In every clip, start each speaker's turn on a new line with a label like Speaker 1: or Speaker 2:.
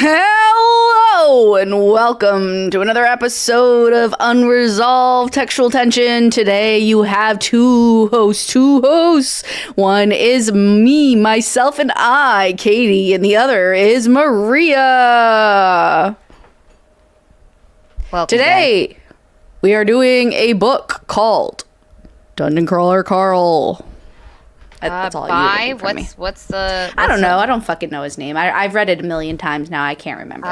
Speaker 1: Hello and welcome to another episode of Unresolved Textual Tension. Today you have two hosts. One is me, myself, and I, Katie, and the other is Maria.
Speaker 2: Welcome,
Speaker 1: Today
Speaker 2: guys.
Speaker 1: we are doing a book called Dungeon Crawler Carl. That's all you from me.
Speaker 2: What's the?
Speaker 1: I don't know. I don't fucking know his name. I've read it a million times now. I can't remember it.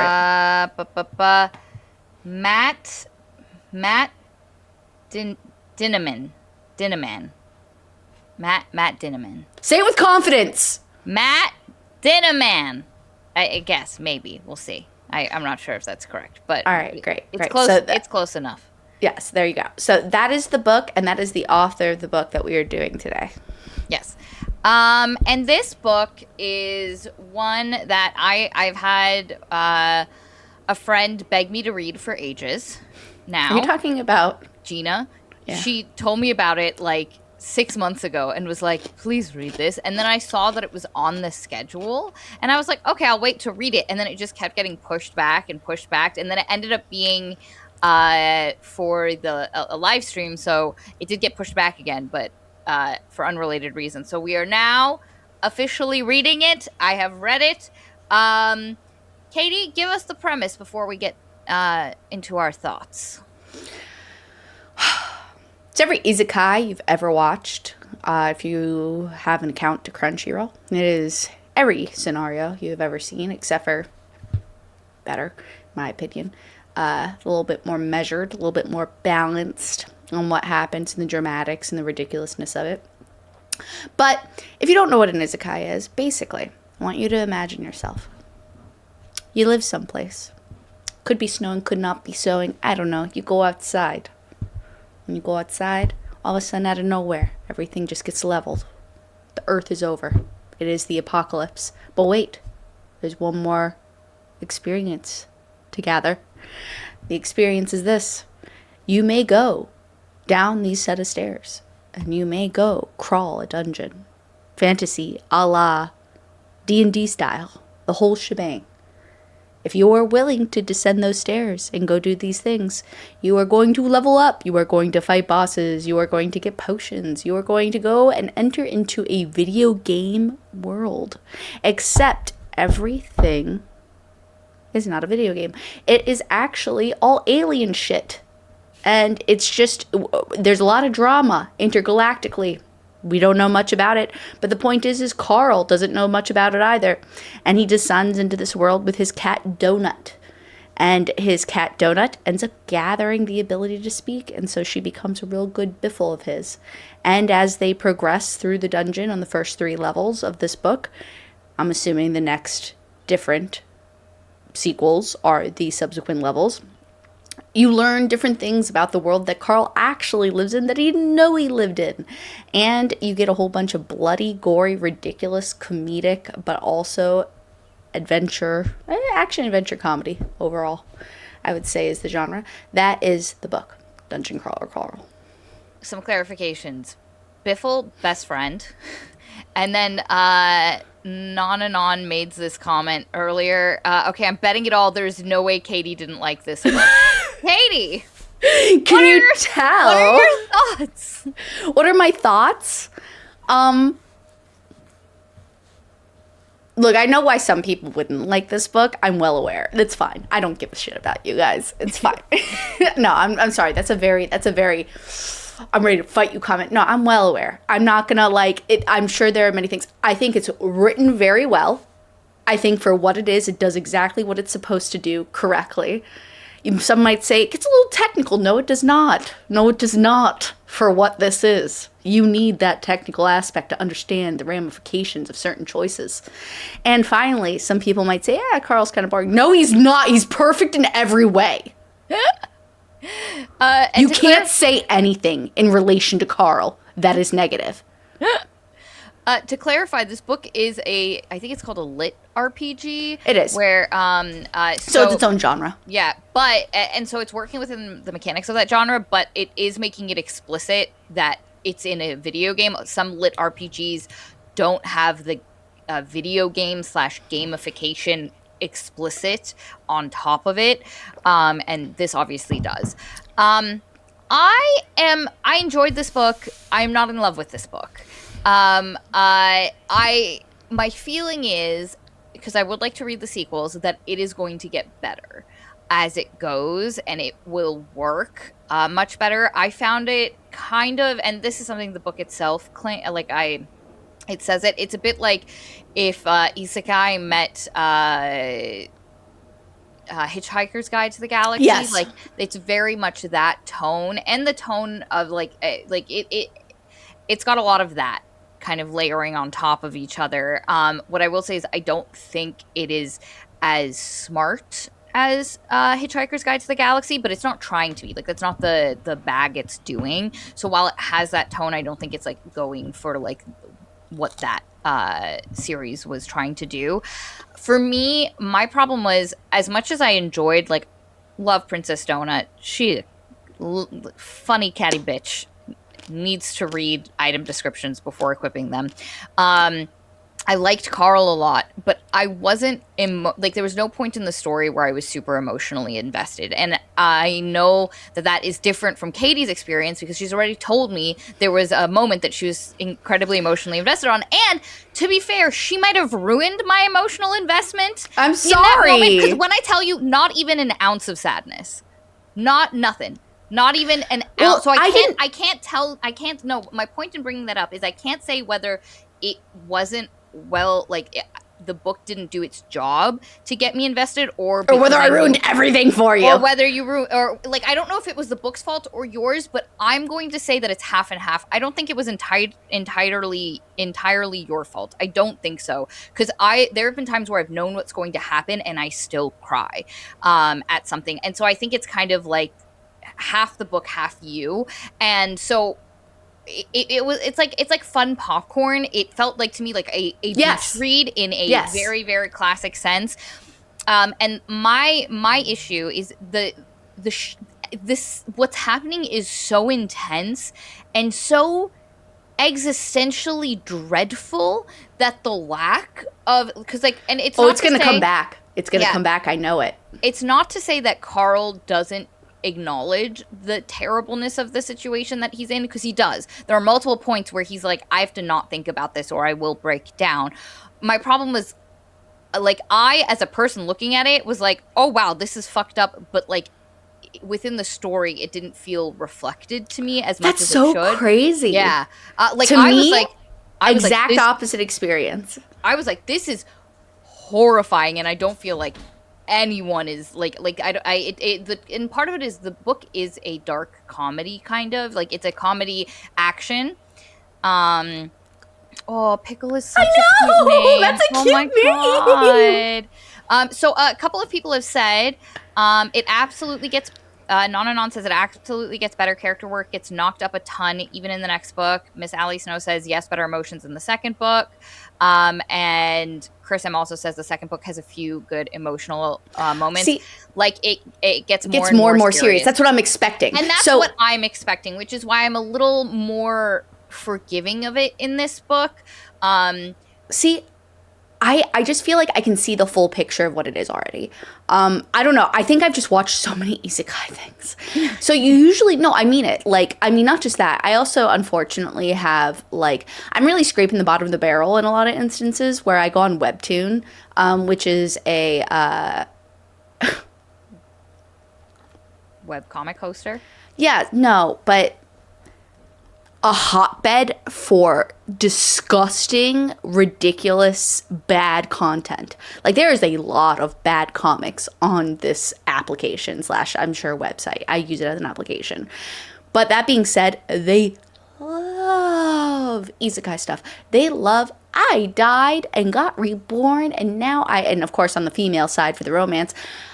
Speaker 2: Matt Dinniman. Matt Dinniman.
Speaker 1: Say it with confidence.
Speaker 2: Matt Dinniman. I guess maybe we'll see. I'm not sure if that's correct, but
Speaker 1: all right, great.
Speaker 2: It's close.
Speaker 1: So
Speaker 2: it's close enough.
Speaker 1: Yes, there you go. So that is the book, and that is the author of the book that we are doing today.
Speaker 2: Yes. And this book is one that I've had a friend beg me to read for ages now.
Speaker 1: Are you talking about
Speaker 2: Gina?
Speaker 1: Yeah.
Speaker 2: She told me about it like 6 months ago and was like, please read this. And then I saw that it was on the schedule and I was like, okay, I'll wait to read it. And then it just kept getting pushed back. And then it ended up being for a live stream. So it did get pushed back again, but for unrelated reasons. So we are now officially reading it. I have read it. Katie, give us the premise before we get into our thoughts.
Speaker 1: It's every isekai you've ever watched, if you have an account to Crunchyroll. It is every scenario you've ever seen, except for better, in my opinion. A little bit more measured, a little bit more balanced on what happens and the dramatics and the ridiculousness of it. But if you don't know what an isekai is, basically, I want you to imagine yourself. You live someplace. Could be snowing, could not be snowing. I don't know. You go outside. When you go outside, all of a sudden out of nowhere, everything just gets leveled. The earth is over. It is the apocalypse. But wait, there's one more experience to gather. The experience is this. You may go down these set of stairs, and you may go crawl a dungeon. Fantasy, a la D&D style, the whole shebang. If you are willing to descend those stairs and go do these things, you are going to level up, you are going to fight bosses, you are going to get potions, you are going to go and enter into a video game world. Except everything is not a video game. It is actually all alien shit. And it's just, there's a lot of drama intergalactically. We don't know much about it. But the point is Carl doesn't know much about it either. And he descends into this world with his cat Donut. And his cat Donut ends up gathering the ability to speak. And so she becomes a real good biffle of his. And as they progress through the dungeon on the first 3 levels of this book, I'm assuming the next different sequels are the subsequent levels. You learn different things about the world that Carl actually lives in that he didn't know he lived in. And you get a whole bunch of bloody, gory, ridiculous, comedic, but also action-adventure comedy overall, I would say is the genre. That is the book, Dungeon Crawler Carl.
Speaker 2: Some clarifications. Biffle, best friend. And then Non made this comment earlier. Okay, I'm betting it all. There's no way Katie didn't like this book. Katie!
Speaker 1: Can you tell?
Speaker 2: What are your thoughts?
Speaker 1: What are my thoughts? Look, I know why some people wouldn't like this book. I'm well aware. It's fine. I don't give a shit about you guys. It's fine. No, I'm sorry. That's a very I'm ready to fight you comment. No, I'm well aware. I'm not gonna like it. I'm sure there are many things. I think it's written very well. I think for what it is, it does exactly what it's supposed to do correctly. Some might say it gets a little technical. No, it does not. No, it does not for what this is. You need that technical aspect to understand the ramifications of certain choices. And finally, some people might say, yeah, Carl's kind of boring. No, he's not. He's perfect in every way. You can't say anything in relation to Carl that is negative.
Speaker 2: To clarify, this book is I think it's called a lit RPG.
Speaker 1: It is.
Speaker 2: Where,
Speaker 1: so it's its own genre.
Speaker 2: Yeah, but, and so it's working within the mechanics of that genre, but it is making it explicit that it's in a video game. Some lit RPGs don't have the video game / gamification explicit on top of it, and this obviously does. I enjoyed this book. I'm not in love with this book. I my feeling is, because I would like to read the sequels, that it is going to get better as it goes, and it will work much better. I found it kind of, and this is something the book itself it says it. It's a bit like if Isekai met Hitchhiker's Guide to the Galaxy.
Speaker 1: Yes.
Speaker 2: Like, it's very much that tone, and the tone of it's got a lot of that kind of layering on top of each other. What I will say is I don't think it is as smart as Hitchhiker's Guide to the Galaxy, but it's not trying to be. Like, that's not the bag it's doing. So while it has that tone, I don't think it's like going for like what that series was trying to do. For me, my problem was, as much as I enjoyed, like, love Princess Donut, she funny catty bitch, needs to read item descriptions before equipping them. I liked Carl a lot, but I wasn't there was no point in the story where I was super emotionally invested. And I know that that is different from Katie's experience, because she's already told me there was a moment that she was incredibly emotionally invested on. And to be fair, she might have ruined my emotional investment.
Speaker 1: I'm sorry.
Speaker 2: Because when I tell you, not even an ounce of sadness, nothing. Not even an ounce. So I can't. No, my point in bringing that up is I can't say whether it wasn't the book didn't do its job to get me invested, or
Speaker 1: whether I ruined everything for you,
Speaker 2: or whether you I don't know if it was the book's fault or yours, but I'm going to say that it's half and half. I don't think it was entirely your fault. I don't think so, because there have been times where I've known what's going to happen and I still cry at something, and so I think it's kind of like half the book, half you. And so it's like fun popcorn. It felt like to me like a
Speaker 1: yes.
Speaker 2: beach read in a
Speaker 1: yes.
Speaker 2: very, very classic sense. And my issue is this what's happening is so intense and so existentially dreadful that the lack of, because like, and it's
Speaker 1: it's gonna come back. It's gonna come back. I know it.
Speaker 2: It's not to say that Carl doesn't acknowledge the terribleness of the situation that he's in, because he does. There are multiple points where he's like, I have to not think about this or I will break down. My problem was, like, I as a person looking at it was like, oh wow, this is fucked up, but like within the story it didn't feel reflected to me as much as it should.
Speaker 1: That's so crazy.
Speaker 2: Yeah.
Speaker 1: Like, to me, exact opposite experience.
Speaker 2: I was like, this is horrifying, and I don't feel like anyone is and part of it is the book is a dark comedy, kind of like, it's a comedy action. Pickle is such a cute name.
Speaker 1: That's a cute name.
Speaker 2: God. So a couple of people have said it absolutely gets Non says it absolutely gets better. Character work gets knocked up a ton, even in the next book. Miss Allie Snow says, yes, better emotions in the second book. And Chris M. also says the second book has a few good emotional moments.
Speaker 1: See,
Speaker 2: like, it gets more
Speaker 1: and more serious. That's what I'm expecting.
Speaker 2: And that's what I'm expecting, which is why I'm a little more forgiving of it in this book.
Speaker 1: See, I just feel like I can see the full picture of what it is already. I don't know. I think I've just watched so many isekai things. So you usually, no, I mean it. Like, I mean, not just that. I also, unfortunately, have, like, I'm really scraping the bottom of the barrel in a lot of instances where I go on Webtoon, which is a...
Speaker 2: webcomic hoster?
Speaker 1: Yeah, no, but... a hotbed for disgusting, ridiculous, bad content. Like, there is a lot of bad comics on this application / I'm sure website. I use it as an application. But that being said, they love isekai stuff. They love, I died and got reborn, and now and of course on the female side for the romance,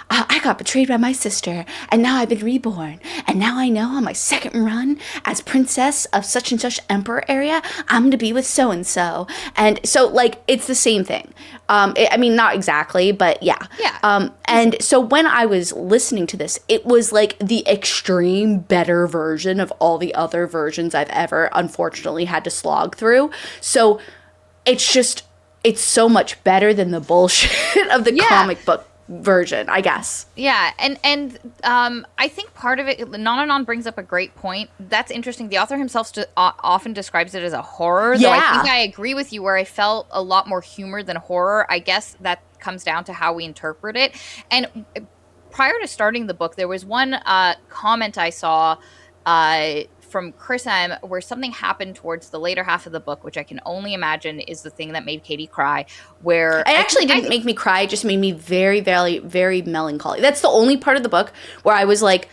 Speaker 1: I got betrayed by my sister, and now I've been reborn, and now I know on my second run as princess of such and such emperor area, I'm going to be with so-and-so. And so, like, it's the same thing. I mean, not exactly, but yeah.
Speaker 2: Yeah.
Speaker 1: And so when I was listening to this, it was like the extreme better version of all the other versions I've ever, unfortunately, had to slog through. So it's just... it's so much better than the bullshit of the
Speaker 2: Yeah.
Speaker 1: comic book version, I guess.
Speaker 2: Yeah, and I think part of it, Nananon brings up a great point. That's interesting. The author himself often describes it as a horror, though I think
Speaker 1: Yeah.
Speaker 2: I agree with you where I felt a lot more humor than horror. I guess that comes down to how we interpret it. And prior to starting the book, there was one comment I saw from Chris M, where something happened towards the later half of the book, which I can only imagine is the thing that made Katie cry. Where
Speaker 1: It actually didn't make me cry. It just made me very, very, very melancholy. That's the only part of the book where I was like,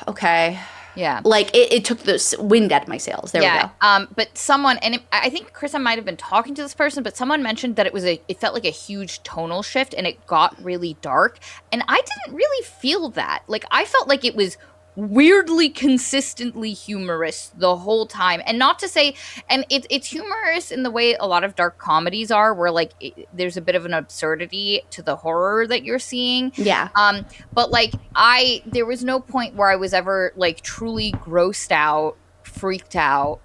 Speaker 1: okay.
Speaker 2: yeah.
Speaker 1: Like, it took the wind out of my sails. There we go.
Speaker 2: But someone, and I think Chris, I might have been talking to this person, but someone mentioned that it felt like a huge tonal shift and it got really dark. And I didn't really feel that. Like, I felt like it was weirdly consistently humorous the whole time, and not to say, and it's humorous in the way a lot of dark comedies are, where like there's a bit of an absurdity to the horror that you're seeing.
Speaker 1: Yeah.
Speaker 2: But like there was no point where I was ever like truly grossed out, freaked out,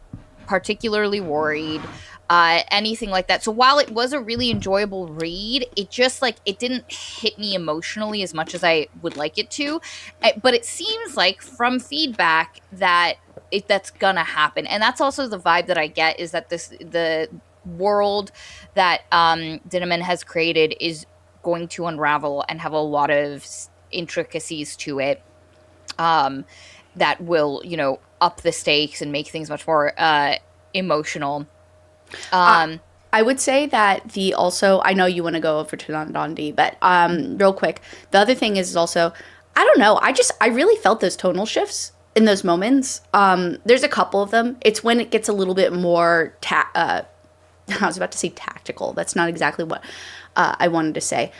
Speaker 2: particularly worried, anything like that. So while it was a really enjoyable read, it just like it didn't hit me emotionally as much as I would like it to. But it seems like from feedback that that's gonna happen, and that's also the vibe that I get, is that the world that Dinniman has created is going to unravel and have a lot of intricacies to it, that will, up the stakes and make things much more emotional.
Speaker 1: I would say that I know you want to go over to Dondi, but real quick, the other thing is also, I don't know, I really felt those tonal shifts in those moments. There's a couple of them. It's when it gets a little bit more, I was about to say tactical. That's not exactly what I wanted to say.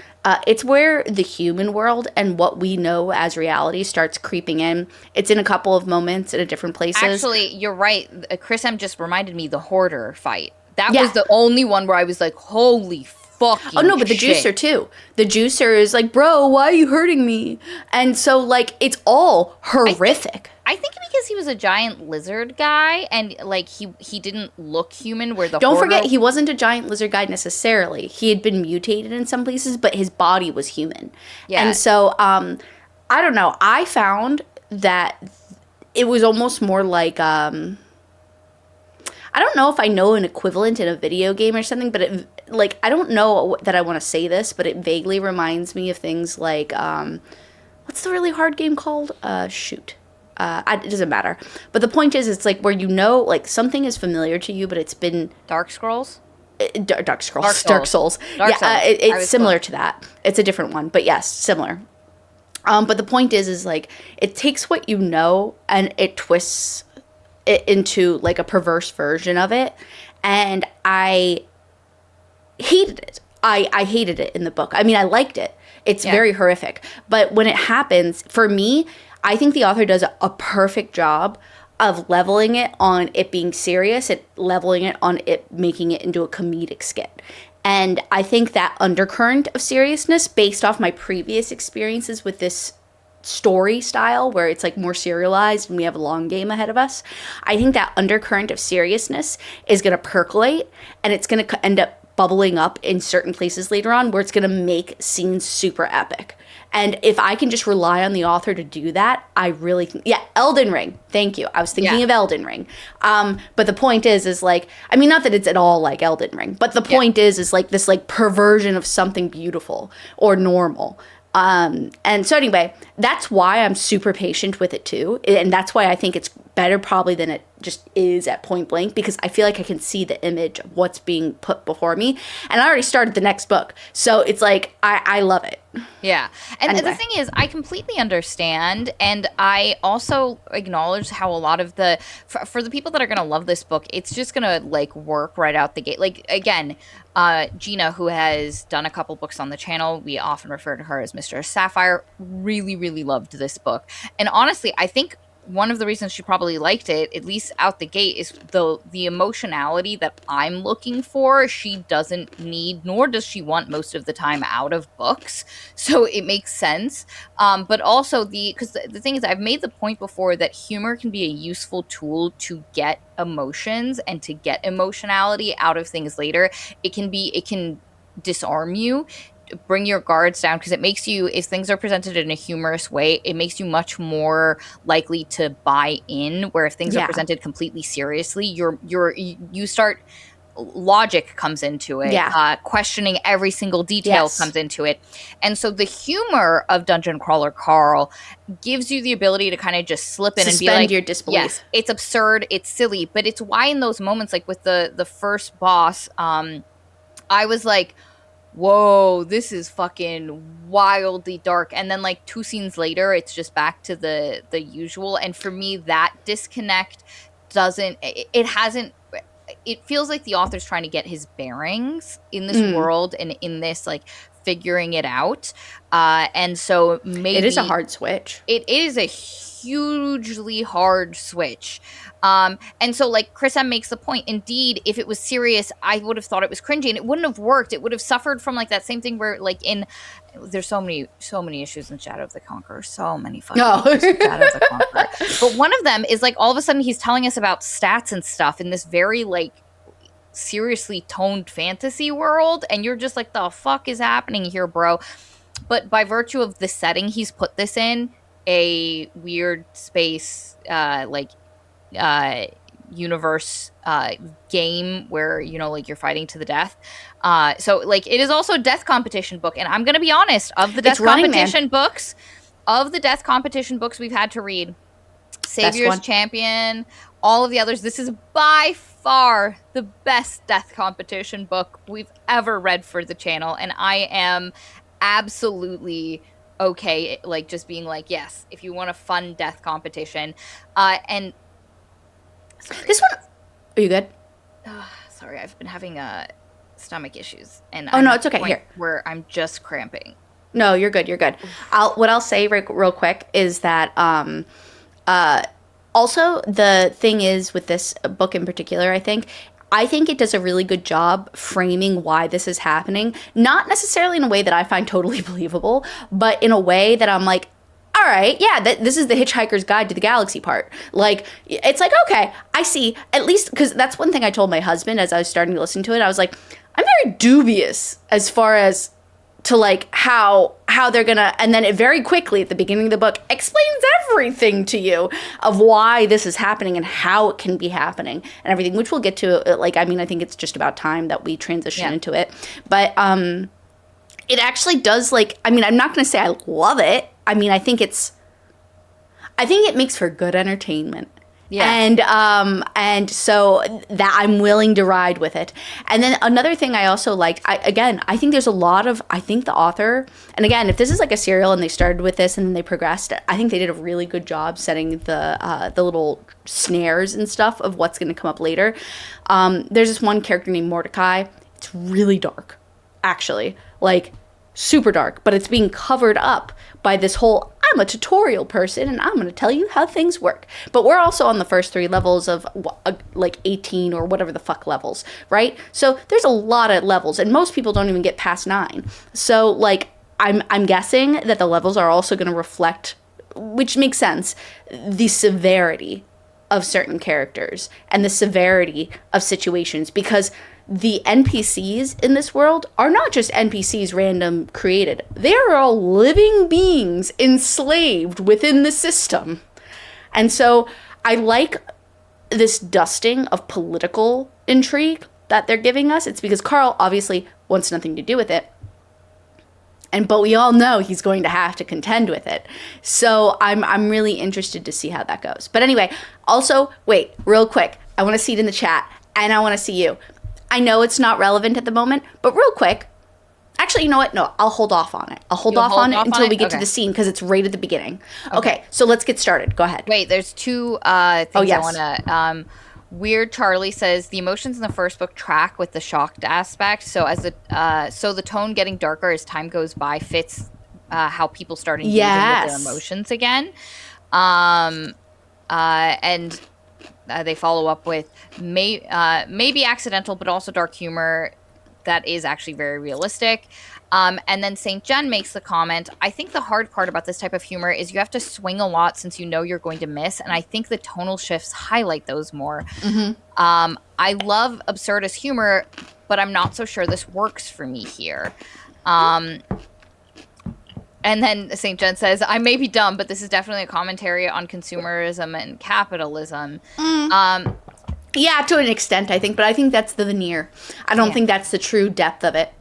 Speaker 1: It's where the human world and what we know as reality starts creeping in. It's in a couple of moments in different places.
Speaker 2: Actually, you're right. Chris M just reminded me the hoarder fight. That
Speaker 1: Yeah.
Speaker 2: was the only one where I was like, holy fucking
Speaker 1: Oh no, but the
Speaker 2: shit.
Speaker 1: juicer too. The juicer is like, bro, why are you hurting me? And so like it's all horrific.
Speaker 2: I think because he was a giant lizard guy and like he didn't look human, where the
Speaker 1: Don't
Speaker 2: hoarder...
Speaker 1: forget, he wasn't a giant lizard guy necessarily. He had been mutated in some places, but his body was human.
Speaker 2: Yeah.
Speaker 1: And so I don't know. I found that it was almost more like I don't know if I know an equivalent in a video game or something, but it, like, I don't know that I want to say this, but it vaguely reminds me of things like, what's the really hard game called? Shoot. It doesn't matter. But the point is, it's like where like something is familiar to you, but it's been...
Speaker 2: Dark Scrolls?
Speaker 1: Dark Scrolls. Dark Souls.
Speaker 2: Dark Souls.
Speaker 1: It's similar to that. It's a different one, but yes, similar. But the point is like, it takes what you know and it twists it into like a perverse version of it, and I hated it. I hated it in the book. I mean, I liked it. It's very horrific. But when it happens, for me, I think the author does a perfect job of leveling it on it being serious and leveling it on it making it into a comedic skit. And I think that undercurrent of seriousness, based off my previous experiences with this story style where it's like more serialized and we have a long game ahead of us, I think that undercurrent of seriousness is going to percolate, and it's going to end up bubbling up in certain places later on where it's going to make scenes super epic. And if I can just rely on the author to do that, I really think, Elden Ring. Thank you. I was thinking of Elden Ring. But the point is like, I mean, not that it's at all like Elden Ring, but the point is like this like perversion of something beautiful or normal. And so anyway, that's why I'm super patient with it too. And that's why I think it's better probably than it just is at point blank, because I feel like I can see the image of what's being put before me. And I already started the next book. So it's like, I love it.
Speaker 2: Yeah. And
Speaker 1: Anyway.
Speaker 2: the thing is, I completely understand. And I also acknowledge how a lot of for the people that are going to love this book, it's just going to like work right out the gate. Like, again, Gina, who has done a couple books on the channel, we often refer to her as Mr. Sapphire, really, really loved this book. And honestly, I think one of the reasons she probably liked it, at least out the gate, is the emotionality that I'm looking for. She doesn't need, nor does she want most of the time out of books, so it makes sense. But also because the thing is, I've made the point before that humor can be a useful tool to get emotions and to get emotionality out of things later. It can disarm you, bring your guards down, because it makes you, if things are presented in a humorous way, it makes you much more likely to buy in, where if things are
Speaker 1: Yeah.
Speaker 2: presented completely seriously, you start, logic comes into it,
Speaker 1: Yeah.
Speaker 2: questioning every single detail
Speaker 1: Yes.
Speaker 2: comes into it. And so the humor of Dungeon Crawler Carl gives you the ability to kind of just slip in and be
Speaker 1: Suspend
Speaker 2: like,
Speaker 1: your
Speaker 2: yes,
Speaker 1: disbelief.
Speaker 2: it's absurd, it's silly, but it's why in those moments, like with the first boss, I was like, whoa, this is fucking wildly dark. And then like two scenes later, it's just back to the usual. And for me, that disconnect doesn't, it hasn't, it feels like the author's trying to get his bearings in this
Speaker 1: Mm.
Speaker 2: world and in this, like, figuring it out. And so
Speaker 1: It is a
Speaker 2: maybe
Speaker 1: hard switch.
Speaker 2: it is a hugely hard switch. And so, like, Chris M makes the point. Indeed, if it was serious, I would have thought it was cringy, and it wouldn't have worked. It would have suffered from like that same thing where, like, there's so many issues in Shadow of the Conqueror, so many fucking
Speaker 1: No.
Speaker 2: issues in Shadow of the Conqueror. But one of them is like all of a sudden he's telling us about stats and stuff in this very like seriously toned fantasy world, and you're just like, the fuck is happening here, bro? But by virtue of the setting he's put this in, a weird space uh universe game where, you know, like, you're fighting to the death, so like it is also a death competition book. And I'm gonna be honest,
Speaker 1: It's Running Man.
Speaker 2: of the death competition books we've had to read,
Speaker 1: Best
Speaker 2: Savior's
Speaker 1: one.
Speaker 2: Champion, all of the others, this is by far the best death competition book we've ever read for the channel. And I am absolutely okay, like, just being like, yes, if you want a fun death competition. And sorry,
Speaker 1: This one. Are you good?
Speaker 2: sorry, I've been having stomach issues, and
Speaker 1: Oh
Speaker 2: I'm
Speaker 1: no,
Speaker 2: at
Speaker 1: it's
Speaker 2: the
Speaker 1: okay.
Speaker 2: point
Speaker 1: Here.
Speaker 2: where I'm just cramping.
Speaker 1: No, you're good. You're good. What I'll say real quick is that also the thing is with this book in particular, I think it does a really good job framing why this is happening. Not necessarily in a way that I find totally believable, but in a way that I'm like, all right, yeah, this is the Hitchhiker's Guide to the Galaxy part. Like, it's like, okay, I see. At least, because that's one thing I told my husband as I was starting to listen to it. I was like, I'm very dubious as far as to like how they're gonna, and then it very quickly at the beginning of the book explains everything to you of why this is happening and how it can be happening and everything, which we'll get to. Like, I mean, I think it's just about time that we transition into it, but it actually does, like, I mean, I'm not gonna say I love it. I mean, I think it makes for good entertainment.
Speaker 2: Yeah.
Speaker 1: And so that I'm willing to ride with it. And then another thing I also liked, I think there's a lot of, I think the author, and again, if this is like a serial and they started with this and then they progressed, I think they did a really good job setting the little snares and stuff of what's going to come up later. There's this one character named Mordecai. It's really dark, actually, like super dark, but it's being covered up by this whole, I'm a tutorial person and I'm going to tell you how things work. But we're also on the first 3 levels of like 18 or whatever the fuck levels, right? So there's a lot of levels and most people don't even get past 9. So like I'm guessing that the levels are also going to reflect, which makes sense, the severity of certain characters and the severity of situations, because the NPCs in this world are not just NPCs random created. They are all living beings enslaved within the system. And so I like this dusting of political intrigue that they're giving us. It's because Carl obviously wants nothing to do with it. But we all know he's going to have to contend with it. So I'm really interested to see how that goes. But anyway, also, wait, real quick. I want to see it in the chat and I want to see you. I know it's not relevant at the moment, but real quick, actually, you know what? No, I'll hold off on it. I'll hold off on it until we get to the scene because it's right at the beginning. Okay, so let's get started. Go ahead.
Speaker 2: Wait, there's 2 things I want to... Weird Charlie says the emotions in the first book track with the shocked aspect. So the tone getting darker as time goes by fits how people start engaging with their emotions again. And they follow up with maybe accidental, but also dark humor that is actually very realistic. And then St. John makes the comment, I think the hard part about this type of humor is you have to swing a lot since you know you're going to miss. And I think the tonal shifts highlight those more. I love absurdist humor, but I'm not so sure this works for me here. And then St. John says, I may be dumb, but this is definitely a commentary on consumerism and capitalism.
Speaker 1: Yeah, to an extent, I think. But I think that's the veneer. I don't think that's the true depth of it.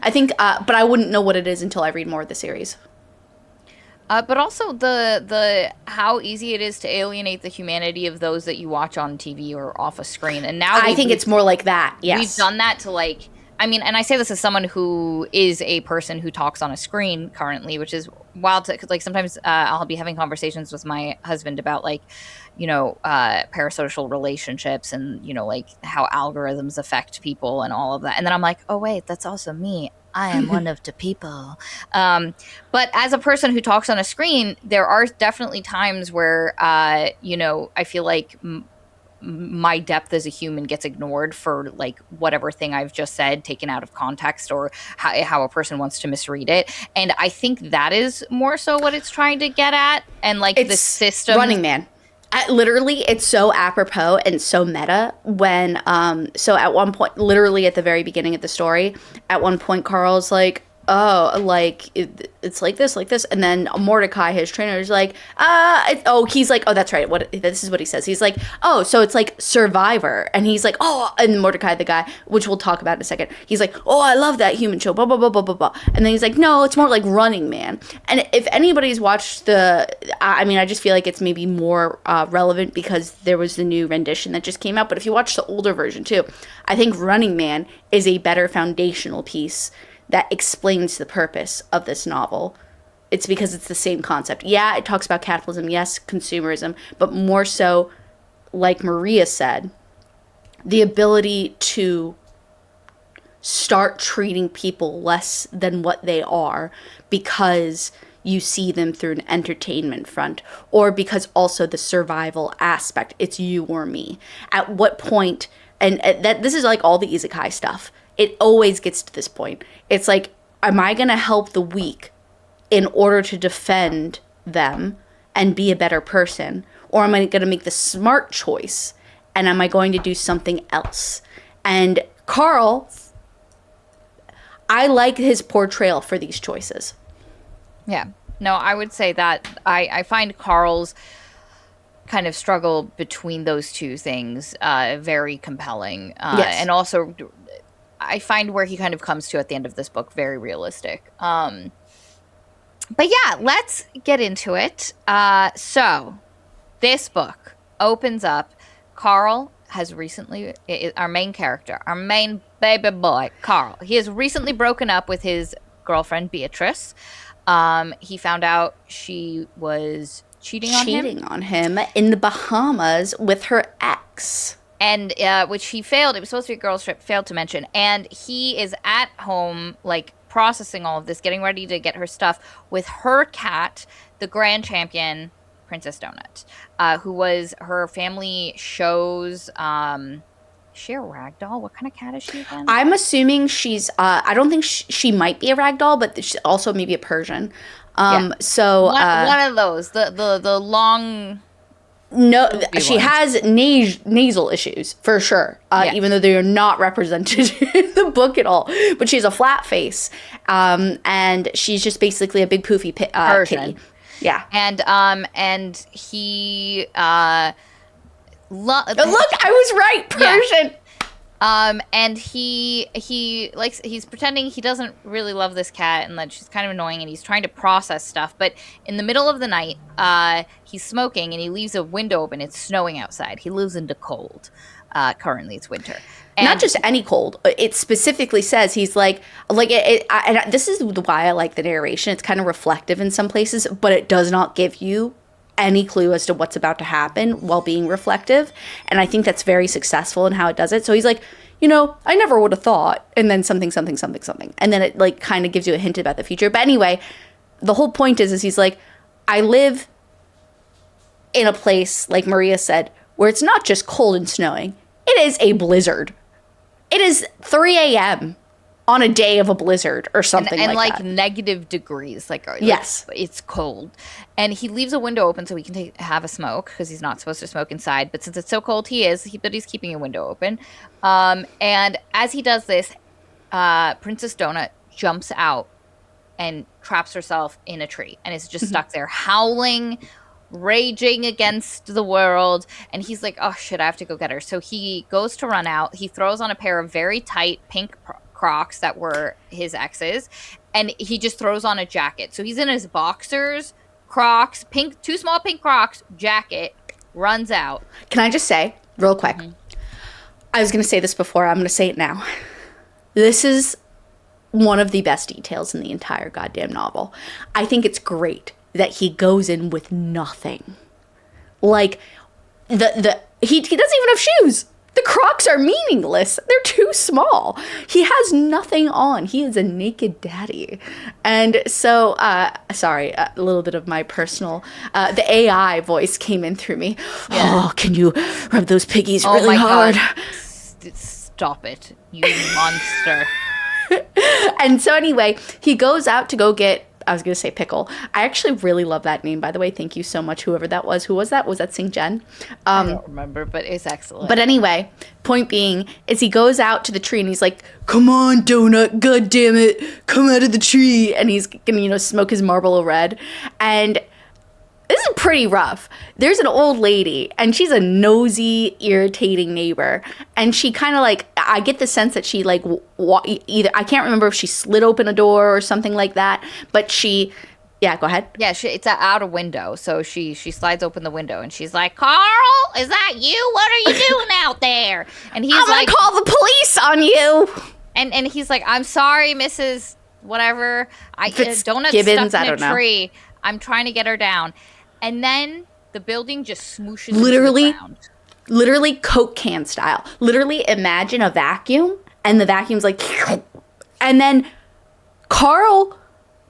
Speaker 1: I think, but I wouldn't know what it is until I read more of the series.
Speaker 2: But also the how easy it is to alienate the humanity of those that you watch on TV or off a screen. And now
Speaker 1: I think it's more like that, yes.
Speaker 2: We've done that to like... I mean, and I say this as someone who is a person who talks on a screen currently, which is wild. Because like sometimes I'll be having conversations with my husband about like, parasocial relationships and, like how algorithms affect people and all of that. And then I'm like, oh, wait, that's also me. I am one of the people. But as a person who talks on a screen, there are definitely times where, I feel like my depth as a human gets ignored for like whatever thing I've just said taken out of context or how a person wants to misread it. And I think that is more so what it's trying to get at. And like the system...
Speaker 1: Running Man. Literally, it's so apropos and so meta when, so at one point, literally at the very beginning of the story, at one point, Carl's like, oh, like, it's like this. And then Mordecai, his trainer, is like, he's like, oh, that's right. This is what he says. He's like, oh, so it's like Survivor. And he's like, oh, and Mordecai, the guy, which we'll talk about in a second, he's like, oh, I love that human show, blah, blah, blah, blah, blah, blah. And then he's like, no, it's more like Running Man. And if anybody's watched I just feel like it's maybe more relevant because there was the new rendition that just came out. But if you watch the older version too, I think Running Man is a better foundational piece that explains the purpose of this novel. It's because it's the same concept. Yeah, it talks about capitalism, yes, consumerism, but more so, like Maria said, the ability to start treating people less than what they are because you see them through an entertainment front, or because also the survival aspect, it's you or me. At what point, and that this is like all the isekai stuff, it always gets to this point. It's like, am I going to help the weak in order to defend them and be a better person? Or am I going to make the smart choice and am I going to do something else? And Carl, I like his portrayal for these choices.
Speaker 2: Yeah. No, I would say that I find Carl's kind of struggle between those two things very compelling.
Speaker 1: Yes.
Speaker 2: And also... I find where he kind of comes to at the end of this book very realistic. But yeah, let's get into it. So this book opens up. Carl has recently, our main character, our main baby boy, Carl, he has recently broken up with his girlfriend, Beatrice. He found out she was cheating on him
Speaker 1: in the Bahamas with her ex.
Speaker 2: And which he failed. It was supposed to be a girls' trip, failed to mention. And he is at home, like, processing all of this, getting ready to get her stuff with her cat, the grand champion, Princess Donut, who was her family show's... Is she a ragdoll? What kind of cat is she again?
Speaker 1: I'm assuming she's... I don't think she might be a ragdoll, but she's also maybe a Persian. So...
Speaker 2: one of those. The long...
Speaker 1: No, she has nasal issues for sure, even though they are not represented in the book at all. But she has a flat face, and she's just basically a big poofy kitty. Yeah,
Speaker 2: and he look, I
Speaker 1: was right, Persian.
Speaker 2: Yeah. And he's pretending he doesn't really love this cat and that she's kind of annoying and he's trying to process stuff. But in the middle of the night, he's smoking and he leaves a window open. It's snowing outside. He lives in the cold. Currently it's winter. And
Speaker 1: not just any cold. It specifically says he's like and this is why I like the narration. It's kind of reflective in some places, but it does not give you any clue as to what's about to happen while being reflective. And I think that's very successful in how it does it. So he's like, I never would have thought, and then something. And then it like kind of gives you a hint about the future. But anyway, the whole point is he's like, I live in a place, like Maria said, where it's not just cold and snowing, it is a blizzard. It is 3 a.m. on a day of a blizzard or something
Speaker 2: and
Speaker 1: like
Speaker 2: like
Speaker 1: that.
Speaker 2: negative degrees,
Speaker 1: Yes.
Speaker 2: it's cold, and he leaves a window open so he can have a smoke because he's not supposed to smoke inside. But since it's so cold, but he's keeping a window open. And as he does this, Princess Donut jumps out and traps herself in a tree and is just stuck there, howling, raging against the world. And he's like, oh shit, I have to go get her. So he goes to run out. He throws on a pair of very tight pink Crocs that were his ex's, and he just throws on a jacket. So he's in his boxers, Crocs, two small pink Crocs, jacket, runs out.
Speaker 1: Can I just say, real quick, I was going to say this before, I'm going to say it now. This is one of the best details in the entire goddamn novel. I think it's great that he goes in with nothing. Like, he doesn't even have shoes. The Crocs are meaningless. They're too small. He has nothing on. He is a naked daddy. And so, sorry, a little bit of my personal, the AI voice came in through me. Yeah. Oh, can you rub those piggies really hard?
Speaker 2: Stop it, you monster.
Speaker 1: And so anyway, he goes out to go get, I was going to say Pickle. I actually really love that name, by the way. Thank you so much, whoever that was. Who was that? Was that St. Jen?
Speaker 2: I don't remember, but it's excellent.
Speaker 1: But anyway, point being is he goes out to the tree and he's like, come on, Donut, god damn it, come out of the tree. And he's going to, smoke his Marlboro Red. And this is pretty rough. There's an old lady, and she's a nosy, irritating neighbor. And she kind of like, I get the sense that she like, either, I can't remember if she slid open a door or something like that, but yeah, go ahead.
Speaker 2: Yeah, it's out a window, so she slides open the window, and she's like, Carl, is that you? What are you doing out there? And he's
Speaker 1: I'm
Speaker 2: like,
Speaker 1: gonna call the police on you.
Speaker 2: And he's like, I'm sorry, Mrs. Whatever. Donut's
Speaker 1: Gibbons,
Speaker 2: stuck
Speaker 1: I
Speaker 2: in a
Speaker 1: don't know.
Speaker 2: tree. I'm trying to get her down. And then the building just smooshes
Speaker 1: Literally,
Speaker 2: into the ground.
Speaker 1: Literally Coke can style. Literally imagine a vacuum, and the vacuum's like, and then Carl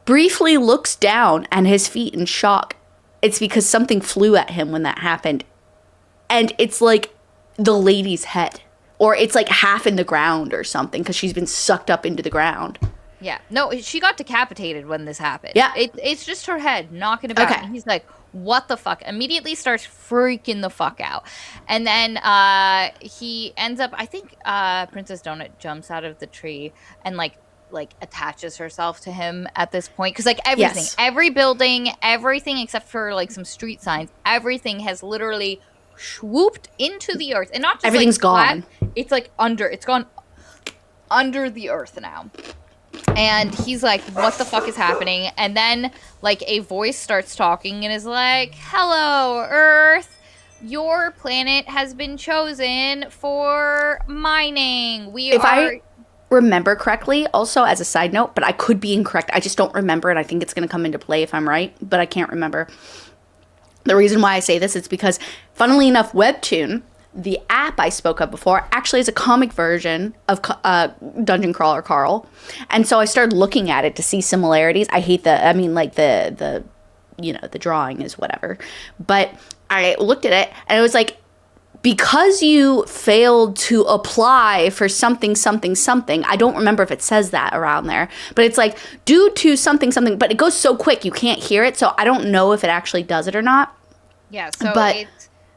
Speaker 1: briefly looks down and his feet in shock. It's because something flew at him when that happened. And it's like the lady's head, or it's like half in the ground or something because she's been sucked up into the ground.
Speaker 2: Yeah. No, she got decapitated when this happened.
Speaker 1: Yeah.
Speaker 2: It's just her head knocking about.
Speaker 1: Okay.
Speaker 2: And he's like, what the fuck? Immediately starts freaking the fuck out. And then he ends up, I think Princess Donut jumps out of the tree and like attaches herself to him at this point. Because like everything,
Speaker 1: Yes.
Speaker 2: every building, everything except for like some street signs, everything has literally swooped into the earth. And not just
Speaker 1: Everything's
Speaker 2: like,
Speaker 1: gone.
Speaker 2: It's like it's gone under the earth now. And he's like, what the fuck is happening? And then, like, a voice starts talking and is like, hello, Earth. Your planet has been chosen for mining.
Speaker 1: If I remember correctly, also as a side note, but I could be incorrect. I just don't remember, and I think it's going to come into play if I'm right, but I can't remember. The reason why I say this is because, funnily enough, Webtoon, the app I spoke of before, actually is a comic version of Dungeon Crawler Carl. And so I started looking at it to see similarities. I hate the drawing is whatever. But I looked at it and it was like, because you failed to apply for something, I don't remember if it says that around there, but it's like, due to something, but it goes so quick you can't hear it. So I don't know if it actually does it or not.
Speaker 2: Yeah, so
Speaker 1: but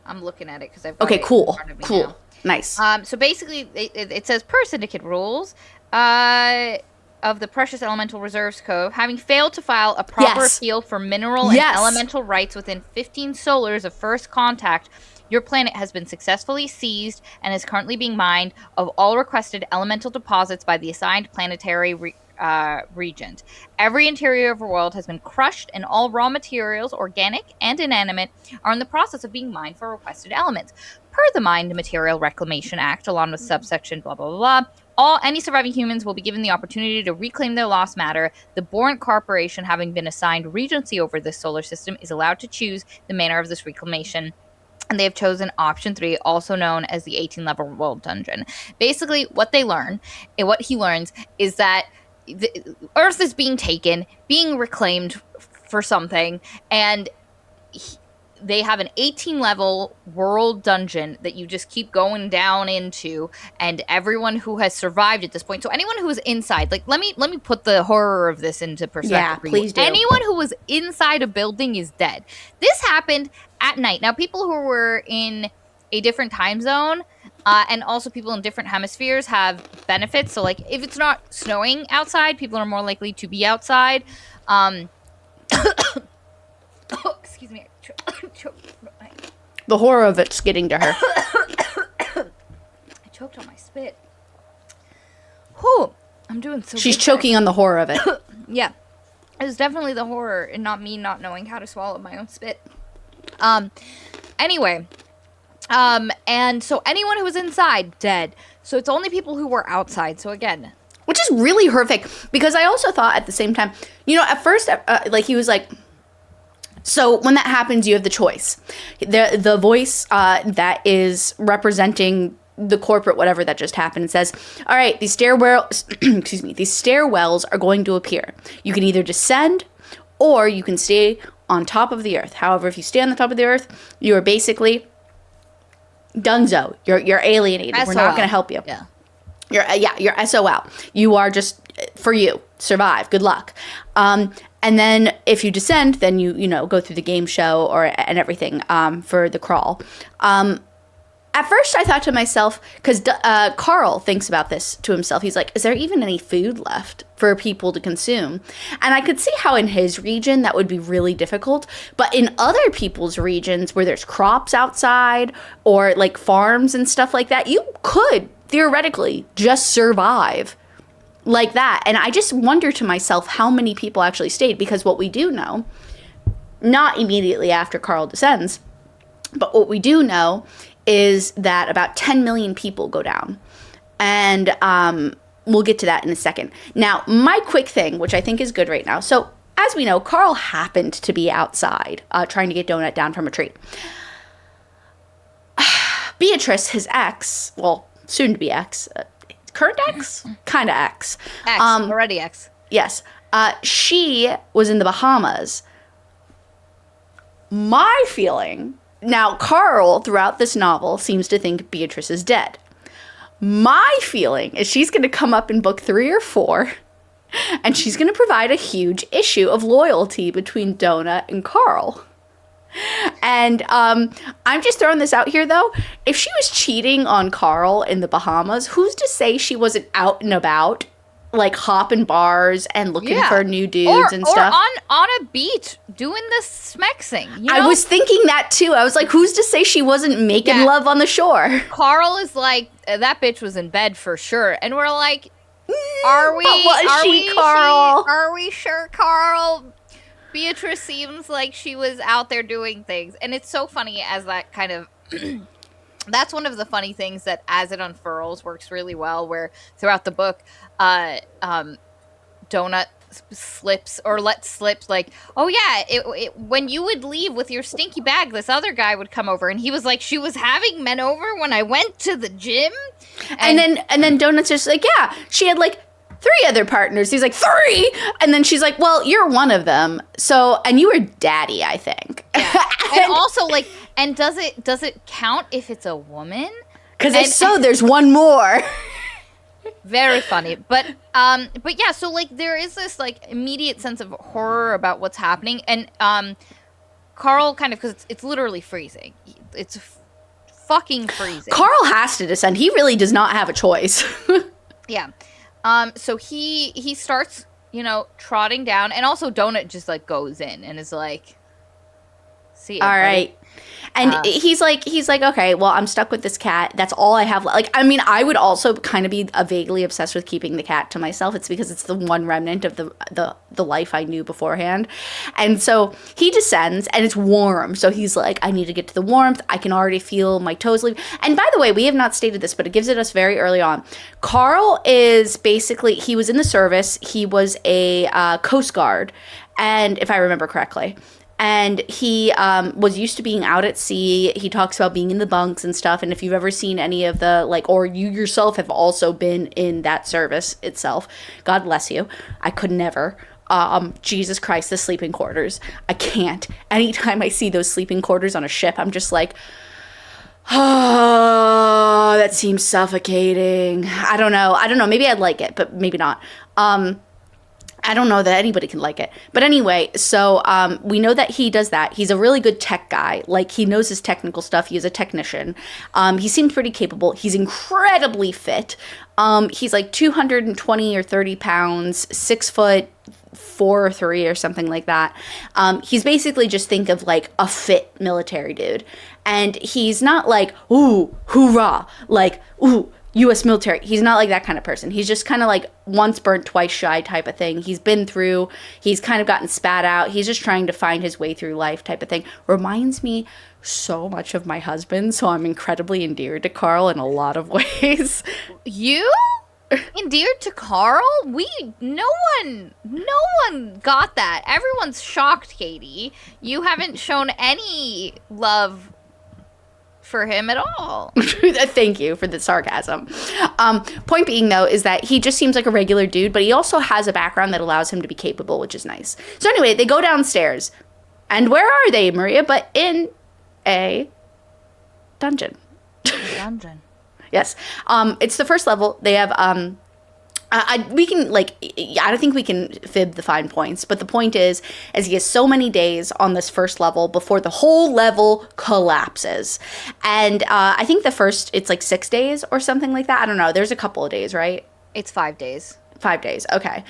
Speaker 2: I'm looking at it because I've got
Speaker 1: okay,
Speaker 2: it
Speaker 1: cool,
Speaker 2: in front of me
Speaker 1: cool,
Speaker 2: now.
Speaker 1: nice.
Speaker 2: So basically, it says per syndicate rules of the Precious Elemental Reserves Code, having failed to file a proper
Speaker 1: Yes.
Speaker 2: appeal for mineral and elemental rights within 15 solars of first contact, your planet has been successfully seized and is currently being mined of all requested elemental deposits by the assigned planetary regent. Every interior of the world has been crushed, and all raw materials, organic and inanimate, are in the process of being mined for requested elements. Per the Mined Material Reclamation Act, along with subsection blah blah blah, any surviving humans will be given the opportunity to reclaim their lost matter. The Borant Corporation, having been assigned regency over this solar system, is allowed to choose the manner of this reclamation. And they have chosen option 3, also known as the 18-level world dungeon. Basically, what he learns is that the Earth is being taken, being reclaimed for something, and they have an 18 level world dungeon that you just keep going down into, and everyone who has survived at this point, so anyone who is inside, like, let me let me put the horror of this into perspective for you.
Speaker 1: please do.
Speaker 2: Anyone who was inside a building is dead. This happened at night. Now, people who were in a different time zone, and also people in different hemispheres have benefits. So, like, if it's not snowing outside, people are more likely to be outside. Excuse me.
Speaker 1: The horror of it's getting to her.
Speaker 2: I choked on my spit. Whew. I'm doing so
Speaker 1: She's
Speaker 2: good
Speaker 1: choking on the horror of it.
Speaker 2: Yeah. It was definitely the horror and not me not knowing how to swallow my own spit. Anyway. And so anyone who was inside, dead. So it's only people who were outside. So again.
Speaker 1: Which is really horrific, because I also thought at the same time, you know, at first, like, he was like, so when that happens, you have the choice. The voice that is representing the corporate whatever that just happened says, all right, these stairwells, excuse me, these stairwells are going to appear. You can either descend or you can stay on top of the earth. However, if you stay on the top of the earth, you are basically donezo. You're alienated.
Speaker 2: SOL.
Speaker 1: We're not going to help you.
Speaker 2: Yeah.
Speaker 1: You're SOL. You are just for you. Survive. Good luck. And then if you descend, then you know, go through the game show and everything for the crawl. At first, I thought to myself, because Carl thinks about this to himself. He's like, is there even any food left for people to consume? And I could see how in his region that would be really difficult. But in other people's regions where there's crops outside or like farms and stuff like that, you could theoretically just survive like that. And I just wonder to myself how many people actually stayed, because what we do know, not immediately after Carl descends, but what we do know is that about 10 million people go down. And we'll get to that in a second. Now, my quick thing, which I think is good right now. So, as we know, Carl happened to be outside trying to get Donut down from a tree. Beatrice, his ex, well, soon to be ex, current ex? Kind of ex.
Speaker 2: Already ex.
Speaker 1: Yes. She was in the Bahamas. My feeling... Now, Carl, throughout this novel, seems to think Beatrice is dead. My feeling is she's going to come up in book 3 or 4, and she's going to provide a huge issue of loyalty between Donut and Carl. And I'm just throwing this out here, though. If she was cheating on Carl in the Bahamas, who's to say she wasn't out and about, like hopping bars and looking for new dudes and stuff?
Speaker 2: Or on a beach doing the smexing. You know?
Speaker 1: I was thinking that too. I was like, who's to say she wasn't making love on the shore?
Speaker 2: Carl is like, that bitch was in bed for sure. And we're like, are we?
Speaker 1: Carl?
Speaker 2: Are we sure, Carl? Beatrice seems like she was out there doing things. And it's so funny as that kind of... That's one of the funny things that as it unfurls works really well, where throughout the book, Donut slips or lets slip like, oh yeah, when you would leave with your stinky bag, this other guy would come over, and he was like, she was having men over when I went to the gym,
Speaker 1: and then Donut's just like, yeah, she had like 3 other partners. He's like, 3? And then she's like, well, you're one of them. So, and you were daddy, I think.
Speaker 2: Yeah. And also, like, and does it count if it's a woman?
Speaker 1: Because if so, there's one more.
Speaker 2: Very funny. But yeah, so, like, there is this, like, immediate sense of horror about what's happening. And Carl kind of, because it's literally freezing. It's fucking freezing.
Speaker 1: Carl has to descend. He really does not have a choice.
Speaker 2: Yeah. So he starts, you know, trotting down, and also Donut just like goes in and is like, see ya,
Speaker 1: all
Speaker 2: buddy.
Speaker 1: right. And he's like, okay, well, I'm stuck with this cat. That's all I have. Like, I mean, I would also kind of be vaguely obsessed with keeping the cat to myself. It's because it's the one remnant of the life I knew beforehand. And so he descends, and it's warm. So he's like, I need to get to the warmth. I can already feel my toes leave. And by the way, we have not stated this, but it gives it us very early on. Carl is basically, he was in the service. He was a Coast Guard, and if I remember correctly. And he was used to being out at sea. He talks about being in the bunks and stuff. And if you've ever seen any of the, like, or you yourself have also been in that service itself, God bless you. I could never. Jesus Christ, the sleeping quarters. I can't. Anytime I see those sleeping quarters on a ship, I'm just like, oh, that seems suffocating. I don't know. Maybe I'd like it, but maybe not. I don't know that anybody can like it. But anyway, so we know that he does that. He's a really good tech guy. Like, he knows his technical stuff. He is a technician. He seems pretty capable. He's incredibly fit. He's like 220 or 30 pounds, 6'4" or 3" or something like that. He's basically, just think of like a fit military dude. And he's not like, ooh, hoorah, like, ooh, U.S. military. He's not like that kind of person. He's just kind of like once burnt, twice shy type of thing. He's been through, he's kind of gotten spat out. He's just trying to find his way through life type of thing. Reminds me so much of my husband. So I'm incredibly endeared to Carl in a lot of ways.
Speaker 2: You? Endeared to Carl? No one got that. Everyone's shocked, Katie. You haven't shown any love for him at all.
Speaker 1: Thank you for the sarcasm. Point being, though, is that he just seems like a regular dude, but he also has a background that allows him to be capable, which is nice. So anyway, they go downstairs. And where are they, Maria? But in a dungeon.
Speaker 2: Dungeon.
Speaker 1: Yes. It's the first level. They have we can, like, I don't think we can fib the fine points, but the point is he has so many days on this first level before the whole level collapses. And I think it's like 6 days or something like that. I don't know. There's a couple of days, right?
Speaker 2: It's 5 days.
Speaker 1: 5 days. Okay.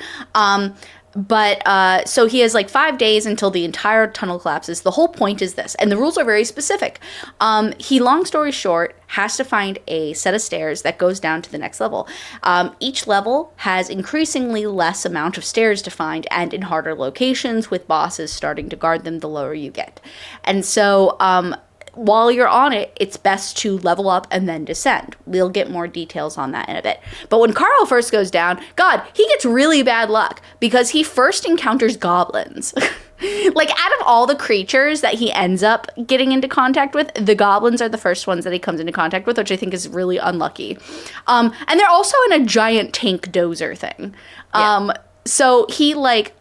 Speaker 1: But so he has like 5 days until the entire tunnel collapses. The whole point is this, and the rules are very specific. He, long story short, has to find a set of stairs that goes down to the next level. Each level has increasingly less amount of stairs to find, and in harder locations, with bosses starting to guard them the lower you get. And so while you're on it, it's best to level up and then descend. We'll get more details on that in a bit. But when Carl first goes down, God, he gets really bad luck because he first encounters goblins. Like, out of all the creatures that he ends up getting into contact with, the goblins are the first ones that he comes into contact with, which I think is really unlucky. And they're also in a giant tank dozer thing. So he, like...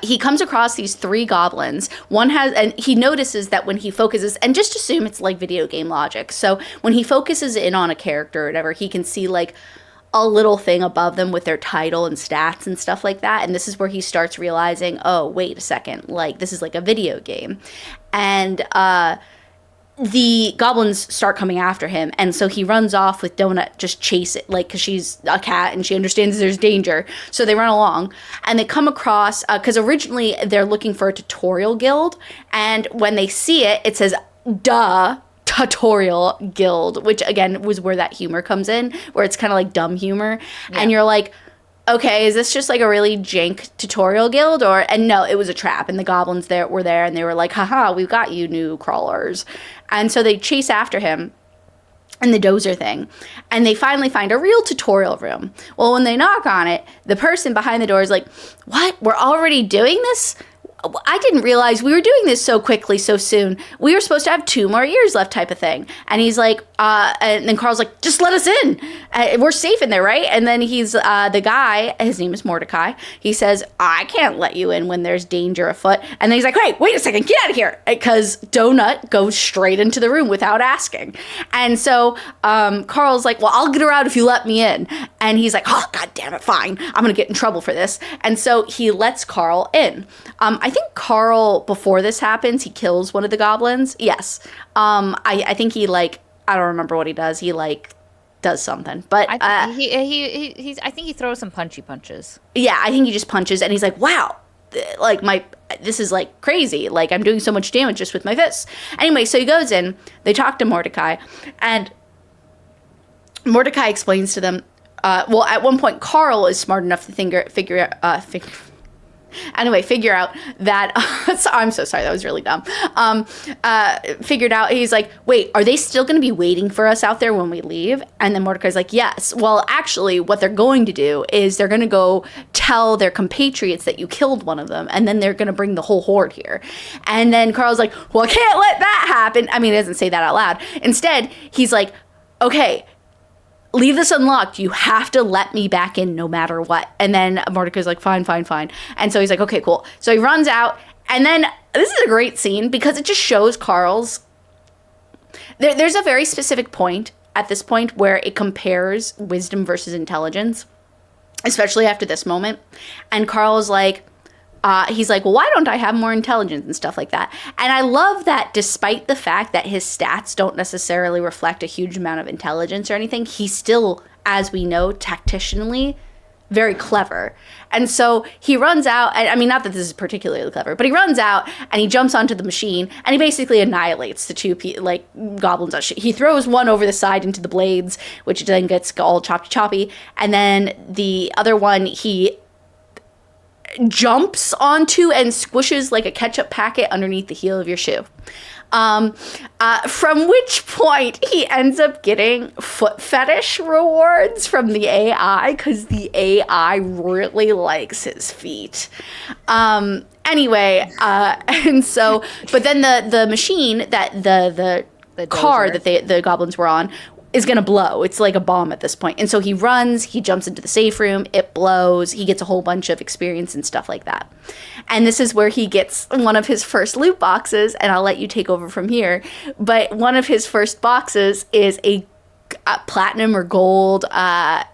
Speaker 1: he comes across these 3 goblins. And he notices that when he focuses, and just assume it's like video game logic. So when he focuses in on a character or whatever, he can see like a little thing above them with their title and stats and stuff like that. And this is where he starts realizing, oh, wait a second, like, this is like a video game. And, the goblins start coming after him, and so he runs off with Donut, just chase it, like, because she's a cat and she understands there's danger. So they run along, and they come across, because originally they're looking for a tutorial guild, and when they see it, it says, duh, tutorial guild, which again was where that humor comes in, where it's kind of like dumb humor, and you're like, okay, is this just like a really jank tutorial guild? And no, it was a trap, and the goblins were there, and they were like, haha, we've got you, new crawlers. And so they chase after him in the dozer thing, and they finally find a real tutorial room. Well, when they knock on it, the person behind the door is like, what? We're already doing this? I didn't realize we were doing this so quickly, so soon. We were supposed to have 2 more years left, type of thing. And he's like, and then Carl's like, just let us in. We're safe in there, right? And then he's, the guy, his name is Mordecai. He says, I can't let you in when there's danger afoot. And then he's like, hey, wait a second, get out of here. Because Donut goes straight into the room without asking. And so Carl's like, well, I'll get her out if you let me in. And he's like, oh, God damn it, fine. I'm going to get in trouble for this. And so he lets Carl in. I think Carl, before this happens, he kills one of the goblins. Yes. I think he, like, I don't remember what he does. He, like, does something. But
Speaker 2: I think he throws some punchy punches.
Speaker 1: Yeah, I think he just punches, and he's like, wow, like, this is, like, crazy. Like, I'm doing so much damage just with my fists. Anyway, so he goes in. They talk to Mordecai, and Mordecai explains to them, well, at one point, Carl is smart enough to figure out that, so, I'm so sorry, that was really dumb. Figured out, he's like, wait, are they still going to be waiting for us out there when we leave? And then Mordecai's like, yes. Well, actually, what they're going to do is they're going to go tell their compatriots that you killed one of them, and then they're going to bring the whole horde here. And then Carl's like, well, I can't let that happen. I mean, he doesn't say that out loud. Instead, he's like, okay, leave this unlocked. You have to let me back in no matter what. And then Mordecai's like, fine, fine, fine. And so he's like, okay, cool. So he runs out. And then this is a great scene because it just shows Carl's. There's a very specific point at this point where it compares wisdom versus intelligence, especially after this moment. And Carl's like, he's like, well, why don't I have more intelligence and stuff like that? And I love that despite the fact that his stats don't necessarily reflect a huge amount of intelligence or anything, he's still, as we know, tacticianally very clever. And so he runs out. I mean, not that this is particularly clever, but he runs out and he jumps onto the machine and he basically annihilates the two goblins. He throws one over the side into the blades, which then gets all choppy. And then the other one, he jumps onto and squishes like a ketchup packet underneath the heel of your shoe. From which point he ends up getting foot fetish rewards from the AI because the AI really likes his feet. Anyway, and so, but then the machine that the car that the goblins were on is going to blow. It's like a bomb at this point. And so he runs, he jumps into the safe room, it blows, he gets a whole bunch of experience and stuff like that. And this is where he gets one of his first loot boxes, and I'll let you take over from here. But one of his first boxes is a platinum or gold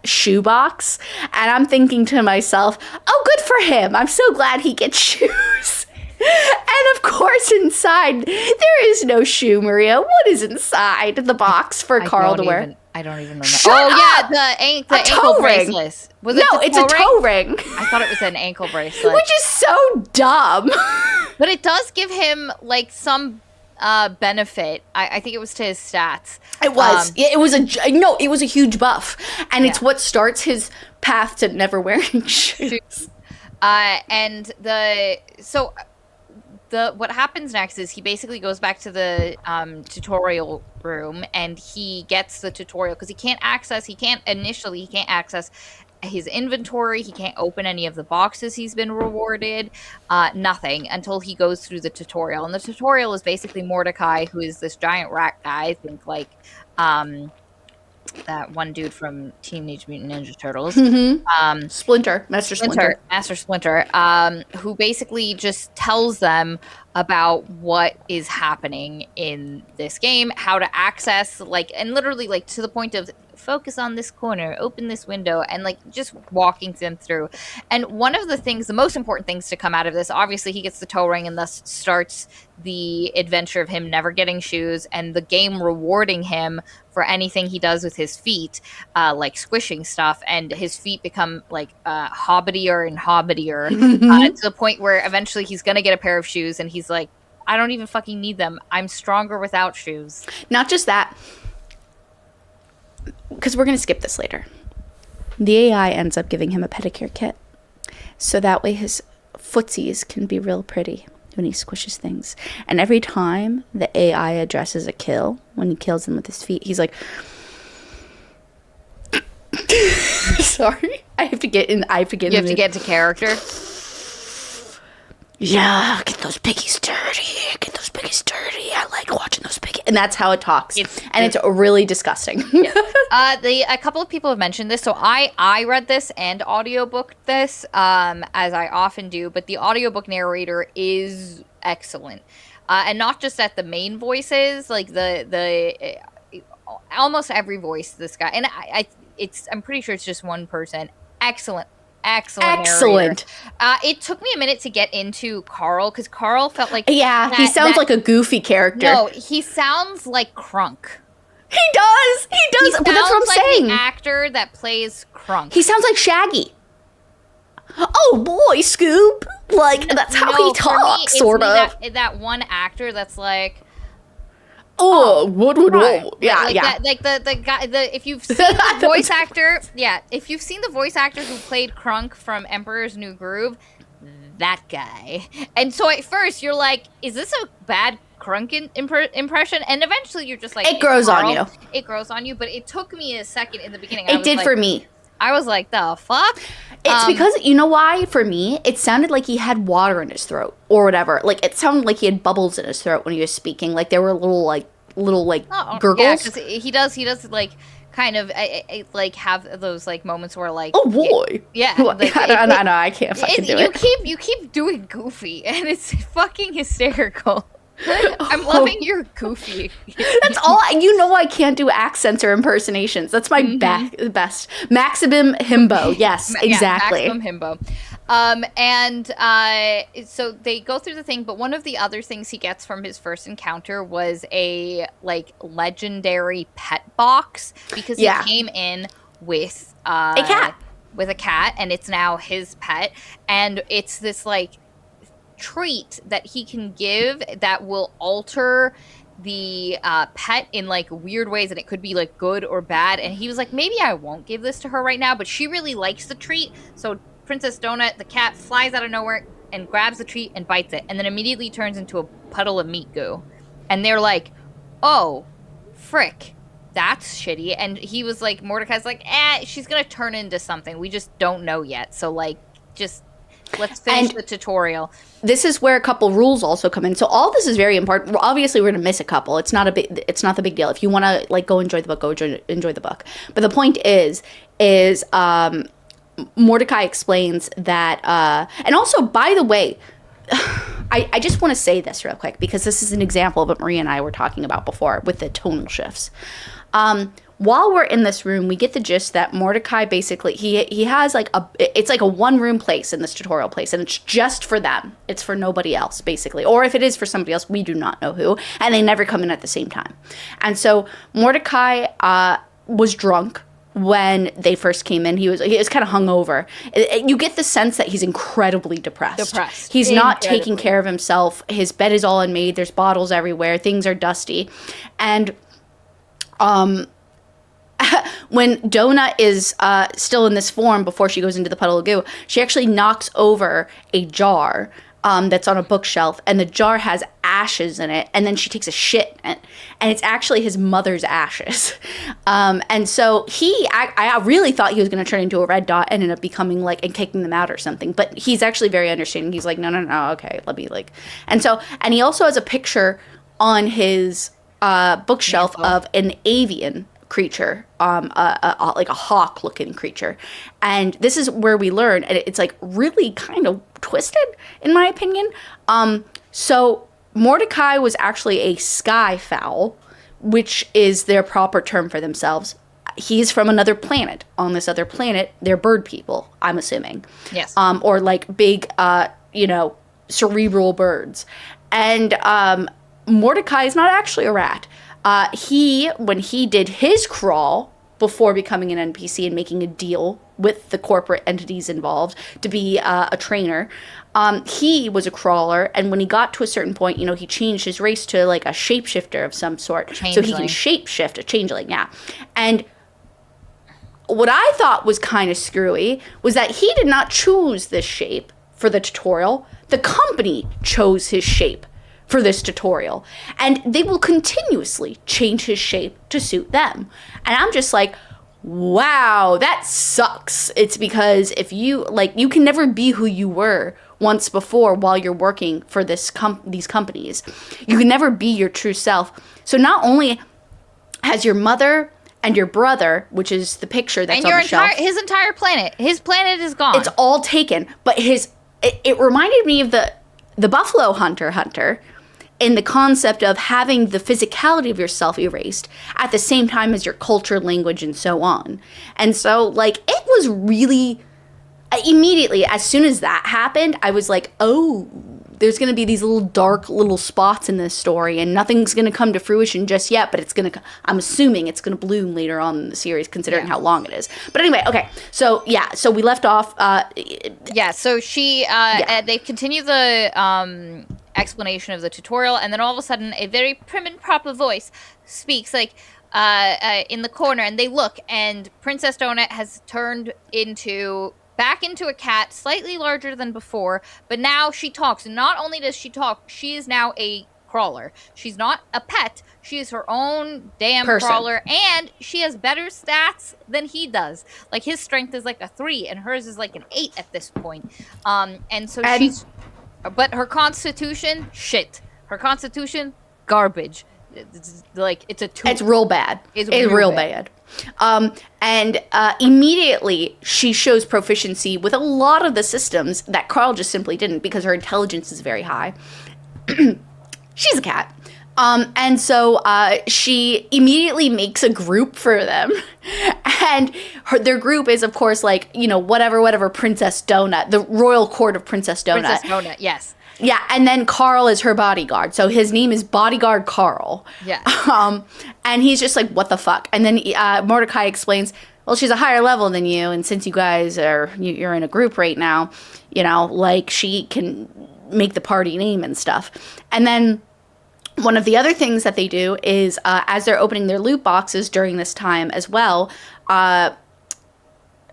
Speaker 1: shoe box. And I'm thinking to myself, oh, good for him. I'm so glad he gets shoes. And of course, inside, there is no shoe, Maria. What is inside the box for Carl to wear?
Speaker 2: I don't even remember.
Speaker 1: Shut up!
Speaker 2: Yeah, the ankle bracelet.
Speaker 1: Was it it's a toe ring.
Speaker 2: I thought it was an ankle bracelet.
Speaker 1: Which is so dumb.
Speaker 2: But it does give him, like, some benefit. I think it was to his stats.
Speaker 1: It was. It was a huge buff. And it's what starts his path to never wearing shoes.
Speaker 2: What happens next is he basically goes back to the tutorial room and he gets the tutorial because he can't access his inventory. He can't open any of the boxes he's been rewarded, nothing until he goes through the tutorial. And the tutorial is basically Mordecai, who is this giant rat guy, I think like that one dude from Teenage Mutant Ninja Turtles.
Speaker 1: Mm-hmm. Master Splinter,
Speaker 2: who basically just tells them about what is happening in this game, how to access, and literally, to the point of focus on this corner, open this window, and, just walking them through. And one of the most important things to come out of this, obviously, he gets the toe ring and thus starts the adventure of him never getting shoes and the game rewarding him for anything he does with his feet, like squishing stuff, and his feet become hobbitier and hobbitier to the point where eventually he's gonna get a pair of shoes and he's like, I don't even fucking need them. I'm stronger without shoes.
Speaker 1: Not just that, because we're gonna skip this later. The AI ends up giving him a pedicure kit, so that way his footsies can be real pretty when he squishes things. And every time the AI addresses a kill, when he kills them with his feet, he's like, sorry, I have to get in. You
Speaker 2: have to get into character.
Speaker 1: Yeah, get those piggies dirty. I like watching those piggies. And that's how it talks. It's really disgusting.
Speaker 2: Yeah. A couple of people have mentioned this. So I read this and audiobooked this, as I often do. But the audiobook narrator is excellent. And not just at the main voices, the almost every voice this guy. And I'm pretty sure it's just one person. Excellent. Narrator. It took me a minute to get into Carl because Carl felt like
Speaker 1: he sounds like a goofy character.
Speaker 2: No, he sounds like Crunk.
Speaker 1: He does, but that's what I'm saying.
Speaker 2: The actor that plays Crunk.
Speaker 1: He sounds like Shaggy. Oh boy, Scoob! That's how he talks, sort of.
Speaker 2: That one actor that's like.
Speaker 1: Oh, what would yeah.
Speaker 2: The guy. If you've seen the voice actor, if you've seen the voice actor who played Crunk from Emperor's New Groove, that guy. And so at first you're like, is this a bad Crunk impression? And eventually you're just like,
Speaker 1: it grows on you.
Speaker 2: It grows on you, but it took me a second in the beginning.
Speaker 1: It did for me.
Speaker 2: I was like, the fuck?
Speaker 1: It's because, you know why? For me, it sounded like he had water in his throat or whatever. It sounded like he had bubbles in his throat when he was speaking. There were little gurgles.
Speaker 2: Yeah, because he does kind of like have those like moments where like
Speaker 1: Oh boy.
Speaker 2: yeah, like
Speaker 1: I know, I can't fucking do it.
Speaker 2: You keep doing Goofy, and it's fucking hysterical. I'm
Speaker 1: Oh.
Speaker 2: loving your Goofy.
Speaker 1: That's all. I can't do accents or impersonations. That's my best. Maximum himbo. Yes, exactly.
Speaker 2: Yeah, maximum himbo. And so they go through the thing, but one of the other things he gets from his first encounter was a like legendary pet box, because he came in with
Speaker 1: A cat.
Speaker 2: with a cat, and it's now his pet, and it's this like treat that he can give that will alter the pet in like weird ways, and it could be like good or bad. And he was like, maybe I won't give this to her right now, but she really likes the treat. So Princess Donut, the cat, flies out of nowhere and grabs the treat and bites it, and then immediately turns into a puddle of meat goo. And they're like, oh frick, that's shitty. And he was like, Mordecai's like, she's gonna turn into something, we just don't know yet, so like just let's finish the tutorial.
Speaker 1: This is where a couple rules also come in. So all this is very important. Obviously, we're gonna miss a couple. It's not the big deal. If you want to like go enjoy the book, enjoy the book. But the point is Mordecai explains that, and also, by the way, I just want to say this real quick, because this is an example of what Maria and I were talking about before with the tonal shifts. While we're in this room, we get the gist that Mordecai basically, he has like it's like a one room place in this tutorial place, and it's just for them. It's for nobody else, basically. Or if it is for somebody else, we do not know who, and they never come in at the same time. And so Mordecai was drunk when they first came in. He was kind of hungover. You get the sense that he's incredibly depressed. He's not taking care of himself. His bed is all unmade. There's bottles everywhere. Things are dusty. And when Donut is still in this form before she goes into the puddle of goo, she actually knocks over a jar that's on a bookshelf, and the jar has ashes in it, and then she takes a shit in it, and it's actually his mother's ashes. And so I really thought he was going to turn into a red dot and end up becoming like, and kicking them out or something, but he's actually very understanding. He's like, no, okay, let me like, and he also has a picture on his bookshelf of an avian creature, like a hawk looking creature. And this is where we learn, and it's like really kind of twisted in my opinion. So Mordecai was actually a sky fowl, which is their proper term for themselves. He's from another planet. On this other planet, they're bird people, I'm assuming.
Speaker 2: Yes.
Speaker 1: Or like big, cerebral birds. And Mordecai is not actually a rat. When he did his crawl before becoming an NPC and making a deal with the corporate entities involved to be a trainer, he was a crawler, and when he got to a certain point, he changed his race to like a shapeshifter of some sort.
Speaker 2: Changeling.
Speaker 1: So he can shapeshift, a changeling, yeah. And what I thought was kind of screwy was that he did not choose this shape for the tutorial. The company chose his shape for this tutorial, and they will continuously change his shape to suit them. And I'm just like, wow, that sucks. It's because if you you can never be who you were once before while you're working for these companies. You can never be your true self. So not only has your mother and your brother, which is the picture that's on the shelf,
Speaker 2: his entire planet, his planet is gone.
Speaker 1: It's all taken. But it reminded me of the Buffalo Hunter in the concept of having the physicality of yourself erased at the same time as your culture, language, and so on. And so, it was really, immediately, as soon as that happened, I was like, oh, there's going to be these little dark little spots in this story, and nothing's going to come to fruition just yet, but I'm assuming it's going to bloom later on in the series, considering how long it is. But anyway, okay, so we left off.
Speaker 2: So they continue the explanation of the tutorial, and then all of a sudden a very prim and proper voice speaks in the corner, and they look, and Princess Donut has turned back into a cat, slightly larger than before, but now she talks. And not only does she talk, she is now a crawler. She's not a pet. She is her own damn crawler, and she has better stats than he does. Like, his strength is like a 3, and hers is like an 8 at this point. But her constitution, shit. Her constitution, garbage. like it's a two.
Speaker 1: It's real bad.
Speaker 2: It's
Speaker 1: real bad. And immediately she shows proficiency with a lot of the systems that Carl just simply didn't, because her intelligence is very high. She's a cat. And so she immediately makes a group for them. And their group is, of course, like, you know, whatever Princess Donut, the royal court of Princess Donut.
Speaker 2: Princess Donut, yes.
Speaker 1: Yeah, and then Carl is her bodyguard. So his name is Bodyguard Carl.
Speaker 2: Yeah.
Speaker 1: And he's just like, what the fuck? And then Mordecai explains, well, she's a higher level than you, and since you guys you're in a group right now, you know, like, she can make the party name and stuff. And then one of the other things that they do is, as they're opening their loot boxes during this time as well,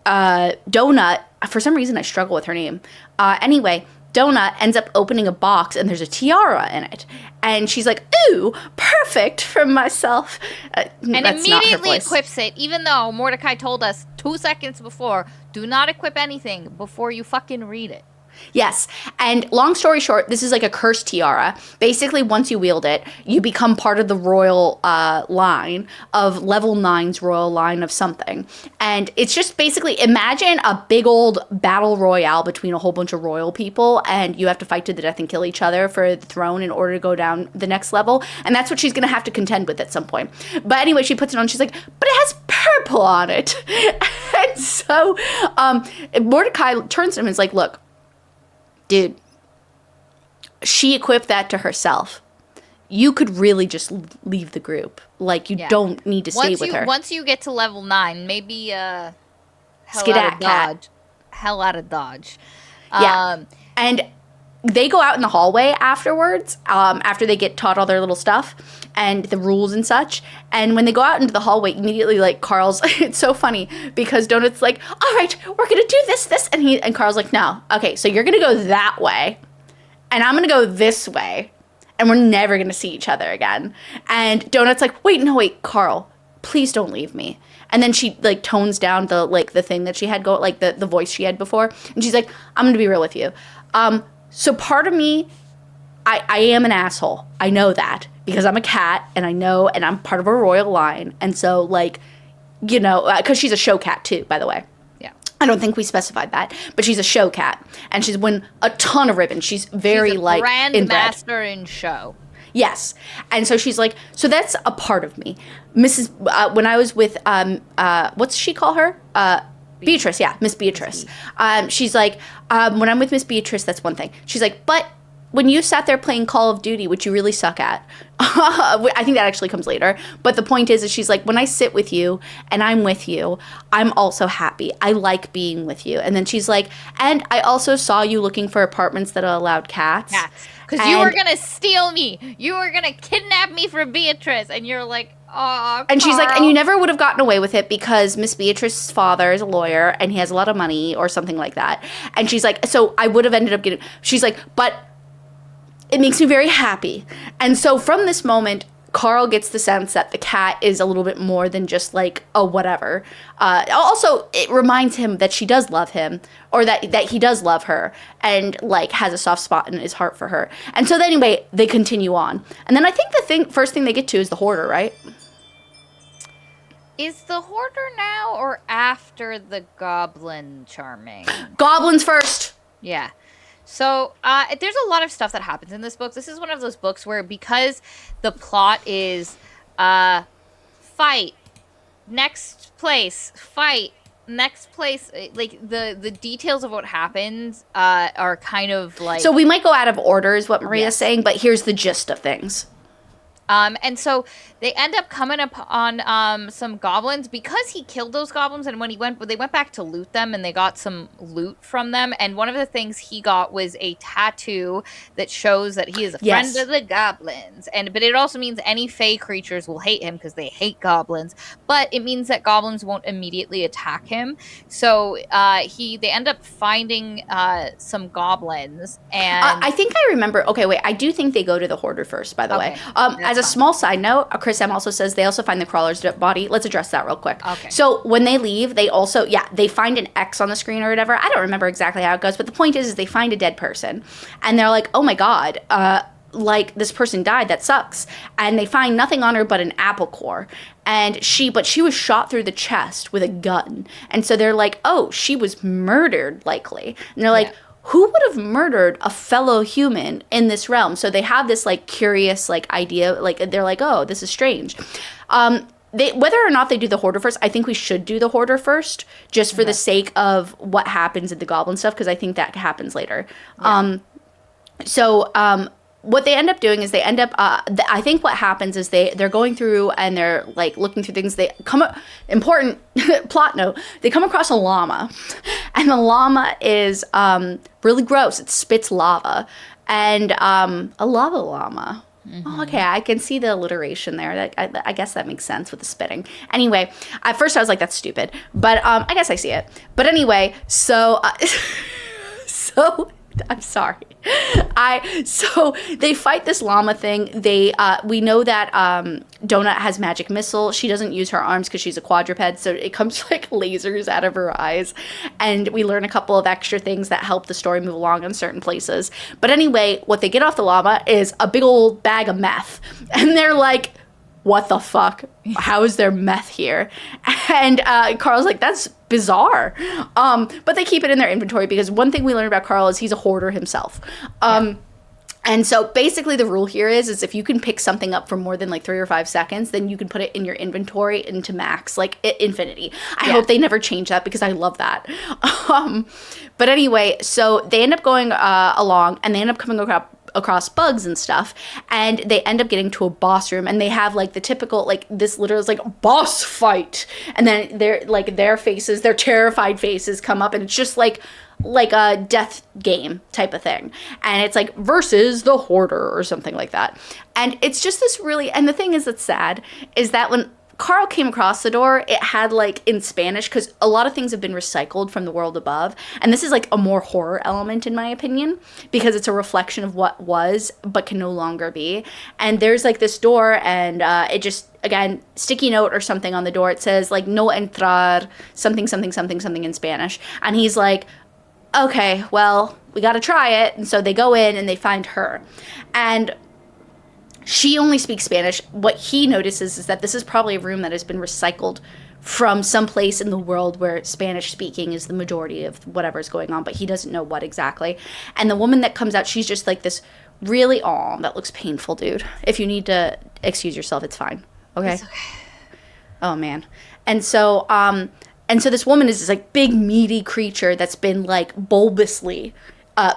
Speaker 1: Donut, for some reason I struggle with her name. Anyway, Donut ends up opening a box and there's a tiara in it. And she's like, ooh, perfect for myself.
Speaker 2: And immediately equips it, even though Mordecai told us 2 seconds before, do not equip anything before you fucking read it.
Speaker 1: Yes. And long story short, this is like a cursed tiara. Basically, once you wield it, you become part of the royal line of level 9's royal line of something. And it's just basically, imagine a big old battle royale between a whole bunch of royal people, and you have to fight to the death and kill each other for the throne in order to go down the next level. And that's what she's going to have to contend with at some point. But anyway, she puts it on. She's like, but it has purple on it. And so Mordecai turns to him and is like, look, dude, she equipped that to herself. You could really just leave the group. Like, you don't need to stay with her.
Speaker 2: Once you get to level 9, maybe hell out of Dodge.
Speaker 1: Yeah. And they go out in the hallway afterwards, after they get taught all their little stuff and the rules and such. And when they go out into the hallway, immediately, like, Carl's, it's so funny because Donut's like, all right, we're going to do this. And Carl's like, no. Okay, so you're going to go that way. And I'm going to go this way. And we're never going to see each other again. And Donut's like, wait, Carl, please don't leave me. And then she, like, tones down the thing that she had go, like, the voice she had before. And she's like, I'm going to be real with you. So part of me, I am an asshole. I know that because I'm a cat, and I know, and I'm part of a royal line. And so, like, you know, because she's a show cat too, by the way.
Speaker 2: Yeah.
Speaker 1: I don't think we specified that, but she's a show cat, and she's won a ton of ribbons. She's very,
Speaker 2: she's a
Speaker 1: like,
Speaker 2: grandmaster in show.
Speaker 1: Yes. And so she's like, so that's a part of me. Mrs. When I was with, what's she call her? Beatrice, yeah, Miss Beatrice. She's like, when I'm with Miss Beatrice, that's one thing. She's like, but when you sat there playing Call of Duty, which you really suck at, I think that actually comes later. But the point is she's like, when I sit with you and I'm with you, I'm also happy. I like being with you. And then she's like, and I also saw you looking for apartments that allowed cats.
Speaker 2: Because you were going to steal me. You were going to kidnap me for Beatrice. And you're like, oh,
Speaker 1: and she's like, and you never would have gotten away with it because Miss Beatrice's father is a lawyer and he has a lot of money or something like that. And she's like, so I would have ended up getting, she's like, but it makes me very happy. And so from this moment, Carl gets the sense that the cat is a little bit more than just like a whatever. Also, it reminds him that she does love him, or that he does love her, and like has a soft spot in his heart for her. And so anyway, they continue on. And then I think the first thing they get to is the hoarder, right?
Speaker 2: Is the hoarder now or after the goblin charming?
Speaker 1: Goblins first.
Speaker 2: Yeah. So there's a lot of stuff that happens in this book. This is one of those books where, because the plot is fight, next place, fight, next place, like the details of what happens are kind of like...
Speaker 1: So we might go out of order is what Maria's saying, but here's the gist of things.
Speaker 2: And so they end up coming up on some goblins because he killed those goblins. And when they went back to loot them, and they got some loot from them. And one of the things he got was a tattoo that shows that he is a friend of the goblins. But it also means any fey creatures will hate him because they hate goblins. But it means that goblins won't immediately attack him. So they end up finding some goblins. And
Speaker 1: I think I remember. Okay, wait. I do think they go to the hoarder first, by the way. As a small side note, Chris M also says they also find the crawler's body. Let's address that real quick.
Speaker 2: Okay.
Speaker 1: So when they leave, they also, they find an X on the screen or whatever. I don't remember exactly how it goes, but the point is they find a dead person. And they're like, oh my God, like this person died. That sucks. And they find nothing on her but an apple core. And she was shot through the chest with a gun. And so they're like, oh, she was murdered, likely. And they're like, who would have murdered a fellow human in this realm? So they have this like curious like idea, like they're like, oh, this is strange. Whether or not they do the hoarder first, I think we should do the hoarder first, just for the sake of what happens in the goblin stuff, because I think that happens later. Yeah. What they end up doing is they end up, I think what happens is they're going through and they're like looking through things. They important plot note, they come across a llama, and the llama is really gross. It spits lava, and a lava llama. Mm-hmm. Oh, okay, I can see the alliteration there. I guess that makes sense with the spitting. Anyway, at first I was like, that's stupid, but I guess I see it. But anyway, so I'm sorry. So they fight this llama thing. We know that Donut has magic missile. She doesn't use her arms because she's a quadruped, so it comes like lasers out of her eyes. And we learn a couple of extra things that help the story move along in certain places. But anyway, what they get off the llama is a big old bag of meth. And they're like, what the fuck? How is there meth here? And Carl's like, that's bizarre. But they keep it in their inventory because one thing we learned about Carl is he's a hoarder himself. And so basically the rule here is if you can pick something up for more than like 3 or 5 seconds, then you can put it in your inventory into max, like infinity. I hope they never change that because I love that. But anyway, so they end up going along and they end up coming across bugs and stuff, and they end up getting to a boss room, and they have like the typical like this literally is like boss fight, and then their faces, their terrified faces come up, and it's just like a death game type of thing, and it's like versus the hoarder or something like that. And it's just this really, and the thing is that's sad is that when Carl came across the door, it had like in Spanish, because a lot of things have been recycled from the world above, and this is like a more horror element in my opinion, because it's a reflection of what was but can no longer be. And there's like this door, and it just, again, sticky note or something on the door, it says like no entrar, something something something something in Spanish, and he's like, okay, well, we gotta try it. And so they go in and they find her, and she only speaks Spanish. What he notices is that this is probably a room that has been recycled from some place in the world where Spanish speaking is the majority of whatever's going on, but he doesn't know what exactly. And the woman that comes out, she's just like this really, that looks painful, dude. If you need to excuse yourself, it's fine. Okay? It's okay. Oh, man. And so this woman is this like big meaty creature that's been like bulbously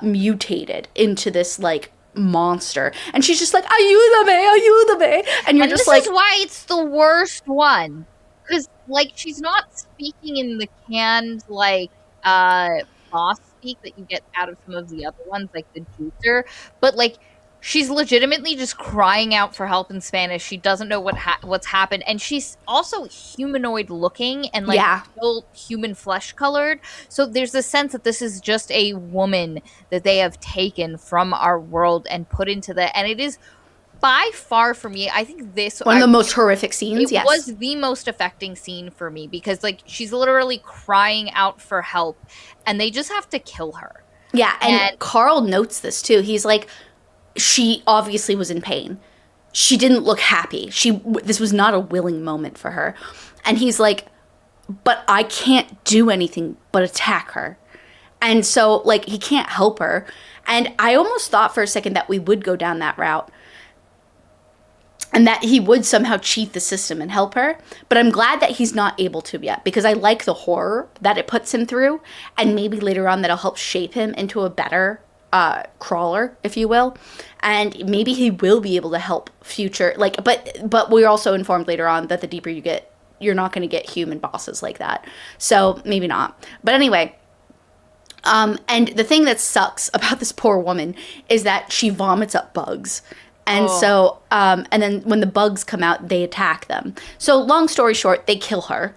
Speaker 1: mutated into this like monster, and she's just like ayúdame, and you're just like,
Speaker 2: this is why it's the worst one, because like she's not speaking in the canned like boss speak that you get out of some of the other ones like the juicer, but like she's legitimately just crying out for help in Spanish. She doesn't know what's happened, and she's also humanoid looking and like still human flesh colored. So there's a sense that this is just a woman that they have taken from our world and put into and it is by far for me, I think
Speaker 1: one of the most horrific scenes.
Speaker 2: It was the most affecting scene for me because like she's literally crying out for help, and they just have to kill her.
Speaker 1: Yeah, and Carl notes this too. He's like, she obviously was in pain. She didn't look happy. This was not a willing moment for her. And he's like, but I can't do anything but attack her. And so, like, he can't help her. And I almost thought for a second that we would go down that route, and that he would somehow cheat the system and help her. But I'm glad that he's not able to yet, because I like the horror that it puts him through. And maybe later on that'll help shape him into a better crawler, if you will, and maybe he will be able to help future, like, but we're also informed later on that the deeper you get, you're not going to get human bosses like that, so maybe not. But anyway, and the thing that sucks about this poor woman is that she vomits up bugs, and so and then when the bugs come out, they attack them. So long story short, they kill her,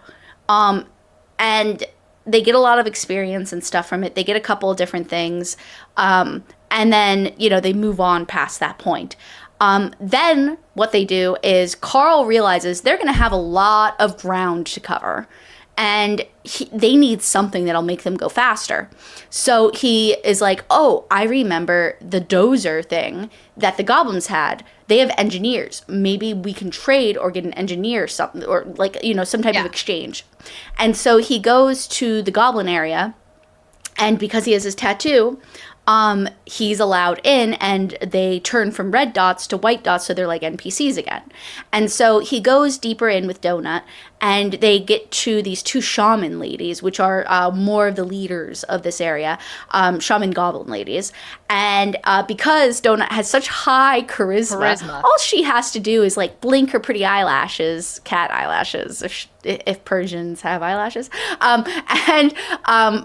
Speaker 1: and they get a lot of experience and stuff from it. They get a couple of different things. And then, they move on past that point. Then what they do is Carl realizes they're going to have a lot of ground to cover. and they need something that'll make them go faster. So he is like, oh, I remember the dozer thing that the goblins had. They have engineers. Maybe we can trade or get an engineer or something, or like, some type of exchange. And so he goes to the goblin area, and because he has his tattoo, he's allowed in, and they turn from red dots to white dots, so they're like NPCs again. And so he goes deeper in with Donut, and they get to these two shaman ladies, which are more of the leaders of this area, shaman goblin ladies. And because Donut has such high charisma, all she has to do is like blink her pretty eyelashes, cat eyelashes, if Persians have eyelashes,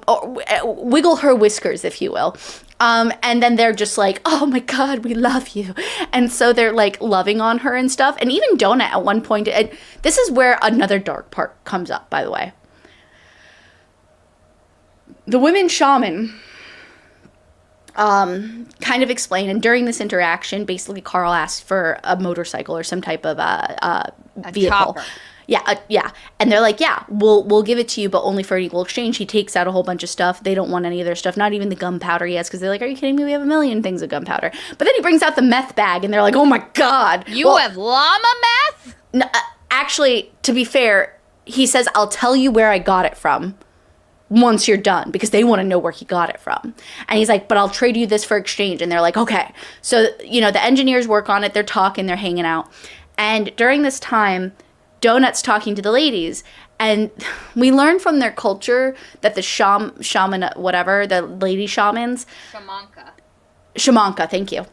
Speaker 1: or wiggle her whiskers, if you will. And then they're just like, oh my God, we love you. And so they're like loving on her and stuff. And even Donut at one point, and this is where another dark part comes up, by the way. The women shaman kind of explain, and during this interaction, basically Carl asked for a motorcycle or some type of vehicle.
Speaker 2: Chopper.
Speaker 1: Yeah. And they're like, yeah, we'll give it to you, but only for an equal exchange. He takes out a whole bunch of stuff. They don't want any of their stuff, not even the gunpowder he has, because they're like, are you kidding me? We have a million things of gunpowder. But then he brings out the meth bag, and they're like, oh my God.
Speaker 2: You have llama meth?
Speaker 1: No, actually, to be fair, he says, I'll tell you where I got it from once you're done, because they want to know where he got it from. And he's like, but I'll trade you this for exchange. And they're like, okay. So, the engineers work on it. They're talking, they're hanging out. And during this time, Donut's talking to the ladies, and we learn from their culture that the shaman, whatever, the lady shamans. Shamanka, thank you.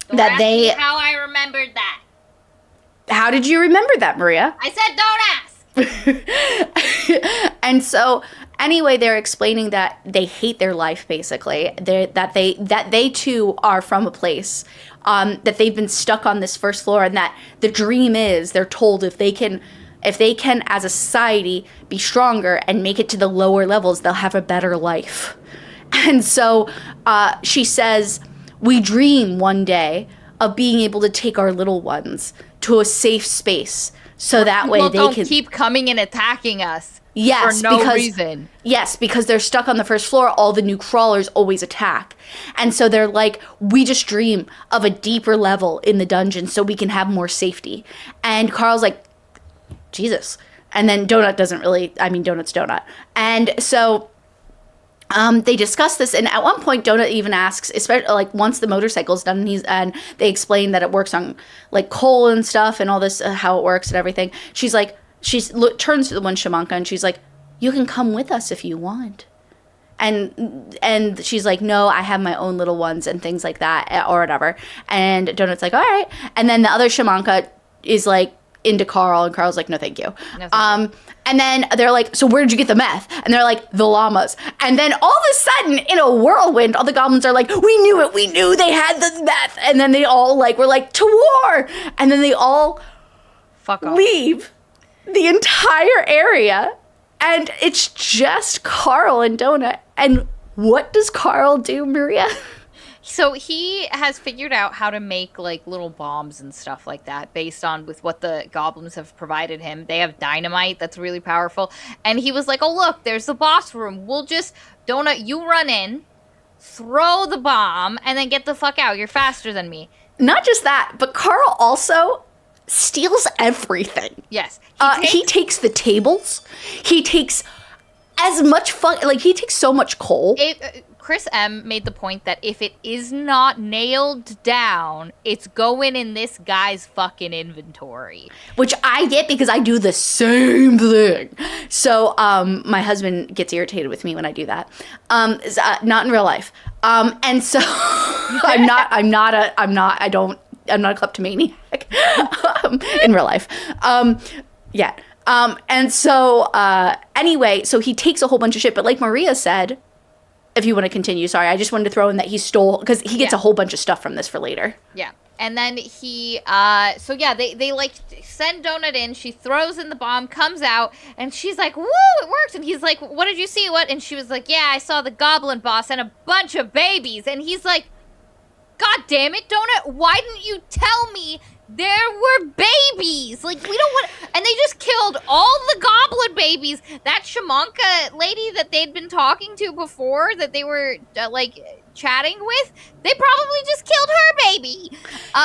Speaker 2: Don't that ask me how I remembered that.
Speaker 1: How did you remember that, Maria?
Speaker 2: I said don't ask.
Speaker 1: And so anyway, they're explaining that they hate their life, basically. That they too are from a place that they've been stuck on this first floor, and that the dream is, they're told, if they can as a society be stronger and make it to the lower levels, they'll have a better life. And so she says, we dream one day of being able to take our little ones to a safe space, so that way they can
Speaker 2: keep coming and attacking us.
Speaker 1: Yes,
Speaker 2: for no reason.
Speaker 1: Yes, because they're stuck on the first floor. All the new crawlers always attack. And so they're like, we just dream of a deeper level in the dungeon so we can have more safety. And Carl's like, Jesus. And then Donut Donut's Donut. And so they discuss this, and at one point Donut even asks, especially like once the motorcycle's done, and they explain that it works on like coal and stuff and all this, how it works and everything. She's like, turns to the one shamanka, and she's like, you can come with us if you want. And she's like, no, I have my own little ones and things like that, or whatever. And Donut's like, all right. And then the other shamanka is like into Carl, and Carl's like, no, thank you. No, thank you. And then they're like, so where'd you get the meth? And they're like, the llamas. And then all of a sudden, in a whirlwind, all the goblins are like, we knew it. We knew they had the meth. And then they all were like, to war. And then they all
Speaker 2: fuck off.
Speaker 1: Leave the entire area, and it's just Carl and Donut. And what does Carl do, Maria?
Speaker 2: So he has figured out how to make like little bombs and stuff like that based on with what the goblins have provided him. They have dynamite that's really powerful. And he was like, oh, look, there's the boss room. We'll just, Donut, you run in, throw the bomb, and then get the fuck out. You're faster than me.
Speaker 1: Not just that, but Carl also steals everything.
Speaker 2: Yes.
Speaker 1: He takes the tables. He takes as much he takes so much coal.
Speaker 2: Chris M. made the point that if it is not nailed down, it's going in this guy's fucking inventory.
Speaker 1: Which I get, because I do the same thing. So my husband gets irritated with me when I do that. Not in real life. And so I'm not a kleptomaniac in real life. Yeah. And so anyway, so he takes a whole bunch of shit, but like Maria said, if you want to continue, sorry, I just wanted to throw in that he stole, because he gets a whole bunch of stuff from this for later.
Speaker 2: Yeah. And then he, they like send Donut in, she throws in the bomb, comes out, and she's like, woo, it works. And he's like, what did you see? What? And she was like, yeah, I saw the goblin boss and a bunch of babies. And he's like, God damn it, Donut, why didn't you tell me There were babies. Like, we don't want, and they just killed all the goblin babies. That shamanka lady that they'd been talking to before, that they were like chatting with, they probably just killed her baby.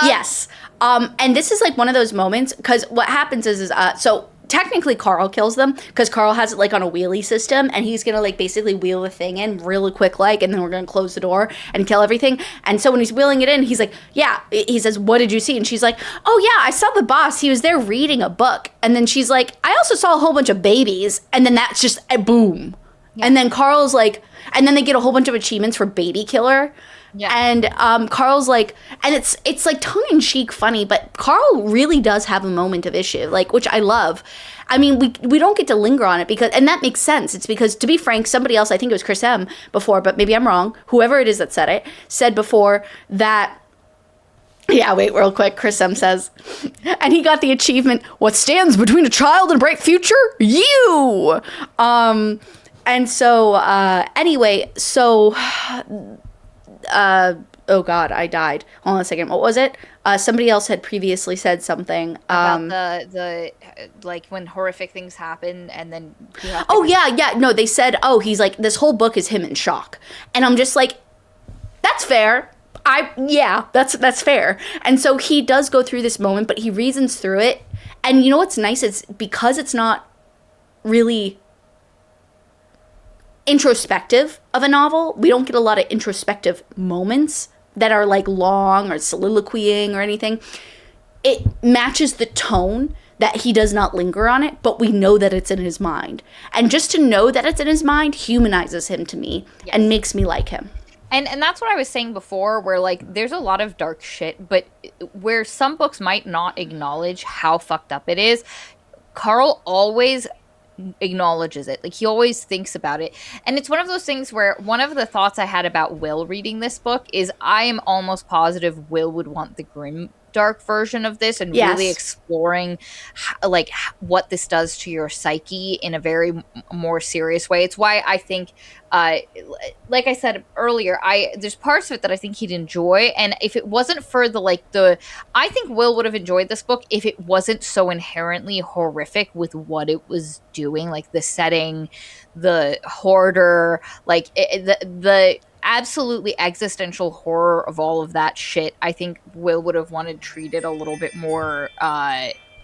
Speaker 1: Yes. And this is like one of those moments, because what happens is so technically Carl kills them, because Carl has it like on a wheelie system, and he's gonna like basically wheel the thing in really quick, like, and then we're gonna close the door and kill everything. And so when he's wheeling it in, he's like, yeah, he says, what did you see? And she's like, oh yeah, I saw the boss, he was there reading a book. And then she's like, I also saw a whole bunch of babies. And then that's just a boom. Yeah. And then Carl's like, and then they get a whole bunch of achievements for baby killer. Yeah. And Carl's like, and it's like tongue-in-cheek funny, but Carl really does have a moment of issue, like, which I love. I mean, we don't get to linger on it, because, and that makes sense. It's because, to be frank, somebody else, I think it was Chris M before, but maybe I'm wrong, whoever it is that said it, said before that, yeah, wait, real quick, Chris M says, and he got the achievement, what stands between a child and a bright future? You! And so, anyway, so... oh god, I died. Hold on a second. What was it? Somebody else had previously said something
Speaker 2: about the like when horrific things happen, and then
Speaker 1: oh yeah, no, they said, oh, he's like, this whole book is him in shock, and I'm just like, that's fair. That's fair. And so he does go through this moment, but he reasons through it, and you know what's nice? It's because it's not really introspective of a novel. We don't get a lot of introspective moments that are like long or soliloquying or anything. It matches the tone that he does not linger on it, but we know that it's in his mind. And just to know that it's in his mind humanizes him to me. Yes. And makes me like him.
Speaker 2: And that's what I was saying before, where like there's a lot of dark shit, but where some books might not acknowledge how fucked up it is, Carl always acknowledges it. Like, he always thinks about it. And it's one of those things where one of the thoughts I had about Will reading this book is I am almost positive Will would want the grim dark version of this, and yes, really exploring like what this does to your psyche in a very more serious way. It's why I think like I said earlier, there's parts of it that I think he'd enjoy, and if it wasn't for I think Will would have enjoyed this book if it wasn't so inherently horrific with what it was doing, like the setting, the hoarder, like the absolutely existential horror of all of that shit. I think Will would have wanted treated a little bit more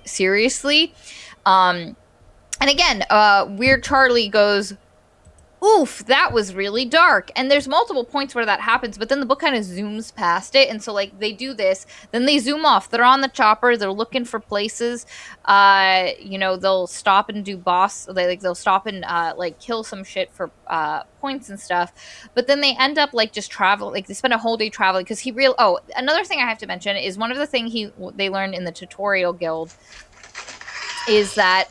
Speaker 2: seriously. And again, Weird Charlie goes, oof, that was really dark. And there's multiple points where that happens, but then the book kind of zooms past it. And so, like, they do this, then they zoom off. They're on the chopper. They're looking for places. They'll stop and do they'll stop and, kill some shit for points and stuff. But then they end up, like, just traveling. Like, they spend a whole day traveling because another thing I have to mention is one of the things they learned in the tutorial guild is that,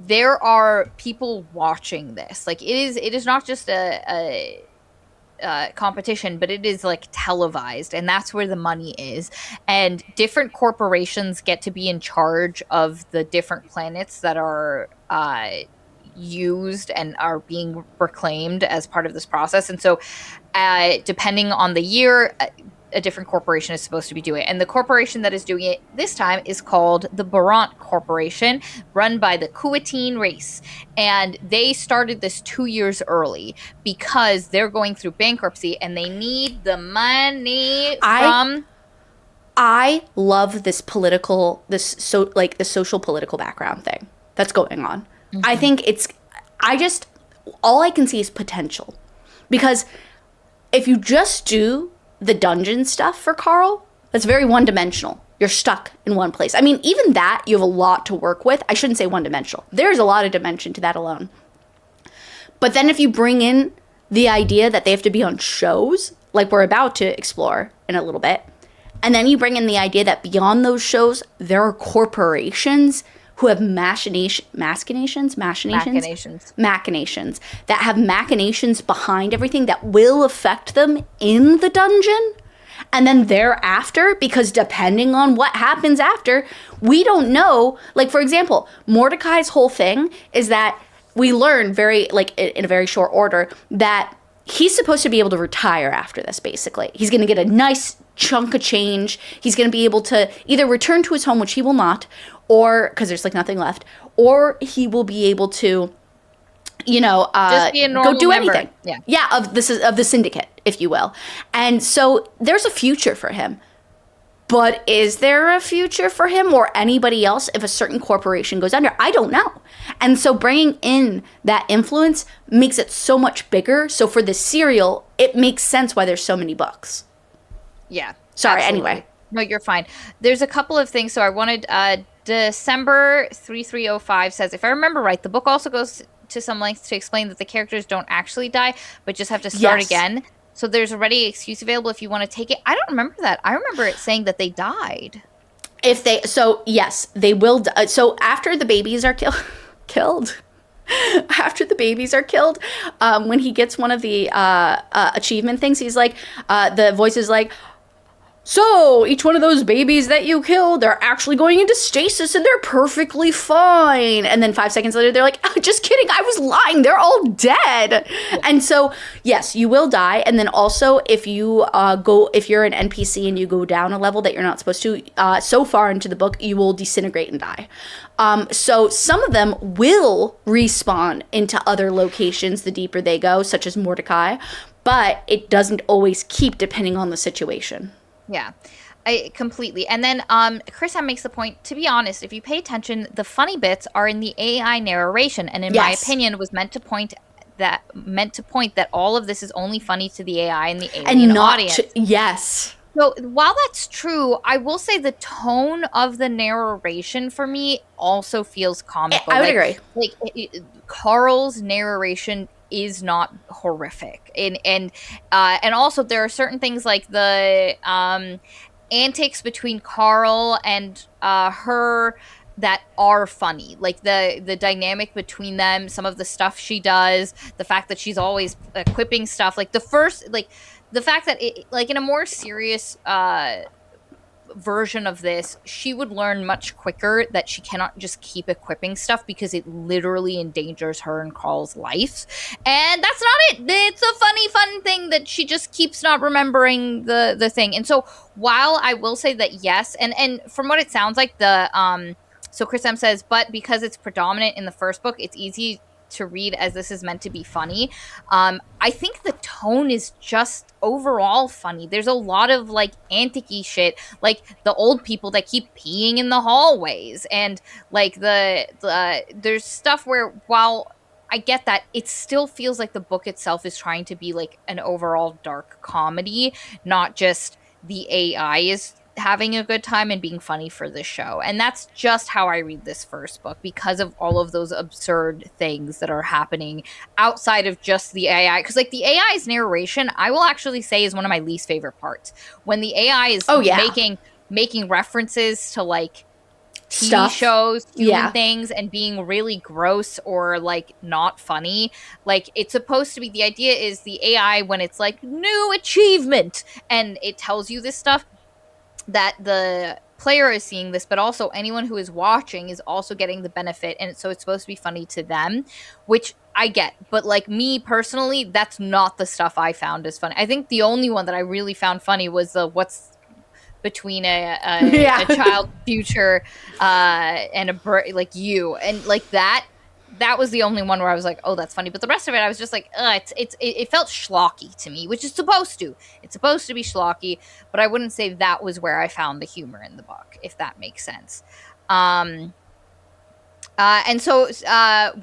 Speaker 2: there are people watching this. Like, it is not just a competition, but it is like televised, and that's where the money is. And different corporations get to be in charge of the different planets that are used and are being reclaimed as part of this process. And so, depending on the year, a different corporation is supposed to be doing it. And the corporation that is doing it this time is called the Barant Corporation, run by the Kuatine race. And they started this 2 years early because they're going through bankruptcy and they need the money from...
Speaker 1: I love this the social political background thing that's going on. Mm-hmm. I think all I can see is potential. Because if you just do the dungeon stuff for Carl, that's very one-dimensional. You're stuck in one place. I mean, even that, you have a lot to work with. I shouldn't say one-dimensional. There's a lot of dimension to that alone. But then if you bring in the idea that they have to be on shows, like we're about to explore in a little bit, and then you bring in the idea that beyond those shows, there are corporations who have machinations that have machinations behind everything that will affect them in the dungeon and then thereafter, because depending on what happens after, we don't know. Like, for example, Mordecai's whole thing is that we learn in a very short order that he's supposed to be able to retire after this, basically. He's going to get a nice chunk of change. He's going to be able to either return to his home, which he will not, or because there's like nothing left, or he will be able to,
Speaker 2: Just be a
Speaker 1: go
Speaker 2: normal
Speaker 1: do
Speaker 2: member.
Speaker 1: anything.
Speaker 2: Yeah.
Speaker 1: Yeah, of the syndicate, if you will. And so there's a future for him. But is there a future for him or anybody else if a certain corporation goes under? I don't know. And so bringing in that influence makes it so much bigger. So for the serial, it makes sense why there's so many books.
Speaker 2: Yeah.
Speaker 1: Sorry,
Speaker 2: absolutely.
Speaker 1: anyway.
Speaker 2: No, you're fine. There's a couple of things. So I wanted December 3305 says, if I remember right, the book also goes to some lengths to explain that the characters don't actually die, but just have to start
Speaker 1: Yes.
Speaker 2: again. So there's already an excuse available if you want to take it. I don't remember that. I remember it saying that they died.
Speaker 1: Yes, they will. So after the babies are killed, after the babies are killed, when he gets one of the achievement things, he's like, the voice is like, so each one of those babies that you killed, they're actually going into stasis and they're perfectly fine. And then 5 seconds later, they're like, oh, just kidding, I was lying, they're all dead. Yeah. And so, yes, you will die. And then also, if you're an NPC and you go down a level that you're not supposed to, so far into the book, you will disintegrate and die. So some of them will respawn into other locations the deeper they go, such as Mordecai, but it doesn't always keep depending on the situation.
Speaker 2: Yeah, I completely. And then Chris makes the point, to be honest, if you pay attention, the funny bits are in the AI narration, and in my opinion was meant to point that all of this is only funny to the AI and the alien
Speaker 1: and not
Speaker 2: audience.
Speaker 1: Yes.
Speaker 2: So while that's true, I will say the tone of the narration for me also feels comical.
Speaker 1: I would agree.
Speaker 2: Like Carl's narration is not horrific, and also there are certain things like the antics between Carl and her that are funny, like the dynamic between them, some of the stuff she does, the fact that she's always equipping stuff, like the fact that it, like in a more serious version of this, she would learn much quicker that she cannot just keep equipping stuff because it literally endangers her and Carl's life. And that's not it. It's a funny, fun thing that she just keeps not remembering the thing. And so while I will say that yes, and from what it sounds like, so Chris M says, but because it's predominant in the first book, it's easy to read as this is meant to be funny. I think the tone is just overall funny. There's a lot of like antic-y shit, like the old people that keep peeing in the hallways, and like there's stuff where while I get that, it still feels like the book itself is trying to be like an overall dark comedy, not just the AI is having a good time and being funny for the show. And that's just how I read this first book, because of all of those absurd things that are happening outside of just the AI. Because like the AI's narration, I will actually say, is one of my least favorite parts. When the AI is making references to like TV shows, human things, and being really gross or like not funny. Like it's supposed to be, the idea is the AI, when it's like new achievement and it tells you this stuff, that the player is seeing this, but also anyone who is watching is also getting the benefit, and so it's supposed to be funny to them, which I get. But like me personally, that's not the stuff I found as funny. I think the only one that I really found funny was the what's between a child future and a bird, like you, and like that was the only one where I was like, oh, that's funny. But the rest of it, I was just like, it felt schlocky to me, which is supposed to. It's supposed to be schlocky, but I wouldn't say that was where I found the humor in the book, if that makes sense. And so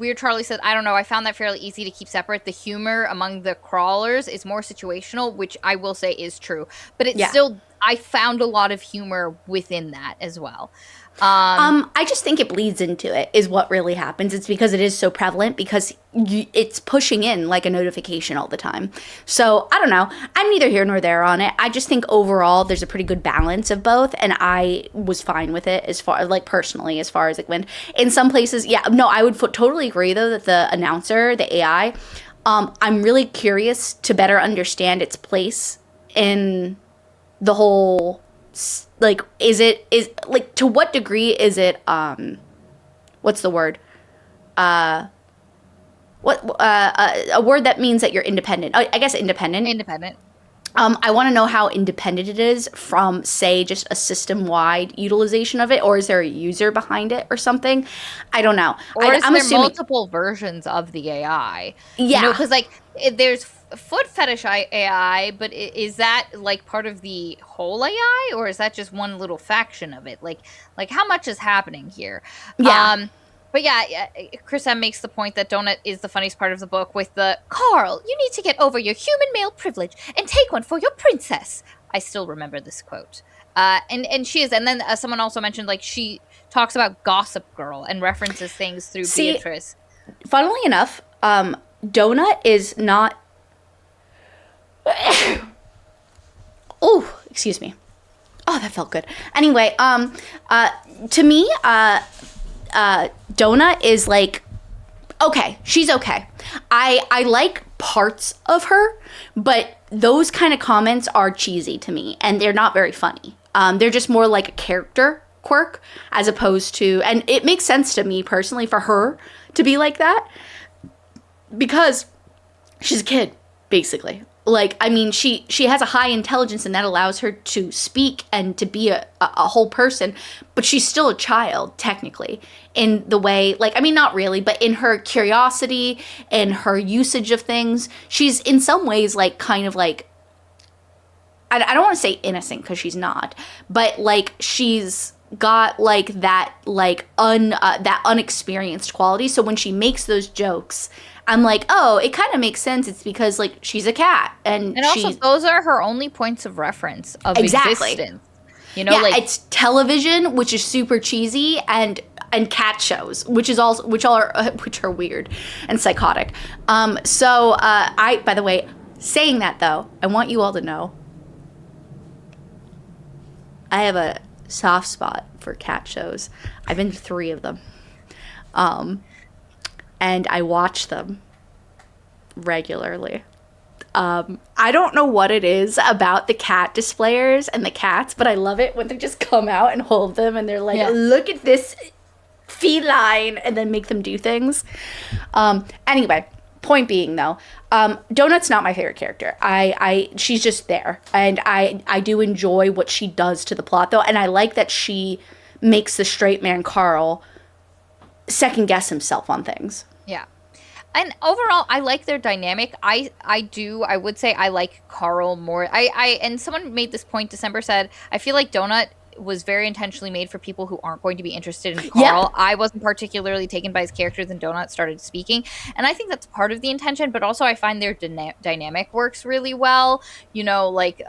Speaker 2: Weird Charlie said, I don't know, I found that fairly easy to keep separate. The humor among the crawlers is more situational, which I will say is true. But it's still, I found a lot of humor within that as well.
Speaker 1: I just think it bleeds into it is what really happens. It's because it is so prevalent, because it's pushing in like a notification all the time. So I don't know. I'm neither here nor there on it. I just think overall there's a pretty good balance of both, and I was fine with it as far like personally as far as it went. In some places, I would totally agree though that the announcer, the AI, I'm really curious to better understand its place in the whole. Like, is like, to what degree is it, what's the word? what a word that means that you're independent. I guess independent.
Speaker 2: Independent.
Speaker 1: I want to know how independent it is from, say, just a system-wide utilization of it, or is there a user behind it or something? I don't know.
Speaker 2: Or is
Speaker 1: I'm
Speaker 2: there
Speaker 1: assuming,
Speaker 2: multiple versions of the AI? You know,
Speaker 1: yeah,
Speaker 2: because like there's foot fetish AI, but is that like part of the whole AI, or is that just one little faction of it? Like how much is happening here?
Speaker 1: yeah.
Speaker 2: Um, but yeah, Chris M makes the point that Donut is the funniest part of the book with the Carl. You need to get over your human male privilege and take one for your princess. I still remember this quote. And she is, and then someone also mentioned like she talks about Gossip Girl and references things through
Speaker 1: See,
Speaker 2: Beatrice.
Speaker 1: funnily enough, Donut is not. Oh, excuse me. Oh, that felt good. Anyway, to me, Donut is like, okay, she's okay. I like parts of her, but those kind of comments are cheesy to me, and they're not very funny. They're just more like a character quirk as opposed to, and it makes sense to me personally for her to be like that because she's a kid, basically. Like, I mean, she has a high intelligence, and that allows her to speak and to be a whole person, but she's still a child technically in the way, like, I mean, not really, but in her curiosity and her usage of things, she's in some ways like kind of like, I don't want to say innocent because she's not, but like she's got like that that unexperienced quality. So when she makes those jokes, I'm like, oh, it kind of makes sense. It's because like she's a cat and
Speaker 2: And also,
Speaker 1: she's
Speaker 2: those are her only points of reference of
Speaker 1: exactly,
Speaker 2: existence. You know,
Speaker 1: yeah.
Speaker 2: like
Speaker 1: It's television, which is super cheesy, and cat shows, which is also which are weird and psychotic. So I, by the way, saying that though, I want you all to know I have a soft spot for cat shows. I've been to 3 of them. Um, and I watch them regularly. I don't know what it is about the cat displayers and the cats, but I love it when they just come out and hold them and they're like,
Speaker 2: yeah.
Speaker 1: look at this feline, and then make them do things. Anyway, point being though, Donut's not my favorite character. She's just there, and I do enjoy what she does to the plot though, and I like that she makes the straight man Carl second guess himself on things.
Speaker 2: Yeah. And overall, I like their dynamic. I would say I like Carl more. And someone made this point. December said, I feel like Donut was very intentionally made for people who aren't going to be interested in Carl.
Speaker 1: Yeah.
Speaker 2: I wasn't particularly taken by his characters, and Donut started speaking, and I think that's part of the intention. But also, I find their dynamic works really well. You know, like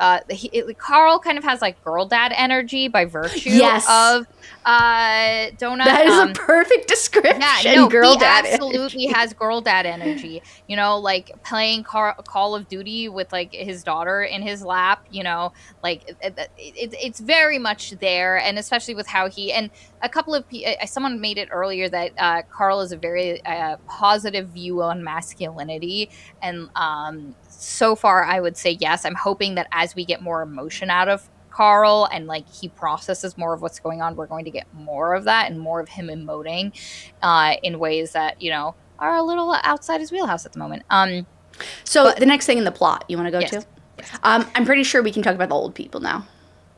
Speaker 2: Carl kind of has like girl dad energy by virtue
Speaker 1: Yes.
Speaker 2: of Donut.
Speaker 1: That is a perfect description.
Speaker 2: Yeah, no,
Speaker 1: girl
Speaker 2: he
Speaker 1: dad
Speaker 2: absolutely
Speaker 1: energy.
Speaker 2: has girl dad energy. You know, like playing Call of Duty with like his daughter in his lap. You know, like it's very much there, and especially with how he and a couple of someone made it earlier that Carl is a very positive view on masculinity, and so far I would say yes. I'm hoping that as we get more emotion out of Carl and like he processes more of what's going on, we're going to get more of that and more of him emoting in ways that are a little outside his wheelhouse at the moment.
Speaker 1: So the next thing in the plot you want to go
Speaker 2: yes,
Speaker 1: to?
Speaker 2: yes.
Speaker 1: I'm pretty sure we can talk about the old people now.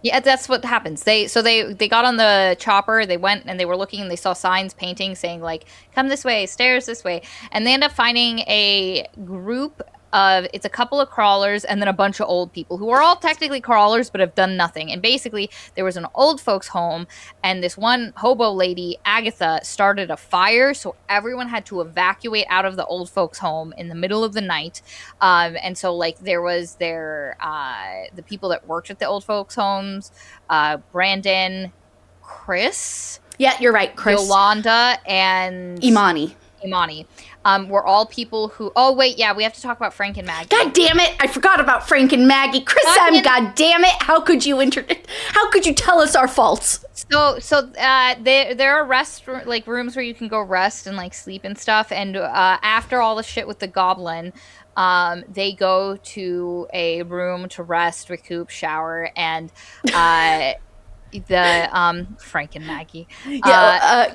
Speaker 2: Yeah, that's what happens. They got on the chopper, they went and they were looking and they saw signs painting saying like, come this way, stairs this way. And they end up finding a group of, it's a couple of crawlers and then a bunch of old people who are all technically crawlers but have done nothing. And basically there was an old folks home, and this one hobo lady, Agatha, started a fire, so everyone had to evacuate out of the old folks home in the middle of the night. And so like there was the people that worked at the old folks homes, Brandon, Chris,
Speaker 1: Yeah, you're right, Chris.
Speaker 2: Yolanda, and Imani were all people who. Oh wait, yeah, we have to talk about Frank and Maggie.
Speaker 1: God damn it! I forgot about Frank and Maggie. Chris M. God damn it! How could you tell us our faults?
Speaker 2: So there are rooms where you can go rest and like sleep and stuff. And after all the shit with the goblin, they go to a room to rest, recoup, shower, and the Frank and Maggie.
Speaker 1: Yeah.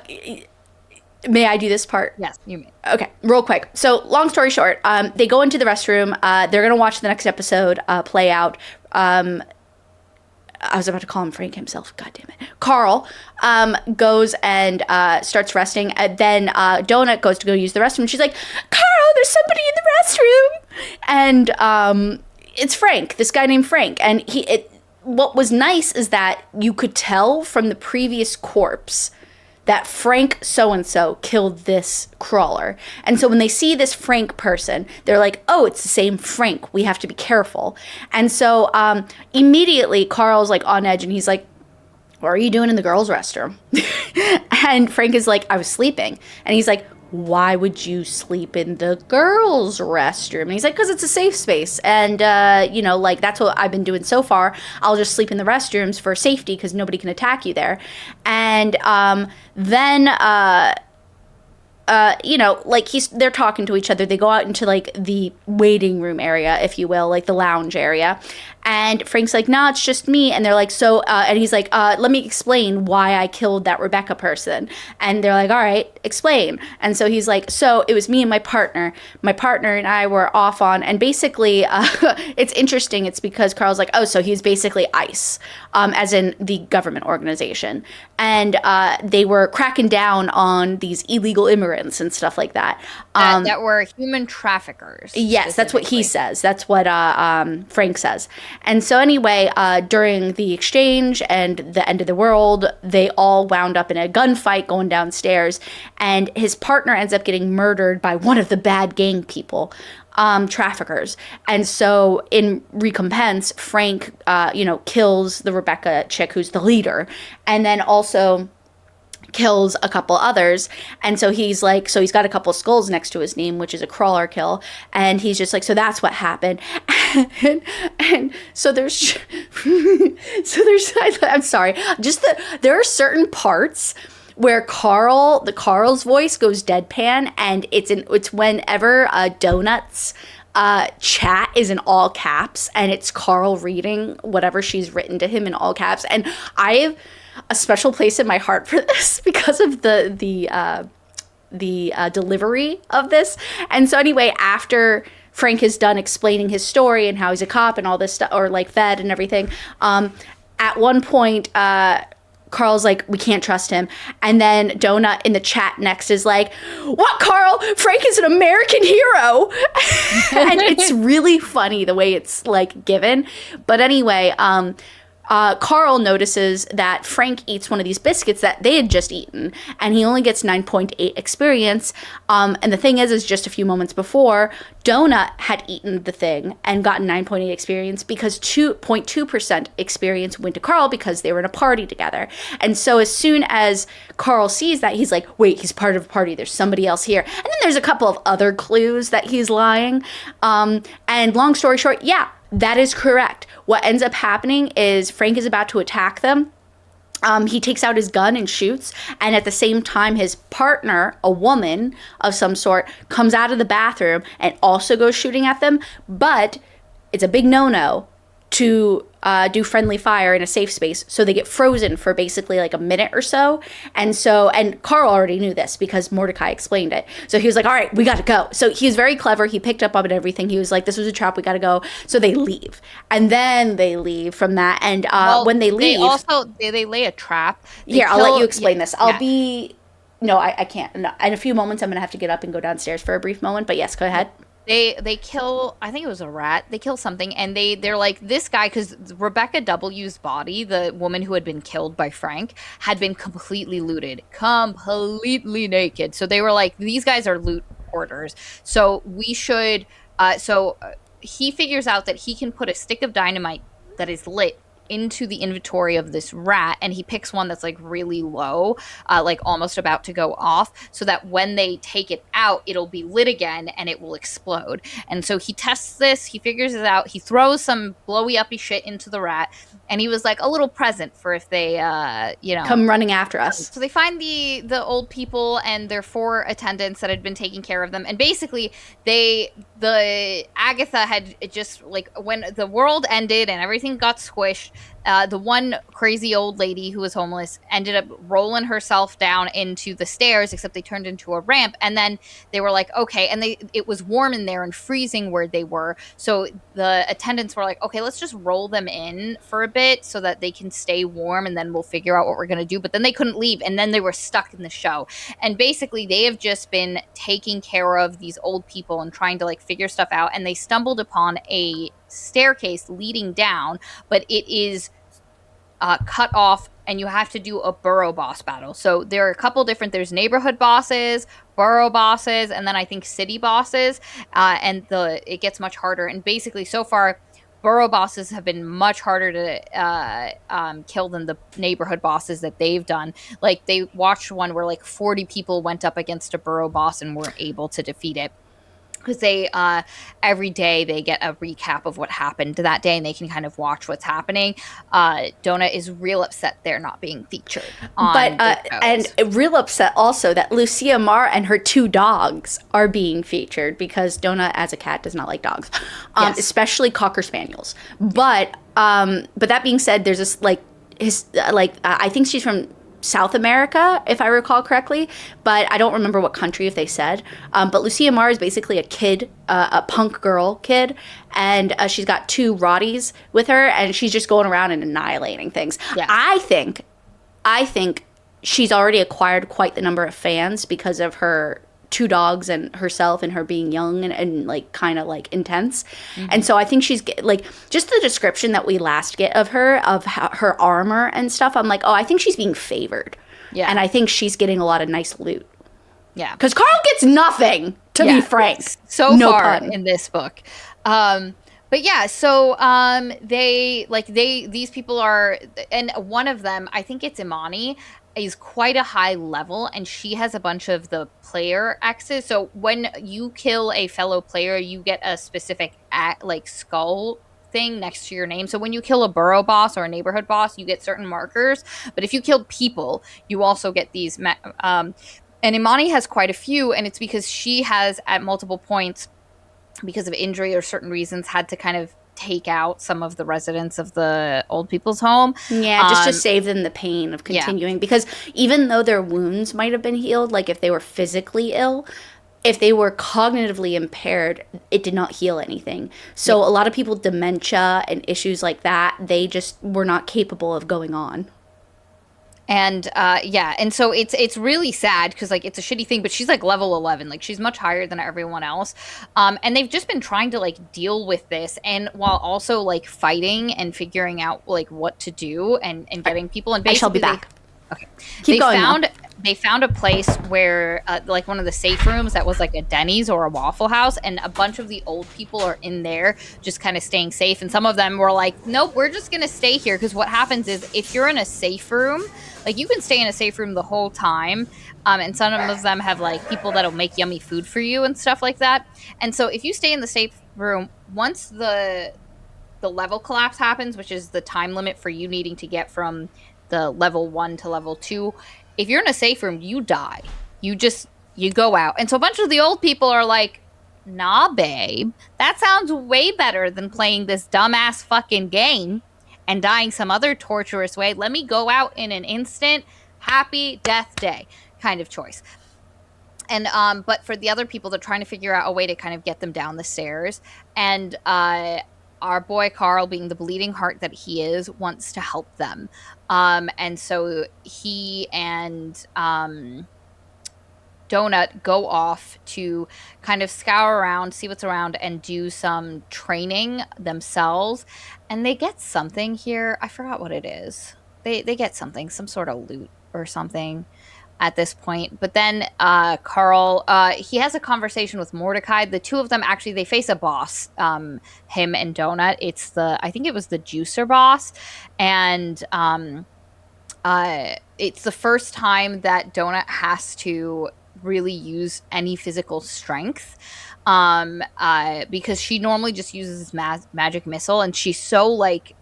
Speaker 1: May I do this part?
Speaker 2: Yes, you may.
Speaker 1: Okay, real quick. So, long story short, they go into the restroom. They're gonna watch the next episode play out. I was about to call him Frank himself. God damn it. Carl goes and starts resting. And then Donut goes to go use the restroom. She's like, Carl, there's somebody in the restroom. And it's Frank, this guy named Frank. And what was nice is that you could tell from the previous corpse that Frank so-and-so killed this crawler. And so when they see this Frank person, they're like, oh, it's the same Frank. We have to be careful. And so immediately Carl's like on edge and he's like, what are you doing in the girls' restroom? And Frank is like, I was sleeping. And he's like, why would you sleep in the girls' restroom? And he's like, because it's a safe space. And, like, that's what I've been doing so far. I'll just sleep in the restrooms for safety because nobody can attack you there. And then they're talking to each other. They go out into like the waiting room area, if you will, like the lounge area. And Frank's like, nah, it's just me. And they're like, so, and he's like, let me explain why I killed that Rebecca person. And they're like, all right, explain. And so he's like, so it was me and my partner. My partner and I were off on, and basically, it's interesting. It's because Carl's like, oh, so he's basically ICE, as in the government organization. And they were cracking down on these illegal immigrants and stuff like that.
Speaker 2: That were human traffickers.
Speaker 1: Yes, that's what he says. That's what Frank says. And so anyway, during the exchange and the end of the world, they all wound up in a gunfight going downstairs. And his partner ends up getting murdered by one of the bad gang people, traffickers. And so in recompense, Frank, kills the Rebecca chick who's the leader. And then also kills a couple others. And so he's like, so he's got a couple skulls next to his name, which is a crawler kill. And he's just like, so that's what happened. and so there's I'm sorry, there are certain parts where Carl's voice goes deadpan, and it's whenever Donut's chat is in all caps, and it's Carl reading whatever she's written to him in all caps. And I have a special place in my heart for this because of the delivery of this. And so anyway, after Frank is done explaining his story and how he's a cop and all this stuff, or like fed and everything, at one point, Carl's like, we can't trust him. And then Donut in the chat next is like, what, Carl? Frank is an American hero. And it's really funny the way it's like given. But anyway, Carl notices that Frank eats one of these biscuits that they had just eaten, and he only gets 9.8 experience. And the thing is just a few moments before, Donut had eaten the thing and gotten 9.8 experience because 2.2% experience went to Carl because they were in a party together. And so as soon as Carl sees that, he's like, wait, he's part of a party. There's somebody else here. And then there's a couple of other clues that he's lying. And long story short, yeah, that is correct. What ends up happening is Frank is about to attack them. He takes out his gun and shoots. And at the same time, his partner, a woman of some sort, comes out of the bathroom and also goes shooting at them. But it's a big no-no to do friendly fire in a safe space. So they get frozen for basically like a minute or so. And Carl already knew this because Mordecai explained it. So he was like, all right, we got to go. So he was very clever. He picked up on it and everything. He was like, this was a trap. We got to go. So they leave. And then they leave from that. And when they leave.
Speaker 2: They lay a trap.
Speaker 1: I'll let you explain this. No, I can't. No. In a few moments, I'm going to have to get up and go downstairs for a brief moment. But yes, go ahead.
Speaker 2: They kill, I think it was a rat. They kill something, and they're like, this guy, because Rebecca W's body, the woman who had been killed by Frank, had been completely looted, completely naked. So they were like, these guys are loot hoarders. So we should. He figures out that he can put a stick of dynamite that is lit into the inventory of this rat, and he picks one that's like really low, like almost about to go off, so that when they take it out, it'll be lit again and it will explode. And so he tests this, he figures it out, he throws some blowy uppy shit into the rat, and he was like, a little present for if they
Speaker 1: come running after us.
Speaker 2: So they find the old people and their 4 attendants that had been taking care of them, and basically the Agatha had just, like, when the world ended and everything got squished, the one crazy old lady who was homeless ended up rolling herself down into the stairs, except they turned into a ramp. And then they were like, okay, and it was warm in there and freezing where they were. So the attendants were like, okay, let's just roll them in for a bit so that they can stay warm, and then we'll figure out what we're going to do. But then they couldn't leave, and then they were stuck in the show. And basically they have just been taking care of these old people and trying to like figure stuff out, and they stumbled upon a staircase leading down, but it is cut off, and you have to do a borough boss battle. So there are a couple different, there's neighborhood bosses, borough bosses, and then I think city bosses, and it gets much harder. And basically so far borough bosses have been much harder to kill than the neighborhood bosses that they've done. Like they watched one where like 40 people went up against a borough boss and weren't able to defeat it, because they every day they get a recap of what happened that day, and they can kind of watch what's happening. Donut is real upset they're not being featured on
Speaker 1: and real upset also that Lucia Marr and her 2 dogs are being featured, because Donut as a cat does not like dogs,
Speaker 2: Yes.
Speaker 1: especially Cocker Spaniels. But that being said, there's this I think she's from South America, if I recall correctly, but I don't remember what country, if they said. But Lucia Marr is basically a kid, a punk girl kid, and she's got 2 Rotties with her, and she's just going around and annihilating things.
Speaker 2: Yes.
Speaker 1: I think she's already acquired quite the number of fans because of her 2 dogs and herself and her being young and like kind of like intense. Mm-hmm. And so I think she's like, just the description that we last get of her, of her armor and stuff, I'm like, oh, I think she's being favored.
Speaker 2: Yeah.
Speaker 1: And I think she's getting a lot of nice loot.
Speaker 2: Yeah.
Speaker 1: Because Carl gets nothing, to be frank.
Speaker 2: So
Speaker 1: no
Speaker 2: far
Speaker 1: pun.
Speaker 2: in this book. But yeah, so these people are, and one of them, I think it's Imani, is quite a high level, and she has a bunch of the player X's. So when you kill a fellow player, you get a specific skull thing next to your name. So when you kill a borough boss or a neighborhood boss, you get certain markers. But if you kill people, you also get these. And Imani has quite a few, and it's because she has at multiple points, because of injury or certain reasons, had to kind of take out some of the residents of the old people's home.
Speaker 1: Yeah, just to save them the pain of continuing. Yeah. Because even though their wounds might have been healed, like if they were physically ill, if they were cognitively impaired, it did not heal anything. So a lot of people, dementia and issues like that, they just were not capable of going on.
Speaker 2: And and so it's really sad, because like it's a shitty thing, but she's like level 11, like she's much higher than everyone else, and they've just been trying to like deal with this, and while also like fighting and figuring out like what to do and getting people. And basically
Speaker 1: I shall be back.
Speaker 2: Okay.
Speaker 1: Keep going.
Speaker 2: They found a place where, like one of the safe rooms that was like a Denny's or a Waffle House, and a bunch of the old people are in there just kind of staying safe. And some of them were like, nope, we're just going to stay here. Because what happens is, if you're in a safe room, like you can stay in a safe room the whole time. And some of them have like people that'll make yummy food for you and stuff like that. And so if you stay in the safe room, once the level collapse happens, which is the time limit for you needing to get from the level 1 to level 2, if you're in a safe room, you die. You go out. And so a bunch of the old people are like, nah, babe, that sounds way better than playing this dumbass fucking game and dying some other torturous way. Let me go out in an instant, happy death day kind of choice. And but for the other people, they're trying to figure out a way to kind of get them down the stairs. And our boy Carl, being the bleeding heart that he is, wants to help them. And so he and Donut go off to kind of scour around, see what's around, and do some training themselves. And they get something here. I forgot what it is. They get something, some sort of loot or something at this point. But then Carl, he has a conversation with Mordecai. The two of them, actually, they face a boss, him and Donut. I think it was the juicer boss. And it's the first time that Donut has to really use any physical strength, because she normally just uses magic missile, and she's so like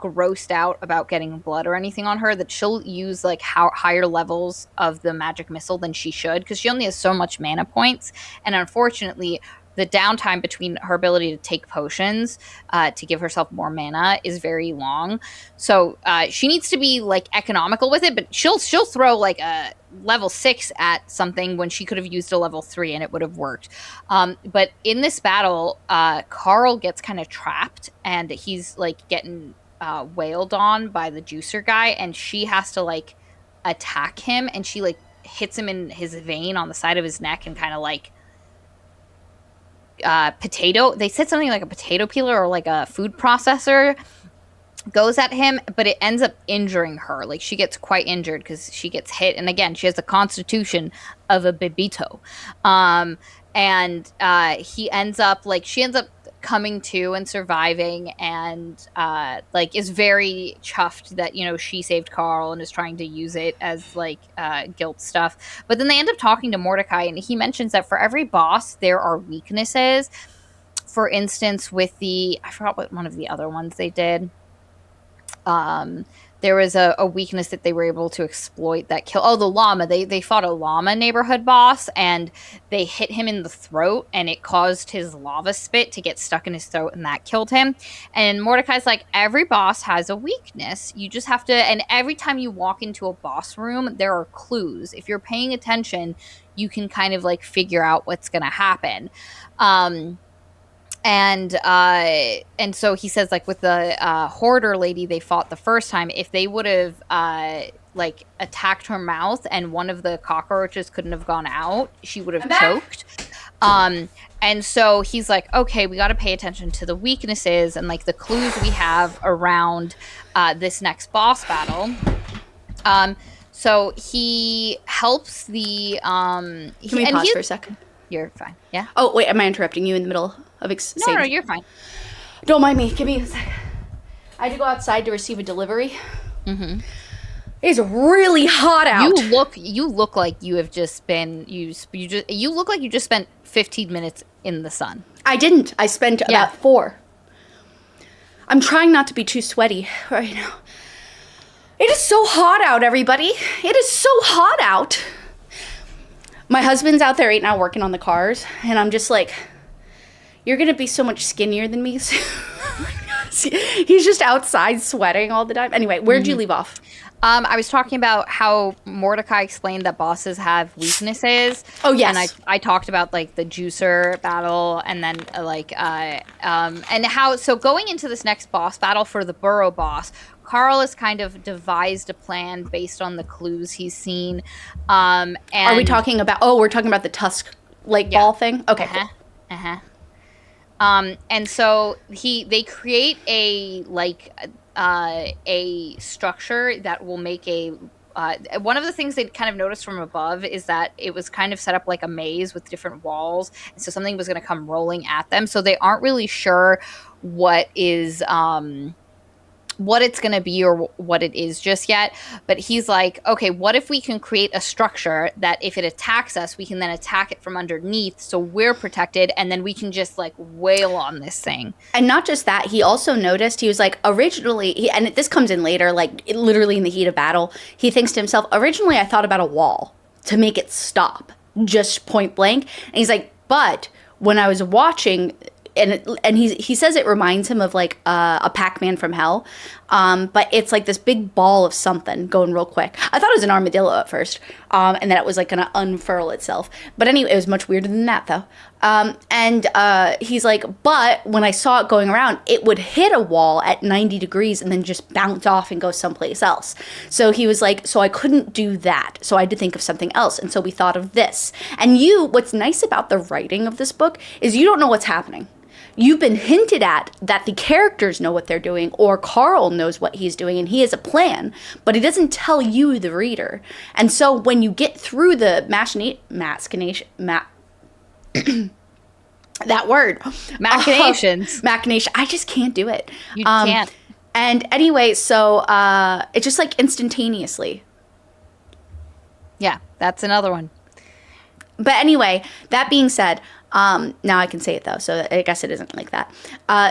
Speaker 2: grossed out about getting blood or anything on her that she'll use like higher levels of the magic missile than she should, because she only has so much mana points. And unfortunately, the downtime between her ability to take potions to give herself more mana is very long. So she needs to be like economical with it, but she'll throw like a level 6 at something when she could have used a level 3 and it would have worked. But in this battle, Carl gets kind of trapped and he's like getting wailed on by the juicer guy, and she has to like attack him, and she like hits him in his vein on the side of his neck and kind of like potato. They said something like a potato peeler or like a food processor goes at him, but it ends up injuring her. Like she gets quite injured because she gets hit, and again, she has the constitution of a bebito. And he ends up like she ends up coming to and surviving, and like is very chuffed that she saved Carl and is trying to use it as like guilt stuff. But then they end up talking to Mordecai, and he mentions that for every boss there are weaknesses. For instance, with the I forgot what one of the other ones they did. There was a weakness that they were able to exploit that kill. Oh, the llama. They fought a llama neighborhood boss, and they hit him in the throat, and it caused his lava spit to get stuck in his throat, and that killed him. And Mordecai's like, every boss has a weakness. You just have to, and every time you walk into a boss room, there are clues. If you're paying attention, you can kind of like figure out what's going to happen. And so he says, like, with the hoarder lady they fought the first time, if they would have like attacked her mouth and one of the cockroaches couldn't have gone out, she would have choked. And so he's like, okay, we got to pay attention to the weaknesses and like the clues we have around this next boss battle. So he helps the
Speaker 1: Can we pause for a second?
Speaker 2: You're fine. Yeah.
Speaker 1: Oh wait, am I interrupting you in the middle of
Speaker 2: No, you're fine.
Speaker 1: Don't mind me. Give me a second. I had to go outside to receive a delivery.
Speaker 2: Mm-hmm.
Speaker 1: It's really hot out.
Speaker 2: You look like you have just been you look like you just spent 15 minutes in the sun.
Speaker 1: I didn't. I spent about 4. I'm trying not to be too sweaty right now. It is so hot out, everybody. It is so hot out. My husband's out there right now working on the cars, and I'm just like, you're going to be so much skinnier than me. He's just outside sweating all the time. Anyway, where'd you leave off?
Speaker 2: I was talking about how Mordecai explained that bosses have weaknesses.
Speaker 1: Oh, yes.
Speaker 2: And I talked about, like, the juicer battle, and then, and how, so going into this next boss battle for the burrow boss, Carl has kind of devised a plan based on the clues he's seen. And
Speaker 1: are we talking about, we're talking about the Tusk Lake ball thing? Okay, cool.
Speaker 2: And so they create a structure that will make a one of the things they kind of noticed from above is that it was kind of set up like a maze with different walls, and so something was going to come rolling at them, so they aren't really sure what it's going to be or what it is just yet. But he's like, okay, what if we can create a structure that if it attacks us, we can then attack it from underneath, so we're protected, and then we can just like wail on this thing.
Speaker 1: And not just that, he also noticed, he was like, originally, and this comes in later, like literally in the heat of battle, he thinks to himself, originally I thought about a wall to make it stop, just point blank. And he's like, but when I was watching, and he says it reminds him of like a Pac-Man from hell, but it's like this big ball of something going real quick. I thought it was an armadillo at first, and that it was like gonna unfurl itself. But anyway, it was much weirder than that though. And he's like, but when I saw it going around, it would hit a wall at 90 degrees and then just bounce off and go someplace else. So he was like, so I couldn't do that. So I had to think of something else. And so we thought of this. And what's nice about the writing of this book is you don't know what's happening. You've been hinted at that the characters know what they're doing, or Carl knows what he's doing, and he has a plan, but he doesn't tell you, the reader. And so when you get through the that word. Machination. I just can't do it.
Speaker 2: You can't.
Speaker 1: And anyway, so it's just like instantaneously.
Speaker 2: Yeah, that's another one.
Speaker 1: But anyway, that being said, now I can say it though, so I guess it isn't like that.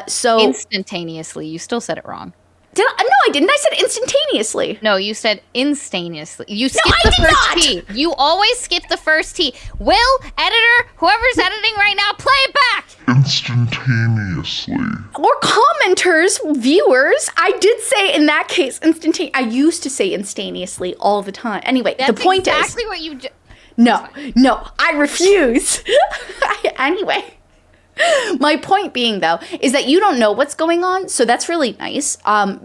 Speaker 1: So
Speaker 2: instantaneously, you still said it wrong.
Speaker 1: No, I didn't. I said instantaneously.
Speaker 2: No, you said instantaneously. You skipped
Speaker 1: I
Speaker 2: the
Speaker 1: did
Speaker 2: first
Speaker 1: not!
Speaker 2: T. You always skip the first T. Will, editor, whoever's editing right now, play it back.
Speaker 3: Instantaneously.
Speaker 1: Or commenters, viewers. I did say in that case instantaneous. I used to say instantaneously all the time. Anyway,
Speaker 2: That's
Speaker 1: the point
Speaker 2: exactly
Speaker 1: is.
Speaker 2: what you.
Speaker 1: No, I refuse. Anyway. My point being, though, is that you don't know what's going on, so that's really nice,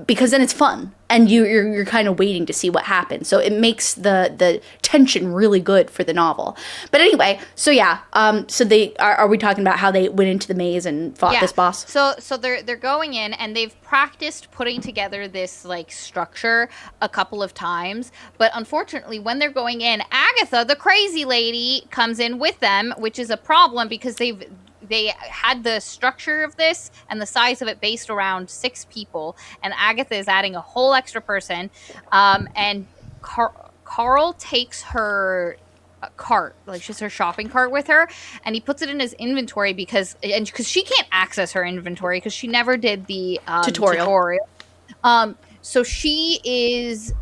Speaker 1: because then it's fun, and you're kind of waiting to see what happens. So it makes the tension really good for the novel. But anyway, so yeah, so they are we talking about how they went into the maze and fought this boss?
Speaker 2: So they're going in, and they've practiced putting together this like structure a couple of times, but unfortunately, when they're going in, Agatha, the crazy lady, comes in with them, which is a problem because they had the structure of this and the size of it based around 6 people, and Agatha is adding a whole extra person, and Carl takes her cart, like she's her shopping cart with her, and he puts it in his inventory because she can't access her inventory because she never did the tutorial. So she is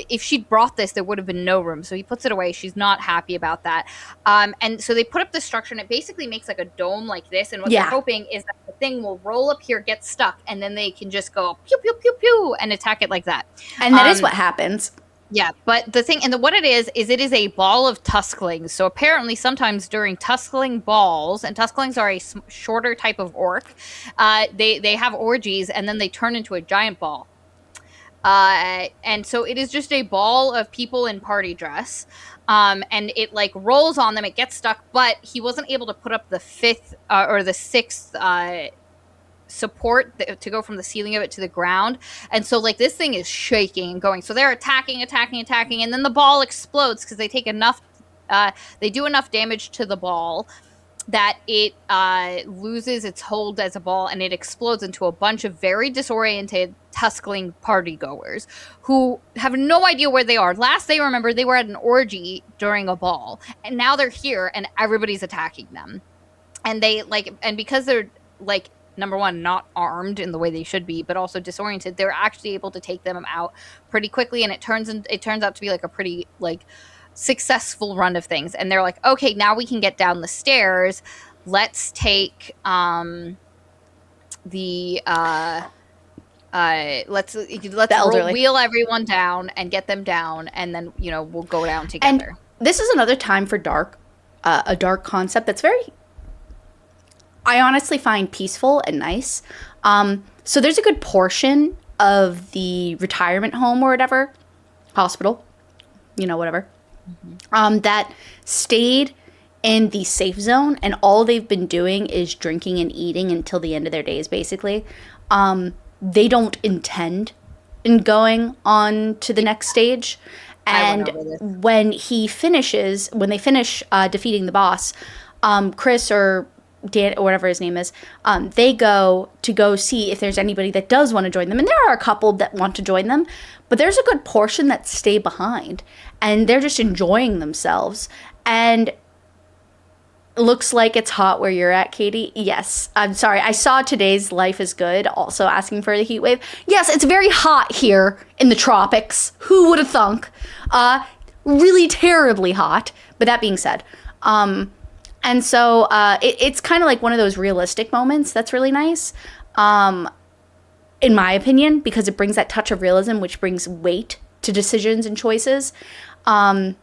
Speaker 2: if she'd brought this, there would have been no room. So he puts it away. She's not happy about that. And so they put up the structure, and it basically makes like a dome like this. And what they're hoping is that the thing will roll up here, get stuck, and then they can just go pew, pew, pew, pew, and attack it like that.
Speaker 1: And that is what happens.
Speaker 2: Yeah, but the thing, and what it is it is a ball of tusklings. So apparently sometimes during tuskling balls, and tusklings are a shorter type of orc, they have orgies, and then they turn into a giant ball. And so it is just a ball of people in party dress. And it like rolls on them, it gets stuck, but he wasn't able to put up the 5th or the 6th support to go from the ceiling of it to the ground. And so like this thing is shaking and going. So they're attacking, and then the ball explodes because they take enough, they do enough damage to the ball that it loses its hold as a ball, and it explodes into a bunch of very disoriented tuskling party goers who have no idea where they are. Last they remember, they were at an orgy during a ball, and now they're here and everybody's attacking them. And they and because they're like, number one, not armed in the way they should be, but also disoriented, they're actually able to take them out pretty quickly, and it turns out to be like a pretty like successful run of things. And they're like, okay, now we can get down the stairs. Let's take let's wheel everyone down and get them down, and then we'll go down together.
Speaker 1: And this is another time for a dark concept that's very, I honestly find peaceful and nice. So there's a good portion of the retirement home or whatever, hospital, whatever, that stayed in the safe zone, and all they've been doing is drinking and eating until the end of their days, basically. They don't intend in going on to the next stage. And when they finish defeating the boss, Chris or Dan or whatever his name is, they go see if there's anybody that does want to join them. And there are a couple that want to join them, but there's a good portion that stay behind, and they're just enjoying themselves. And looks like it's hot where you're at, Katie. Yes. I'm sorry. I saw today's Life is Good also asking for the heat wave. Yes, it's very hot here in the tropics. Who would have thunk? Really terribly hot. But that being said, and so it's kind of like one of those realistic moments that's really nice, in my opinion, because it brings that touch of realism, which brings weight to decisions and choices. Anyway,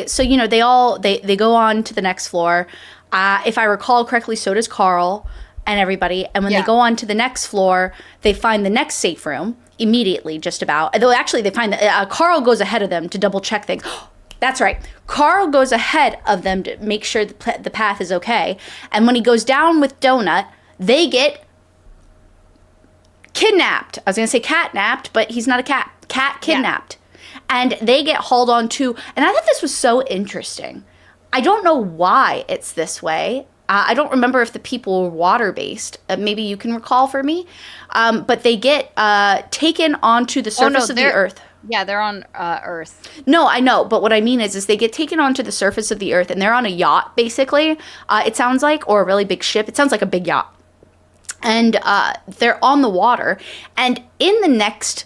Speaker 1: so they go on to the next floor. If I recall correctly, so does Carl and everybody. And when they go on to the next floor, they find the next safe room immediately, just about. Though actually, they find that Carl goes ahead of them to double check things. That's right. Carl goes ahead of them to make sure the path is okay. And when he goes down with Donut, they get kidnapped. I was going to say catnapped, but he's not a cat. Cat kidnapped. Yeah. And they get hauled on to, and I thought this was so interesting. I don't know why it's this way. I don't remember if the people were water-based. Maybe you can recall for me. But they get taken onto the surface of the earth.
Speaker 2: Yeah, they're on Earth.
Speaker 1: No, I know. But what I mean is they get taken onto the surface of the earth, and they're on a yacht, basically. It sounds like, or a really big ship. It sounds like a big yacht. and they're on the water. And in the next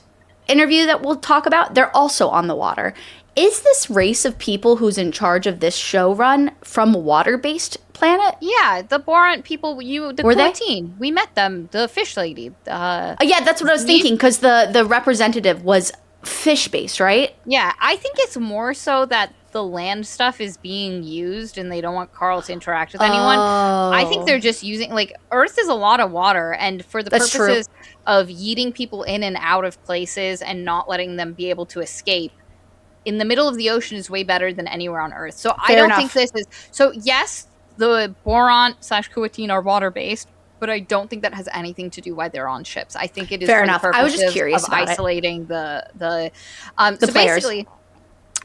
Speaker 1: interview that we'll talk about, they're also on the water. Is this race of people who's in charge of this show run from a water-based planet?
Speaker 2: Yeah, the Boron people, the
Speaker 1: Were
Speaker 2: core
Speaker 1: they?
Speaker 2: team, we met them. The fish lady.
Speaker 1: Yeah, that's what I was thinking, because the representative was fish-based, right?
Speaker 2: Yeah, I think it's more so that the land stuff is being used and they don't want Carl to interact with anyone. I think they're just using, like, Earth is a lot of water, and for the
Speaker 1: That's
Speaker 2: purposes of yeeting people in and out of places and not letting them be able to escape, in the middle of the ocean is way better than anywhere on Earth. So I
Speaker 1: Fair
Speaker 2: don't
Speaker 1: enough.
Speaker 2: think this is... So yes, the Boron / Kuatin are water-based, but I don't think that has anything to do why they're on ships. I think it is
Speaker 1: Fair
Speaker 2: for
Speaker 1: enough.
Speaker 2: the
Speaker 1: I was just
Speaker 2: purposes
Speaker 1: curious
Speaker 2: of
Speaker 1: about it.
Speaker 2: isolating the
Speaker 1: The
Speaker 2: so
Speaker 1: players.
Speaker 2: basically,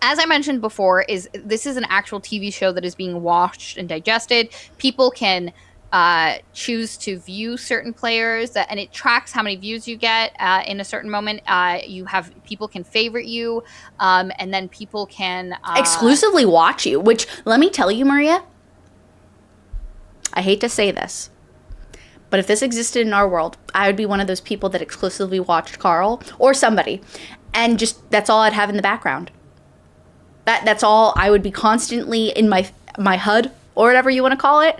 Speaker 2: as I mentioned before, this is an actual TV show that is being watched and digested. People can choose to view certain players, and it tracks how many views you get in a certain moment. People can favorite you, and then people can
Speaker 1: Exclusively watch you, which, let me tell you, Maria, I hate to say this, but if this existed in our world, I would be one of those people that exclusively watched Carl or somebody, and just that's all I'd have in the background. That's all. I would be constantly in my HUD or whatever you want to call it.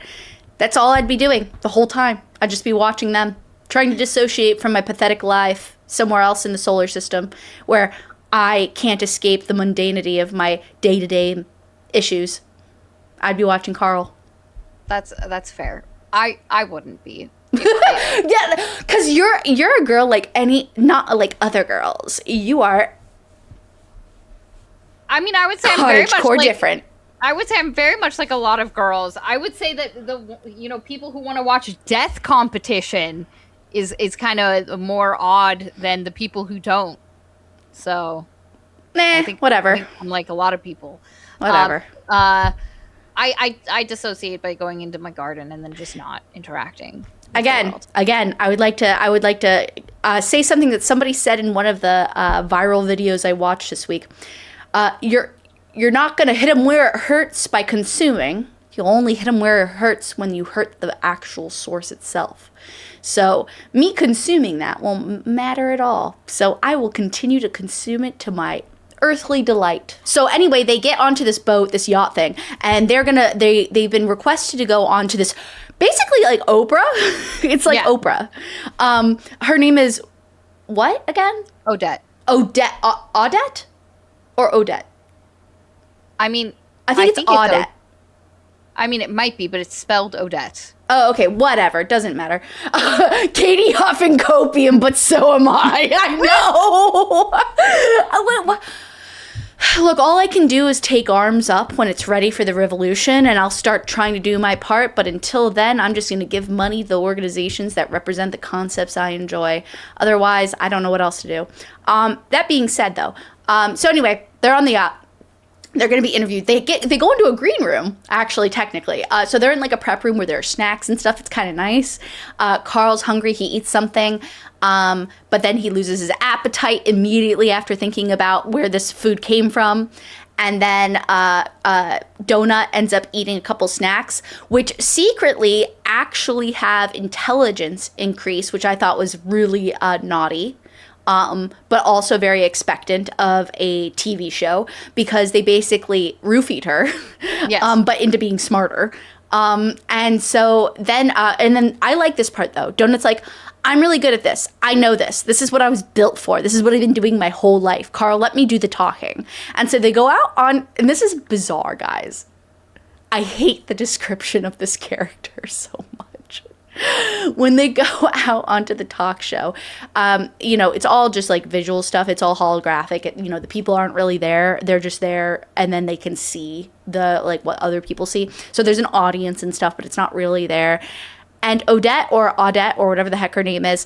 Speaker 1: That's all I'd be doing the whole time. I'd just be watching them, trying to dissociate from my pathetic life somewhere else in the solar system where I can't escape the mundanity of my day-to-day issues. I'd be watching Carl.
Speaker 2: That's fair. I wouldn't be.
Speaker 1: Yeah, because you're a girl like not like other girls. You are
Speaker 2: I mean, I would say I'm very much
Speaker 1: core
Speaker 2: like,
Speaker 1: different.
Speaker 2: I would say I'm very much like a lot of girls. I would say that people who want to watch death competition is kind of more odd than the people who don't. So,
Speaker 1: Nah, whatever.
Speaker 2: I'm like a lot of people.
Speaker 1: Whatever.
Speaker 2: I dissociate by going into my garden and then just not interacting.
Speaker 1: Again, I would like to say something that somebody said in one of the viral videos I watched this week. You're not going to hit them where it hurts by consuming. You'll only hit them where it hurts when you hurt the actual source itself. So me consuming that won't matter at all. So I will continue to consume it to my earthly delight. So anyway, they get onto this boat, this yacht thing, and they've been requested to go onto this, basically like Oprah. It's like Oprah. Her name is what again?
Speaker 2: Odette.
Speaker 1: Odette or Odette?
Speaker 2: I mean,
Speaker 1: I think it's Odette.
Speaker 2: I mean, it might be, but it's spelled Odette.
Speaker 1: Oh, okay, whatever. It doesn't matter. Katie huffing copium, but so am I. I know. Look, all I can do is take arms up when it's ready for the revolution, and I'll start trying to do my part. But until then, I'm just going to give money to the organizations that represent the concepts I enjoy. Otherwise, I don't know what else to do. That being said, though, so anyway, they're on the yacht. They're going to be interviewed. They go into a green room, actually, technically. So they're in like a prep room where there are snacks and stuff. It's kind of nice. Carl's hungry. He eats something. But then he loses his appetite immediately after thinking about where this food came from. And then Donut ends up eating a couple snacks, which secretly actually have intelligence increase, which I thought was really naughty. But also very expectant of a TV show because they basically roofied her,
Speaker 2: yes.
Speaker 1: But into being smarter. And so then I like this part though. Donut's like, I'm really good at this. I know this. This is what I was built for. This is what I've been doing my whole life. Carl, let me do the talking. And so they go out on, and this is bizarre, guys. I hate the description of this character so much. When they go out onto the talk show, it's all just like visual stuff. It's all holographic. The people aren't really there. They're just there, and then they can see what other people see. So there's an audience and stuff, but it's not really there. And Odette or whatever the heck her name is,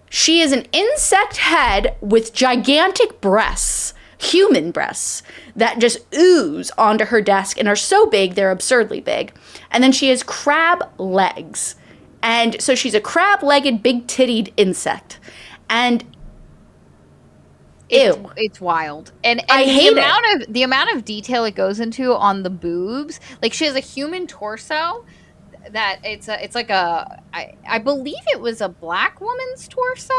Speaker 1: she is an insect head with gigantic breasts, human breasts, that just ooze onto her desk and are so big, they're absurdly big. And then she has crab legs. And so she's a crab-legged, big-tittied insect. And ew.
Speaker 2: It's wild. And
Speaker 1: I hate
Speaker 2: the amount of detail it goes into on the boobs. Like, she has a human torso that it's like I believe it was a black woman's torso.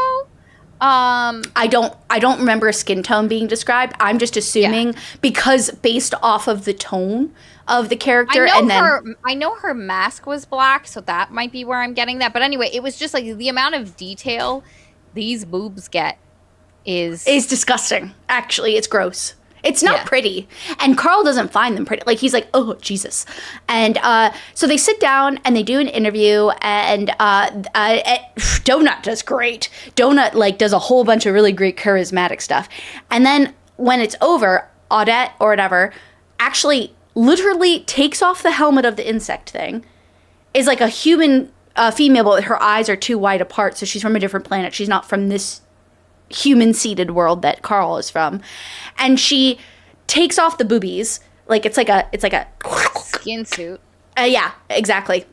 Speaker 1: I don't remember a skin tone being described. I'm just assuming because based off of the tone of the character,
Speaker 2: I know her mask was black, so that might be where I'm getting that. But anyway, it was just like the amount of detail these boobs get is
Speaker 1: disgusting. Actually, it's gross. It's not pretty. And Carl doesn't find them pretty. Like, he's like, oh, Jesus. And so they sit down and they do an interview, and Donut does great. Donut, like, does a whole bunch of really great charismatic stuff. And then when it's over, Audette or whatever actually literally takes off the helmet of the insect thing, is like a human female, but her eyes are too wide apart, so she's from a different planet. She's not from this human-seeded world that Carl is from. And she takes off the boobies, like it's like a
Speaker 2: skin suit.
Speaker 1: Yeah, exactly.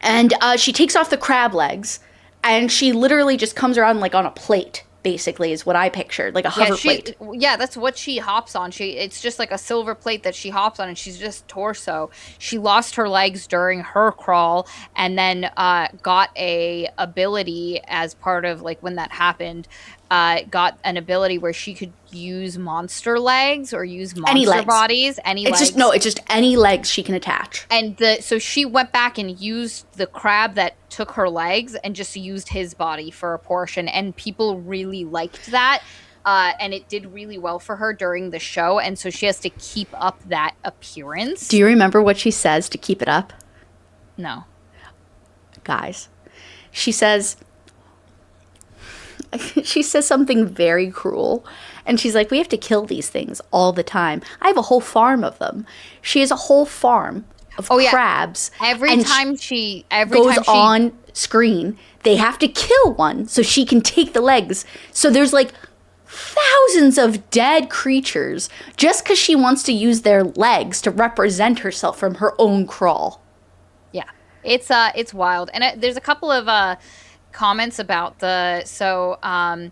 Speaker 1: And she takes off the crab legs, and she literally just comes around like on a plate, basically, is what I pictured, like a hover plate.
Speaker 2: Yeah, that's what she hops on. It's just like a silver plate that she hops on, and she's just torso. She lost her legs during her crawl, and then got a ability as part of, like, when that happened, got an ability where she could use monster legs or use monster bodies.
Speaker 1: It's just any legs she can attach.
Speaker 2: And so she went back and used the crab that took her legs and just used his body for a portion. And people really liked that. And it did really well for her during the show. And so she has to keep up that appearance.
Speaker 1: Do you remember what she says to keep it up?
Speaker 2: No.
Speaker 1: Guys, she says something very cruel, and she's like, we have to kill these things all the time. I have a whole farm of them. She has a whole farm of crabs.
Speaker 2: Every time she
Speaker 1: on screen, they have to kill one so she can take the legs. So there's like thousands of dead creatures just because she wants to use their legs to represent herself from her own crawl.
Speaker 2: Yeah, it's wild. And there's a couple of comments about Nonanon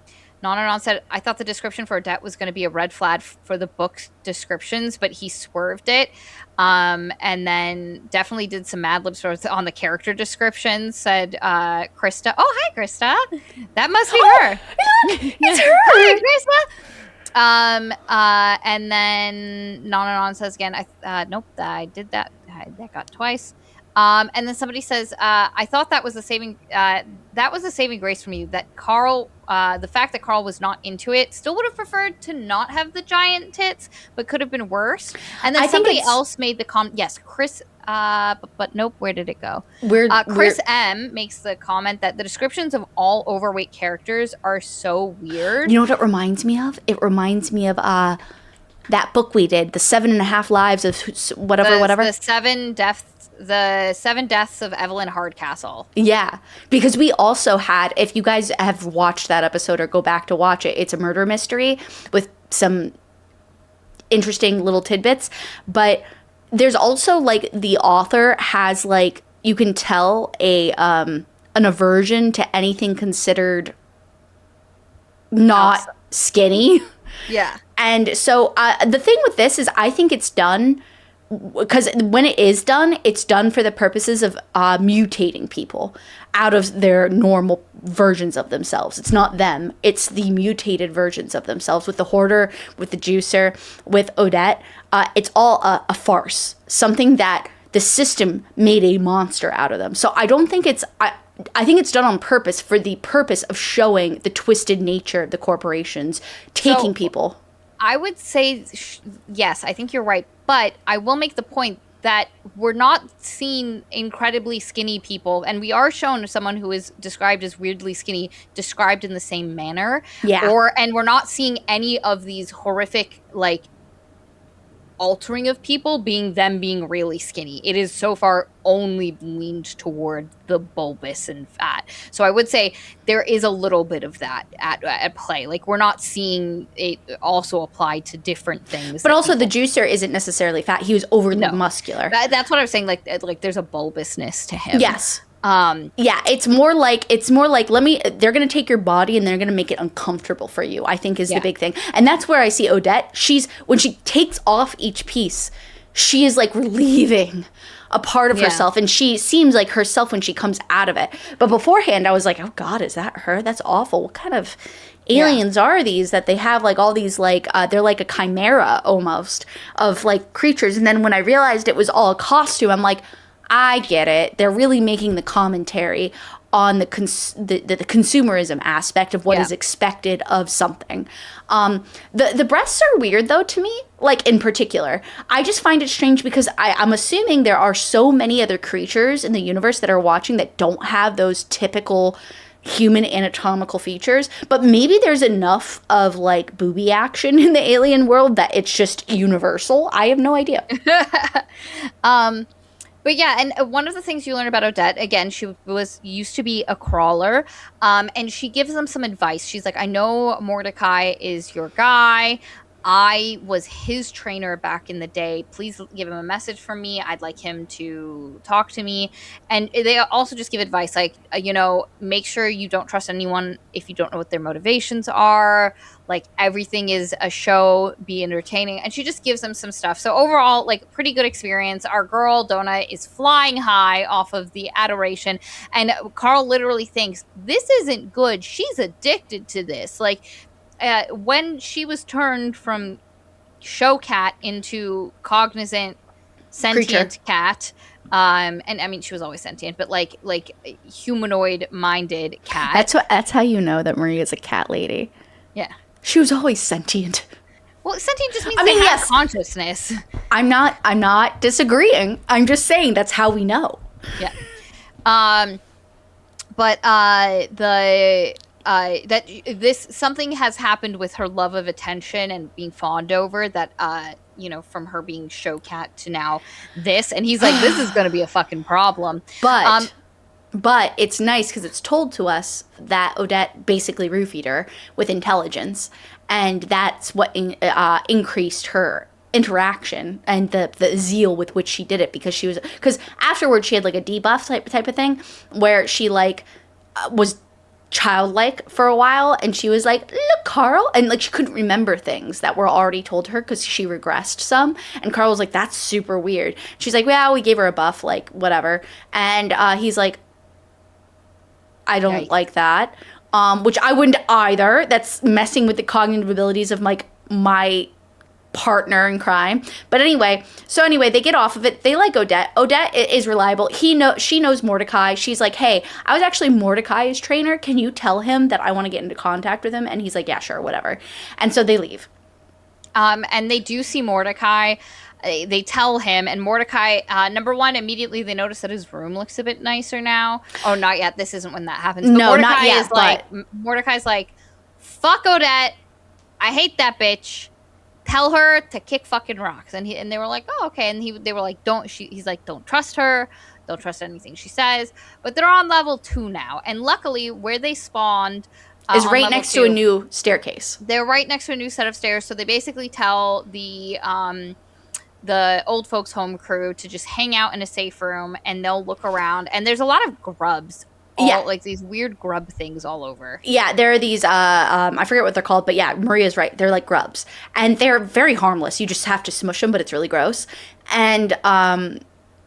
Speaker 2: said, I thought the description for Odette was going to be a red flag for the book descriptions, but he swerved it. And then definitely did some Mad Libs on the character description, said Krista. Oh, hi, Krista. That must be her.
Speaker 1: Look, it's her.
Speaker 2: Hi, Krista. And then Nonanon says again, nope, I did that. That got twice. And then somebody says, I thought that was a saving grace for me, that Carl, the fact that Carl was not into it, still would have preferred to not have the giant tits, but could have been worse. And then somebody else made the comment. Yes, Chris, but nope, where did it go? Chris M makes the comment that the descriptions of all overweight characters are so weird.
Speaker 1: You know what it reminds me of? It reminds me of that book we did, The 7.5 Lives of whatever.
Speaker 2: The seven deaths of Evelyn Hardcastle.
Speaker 1: Yeah, because we also had, if you guys have watched that episode or go back to watch it, it's a murder mystery with some interesting little tidbits. But there's also, like, the author has, like, you can tell an aversion to anything considered not skinny.
Speaker 2: Yeah.
Speaker 1: And so the thing with this is I think it's done because when it is done, it's done for the purposes of mutating people out of their normal versions of themselves. It's not them. It's the mutated versions of themselves. With the Hoarder, with the Juicer, with Odette, it's all a farce. Something that the system made a monster out of them. So I don't think it's... I think it's done on purpose for the purpose of showing the twisted nature of the corporations taking people.
Speaker 2: I would say, yes, I think you're right. But I will make the point that we're not seeing incredibly skinny people. And we are shown someone who is described as weirdly skinny, described in the same manner.
Speaker 1: Yeah.
Speaker 2: And we're not seeing any of these horrific, like, altering of people being really skinny. It is so far only leaned toward the bulbous and fat. So I would say there is a little bit of that at play. Like, we're not seeing it also applied to different things.
Speaker 1: But also the Juicer isn't necessarily fat. He was overly muscular.
Speaker 2: That's what I was saying. Like there's a bulbousness to him.
Speaker 1: Yes. Yeah, it's more like they're going to take your body and they're going to make it uncomfortable for you, I think is the big thing. And that's where I see Odette. When she takes off each piece, she is like relieving a part of
Speaker 2: Yeah.
Speaker 1: herself, and she seems like herself when she comes out of it. But beforehand, I was like, oh God, is that her? That's awful. What kind of aliens are these that they have like all these like they're like a chimera almost of like creatures? And then when I realized it was all a costume, I'm like, I get it. They're really making the commentary on the consumerism aspect of what is expected of something. The breasts are weird though to me, like in particular. I just find it strange because I'm assuming there are so many other creatures in the universe that are watching that don't have those typical human anatomical features, but maybe there's enough of like booby action in the alien world that it's just universal. I have no idea.
Speaker 2: But yeah, and one of the things you learn about Odette, again, she was used to be a crawler, and she gives them some advice. She's like, I know Mordecai is your guy. I was his trainer back in the day. Please give him a message from me. I'd like him to talk to me. And they also just give advice like, make sure you don't trust anyone if you don't know what their motivations are. Like, everything is a show, be entertaining. And she just gives them some stuff. So overall, like, pretty good experience. Our girl, Donna, is flying high off of the adoration. And Carl literally thinks, this isn't good. She's addicted to this. Like, when she was turned from show cat into cognizant, sentient cat, and I mean she was always sentient, but like humanoid-minded cat.
Speaker 1: That's how you know that Marie is a cat lady.
Speaker 2: Yeah,
Speaker 1: she was always sentient.
Speaker 2: Well, sentient just means they have consciousness. I'm
Speaker 1: not disagreeing. I'm just saying that's how we know.
Speaker 2: Yeah. But that something has happened with her love of attention and being fawned over that from her being show cat to now this, and he's like, this is going to be a fucking problem.
Speaker 1: But it's nice because it's told to us that Odette basically roofied her with intelligence, and that's what increased her interaction and the zeal with which she did it, because afterwards she had like a debuff type of thing where she like was childlike for a while, and she was like, look, Carl, and like she couldn't remember things that were already told her because she regressed some, and Carl was like, that's super weird. She's like, well, we gave her a buff, like whatever, and he's like, I don't like that, which I wouldn't either. That's messing with the cognitive abilities of like my partner in crime. But anyway, they get off of it. They like Odette. Odette is reliable. She knows Mordecai. She's like, hey, I was actually Mordecai's trainer. Can you tell him that I want to get into contact with him? And he's like, yeah, sure, whatever. And so they leave.
Speaker 2: And they do see Mordecai. They tell him, and Mordecai, number one, immediately they notice that his room looks a bit nicer now. Oh, not yet. This isn't when that happens. But
Speaker 1: no,
Speaker 2: Mordecai
Speaker 1: not yet.
Speaker 2: Mordecai's like, fuck Odette. I hate that bitch. Tell her to kick fucking rocks. And they were like, oh, okay. And they were like, he's like, don't trust her. Don't trust anything she says. But they're on level 2 now. And luckily, where they spawned
Speaker 1: is right next to a new staircase.
Speaker 2: They're right next to a new set of stairs. So they basically tell the old folks home crew to just hang out in a safe room, and they'll look around. And there's a lot of grubs. Like these weird grub things all over. Yeah,
Speaker 1: there are these, I forget what they're called, but yeah, Maria's right. They're like grubs. And they're very harmless. You just have to smush them, but it's really gross. And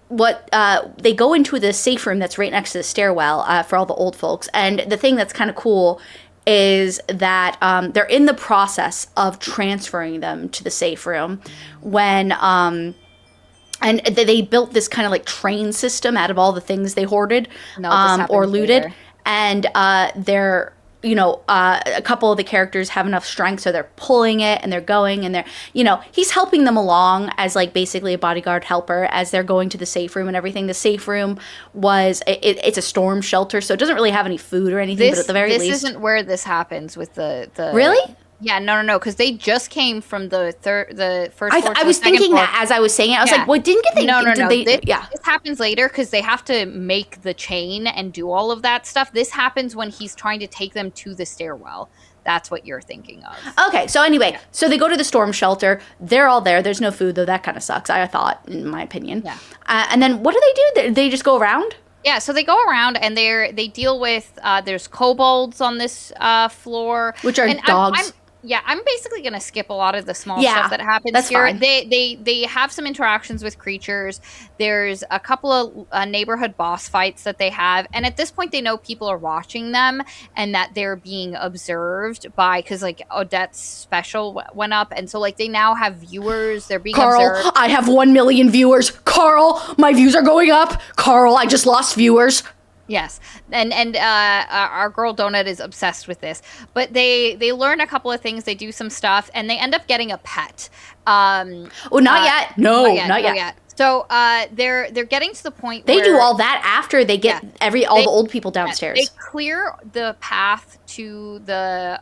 Speaker 1: they go into the safe room that's right next to the stairwell for all the old folks. And the thing that's kind of cool is that they're in the process of transferring them to the safe room when... and they built this kind of like train system out of all the things they hoarded or looted. Later. And they're, a couple of the characters have enough strength, so they're pulling it and they're going and he's helping them along as like basically a bodyguard helper as they're going to the safe room and everything. The safe room it's a storm shelter, so it doesn't really have any food or anything, but at the very least.
Speaker 2: This isn't where this happens with the...
Speaker 1: Really?
Speaker 2: Yeah, no, because they just came from the first floor.
Speaker 1: I was thinking that as I was saying it. I was like, "What? Didn't they?"
Speaker 2: No. This happens later because they have to make the chain and do all of that stuff. This happens when he's trying to take them to the stairwell. That's what you're thinking of.
Speaker 1: Okay, so anyway, so they go to the storm shelter. They're all there. There's no food, though. That kind of sucks, I thought, in my opinion. Yeah. And then what do? They just go around?
Speaker 2: Yeah, so they go around and they deal with there's kobolds on this floor,
Speaker 1: which are dogs.
Speaker 2: Yeah, I'm basically gonna skip a lot of the small
Speaker 1: Yeah,
Speaker 2: stuff that happens
Speaker 1: that's
Speaker 2: here.
Speaker 1: fine.
Speaker 2: They have some interactions with creatures. There's a couple of neighborhood boss fights that they have, and at this point, they know people are watching them and that they're being observed by because like Odette's special went up, and so like they now have viewers. They're being
Speaker 1: Carl,
Speaker 2: observed.
Speaker 1: I have 1 million viewers. Carl, my views are going up. Carl, I just lost viewers.
Speaker 2: Yes, and our girl Donut is obsessed with this. But they learn a couple of things. They do some stuff, and they end up getting a pet.
Speaker 1: Oh, not yet. No, not yet.
Speaker 2: So they're getting to the point
Speaker 1: They
Speaker 2: where
Speaker 1: do all that after they get all the old people
Speaker 2: they
Speaker 1: downstairs.
Speaker 2: clear the path to the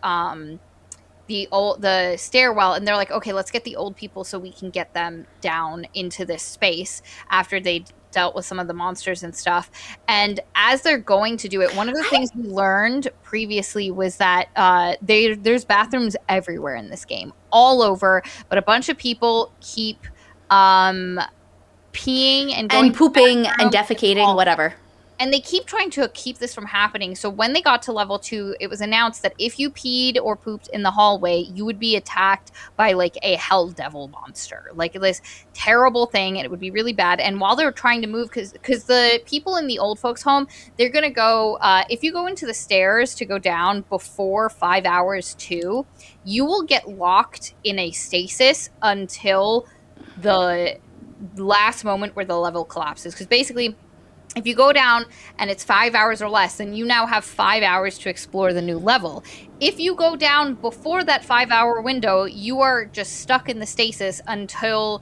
Speaker 2: stairwell, and they're like, okay, let's get the old people so we can get them down into this space after they dealt with some of the monsters and stuff. And as they're going to do it, one of the things we learned previously was that there's bathrooms everywhere in this game, all over, but a bunch of people keep peeing and going
Speaker 1: and pooping
Speaker 2: to the
Speaker 1: and
Speaker 2: bathroom
Speaker 1: defecating, whatever.
Speaker 2: and they keep trying to keep this from happening. So when they got to level 2, it was announced that if you peed or pooped in the hallway, you would be attacked by like a hell devil monster, like this terrible thing, and it would be really bad. And while they're trying to move, because the people in the old folks home, they're gonna go. If you go into the stairs to go down before 5 hours 2, you will get locked in a stasis until the last moment where the level collapses. Because basically, if you go down and it's 5 hours or less, then you now have 5 hours to explore the new level. If you go down before that 5 hour window, you are just stuck in the stasis until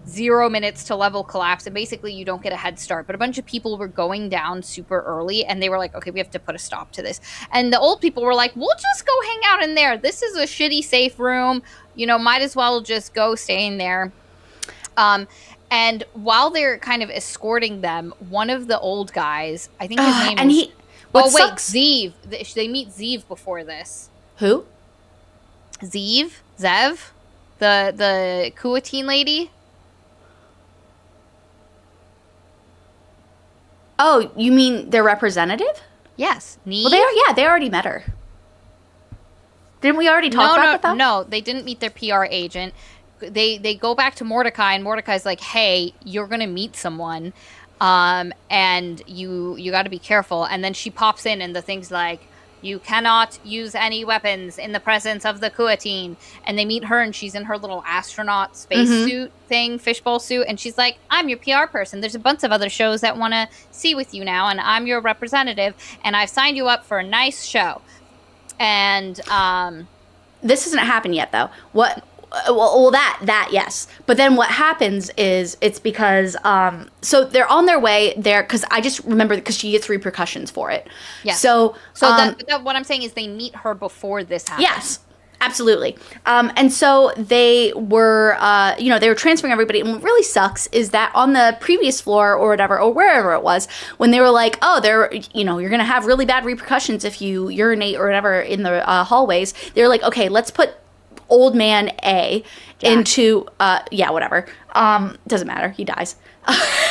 Speaker 2: 0 minutes to level collapse. And basically, you don't get a head start. But a bunch of people were going down super early, and they were like, okay, we have to put a stop to this. And the old people were like, we'll just go hang out in there. This is a shitty safe room. You know, might as well just go stay in there. And while they're kind of escorting them, one of the old guys, I think his name is... Zeev. They meet Zeev before this.
Speaker 1: Who?
Speaker 2: Zeev? The Kuatin lady?
Speaker 1: Oh, you mean their representative?
Speaker 2: Yes. Neve?
Speaker 1: Well, they already met her. Didn't we already talk about that?
Speaker 2: No, they didn't meet their PR agent. They go back to Mordecai, and Mordecai's like, hey, you're gonna meet someone, and you got to be careful. And then she pops in, and the thing's like, you cannot use any weapons in the presence of the Kuatin. And they meet her, and she's in her little astronaut space suit thing, fishbowl suit, and she's like, I'm your PR person. There's a bunch of other shows that want to see with you now, and I'm your representative, and I've signed you up for a nice show. And
Speaker 1: this hasn't happened yet, though. What? Well, that yes, but then what happens is it's because so they're on their way there, because I just remember because she gets repercussions for it.
Speaker 2: Yeah.
Speaker 1: So
Speaker 2: what I'm saying is they meet her before this happens.
Speaker 1: Yes, absolutely. And so they were they were transferring everybody, and what really sucks is that on the previous floor or whatever, or wherever it was, when they were like, oh, you're gonna have really bad repercussions if you urinate or whatever in the hallways. They were like, okay, let's put old man A into whatever, doesn't matter, he dies.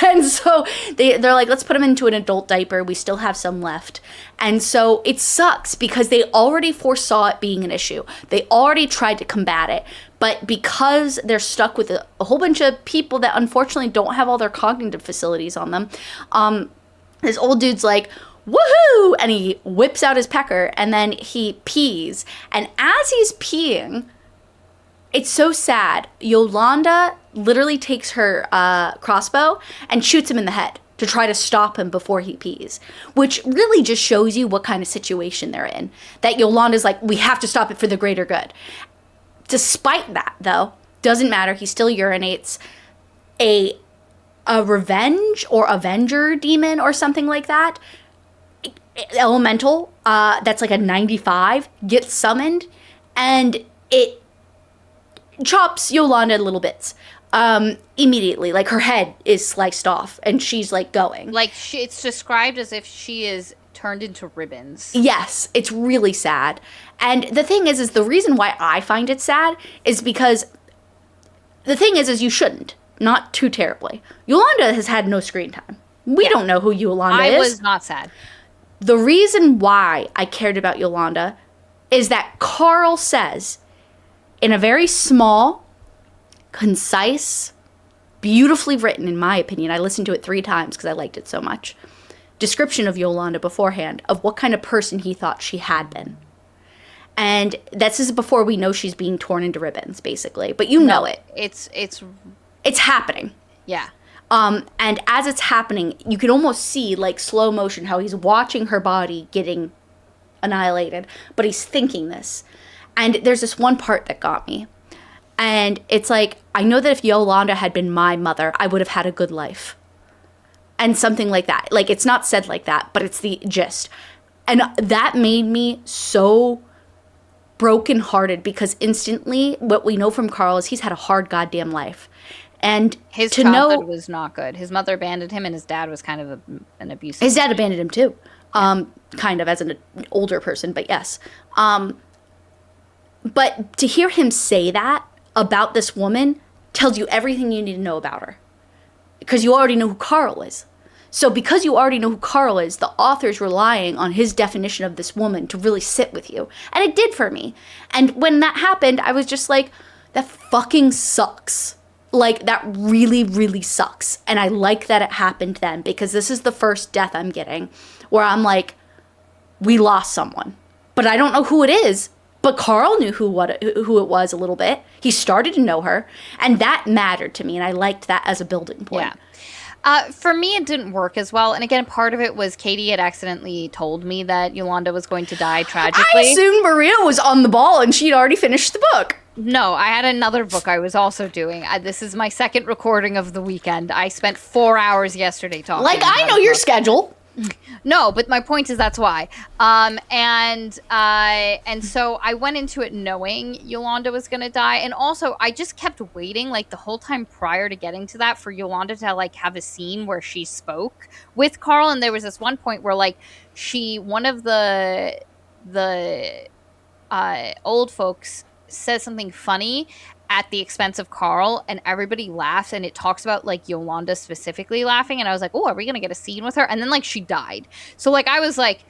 Speaker 1: And so they're like, let's put him into an adult diaper, we still have some left. And so it sucks because they already foresaw it being an issue, they already tried to combat it, but because they're stuck with a whole bunch of people that unfortunately don't have all their cognitive facilities on them, this old dude's like, woohoo, and he whips out his pecker, and then he pees, and as he's peeing, it's so sad, Yolanda literally takes her crossbow and shoots him in the head to try to stop him before he pees, which really just shows you what kind of situation they're in, that Yolanda's like, we have to stop it for the greater good. Despite that, though, doesn't matter, he still urinates. A revenge or avenger demon or something like that, elemental, that's like a 95, gets summoned, and it chops Yolanda in little bits immediately. Like, her head is sliced off, and she's like going.
Speaker 2: Like, it's described as if she is turned into ribbons.
Speaker 1: Yes, it's really sad. And the thing is the reason why I find it sad is because the thing is you shouldn't. Not too terribly. Yolanda has had no screen time. We don't know who Yolanda is.
Speaker 2: I was not sad.
Speaker 1: The reason why I cared about Yolanda is that Carl says in a very small, concise, beautifully written, in my opinion, I listened to it 3 times because I liked it so much, description of Yolanda beforehand, of what kind of person he thought she had been. And this is before we know she's being torn into ribbons, basically. But you know it. It's happening.
Speaker 2: Yeah.
Speaker 1: And as it's happening, you can almost see, like, slow motion, how he's watching her body getting annihilated, but he's thinking this. And there's this one part that got me. And it's like, I know that if Yolanda had been my mother, I would have had a good life. And something like that. Like, it's not said like that, but it's the gist. And that made me so brokenhearted, because instantly what we know from Carl is he's had a hard goddamn life. And
Speaker 2: his childhood was not good. His mother abandoned him, and his dad was kind of an abusive.
Speaker 1: His dad abandoned him too, kind of as an older person, but yes. But to hear him say that about this woman tells you everything you need to know about her, because you already know who Carl is. So because you already know who Carl is, the author's relying on his definition of this woman to really sit with you. And it did for me. And when that happened, I was just like, that fucking sucks. Like, that really, really sucks. And I like that it happened then, because this is the first death I'm getting where I'm like, we lost someone. But I don't know who it is. But Carl knew who it was a little bit. He started to know her. And that mattered to me. And I liked that as a building point.
Speaker 2: Yeah. For me, it didn't work as well. And again, part of it was Katie had accidentally told me that Yolanda was going to die tragically.
Speaker 1: I assumed Maria was on the ball and she'd already finished the book.
Speaker 2: No, I had another book I was also doing. This is my second recording of the weekend. I spent 4 hours yesterday talking.
Speaker 1: Like, I know your schedule.
Speaker 2: No, but my point is that's why. And so I went into it knowing Yolanda was going to die. And also, I just kept waiting, like, the whole time prior to getting to that, for Yolanda to, like, have a scene where she spoke with Carl. And there was this one point where, like, one of the old folks says something funny at the expense of Carl, and everybody laughs, and it talks about, like, Yolanda specifically laughing, and I was like, oh, are we gonna get a scene with her? And then, like, she died. So, like, I was like,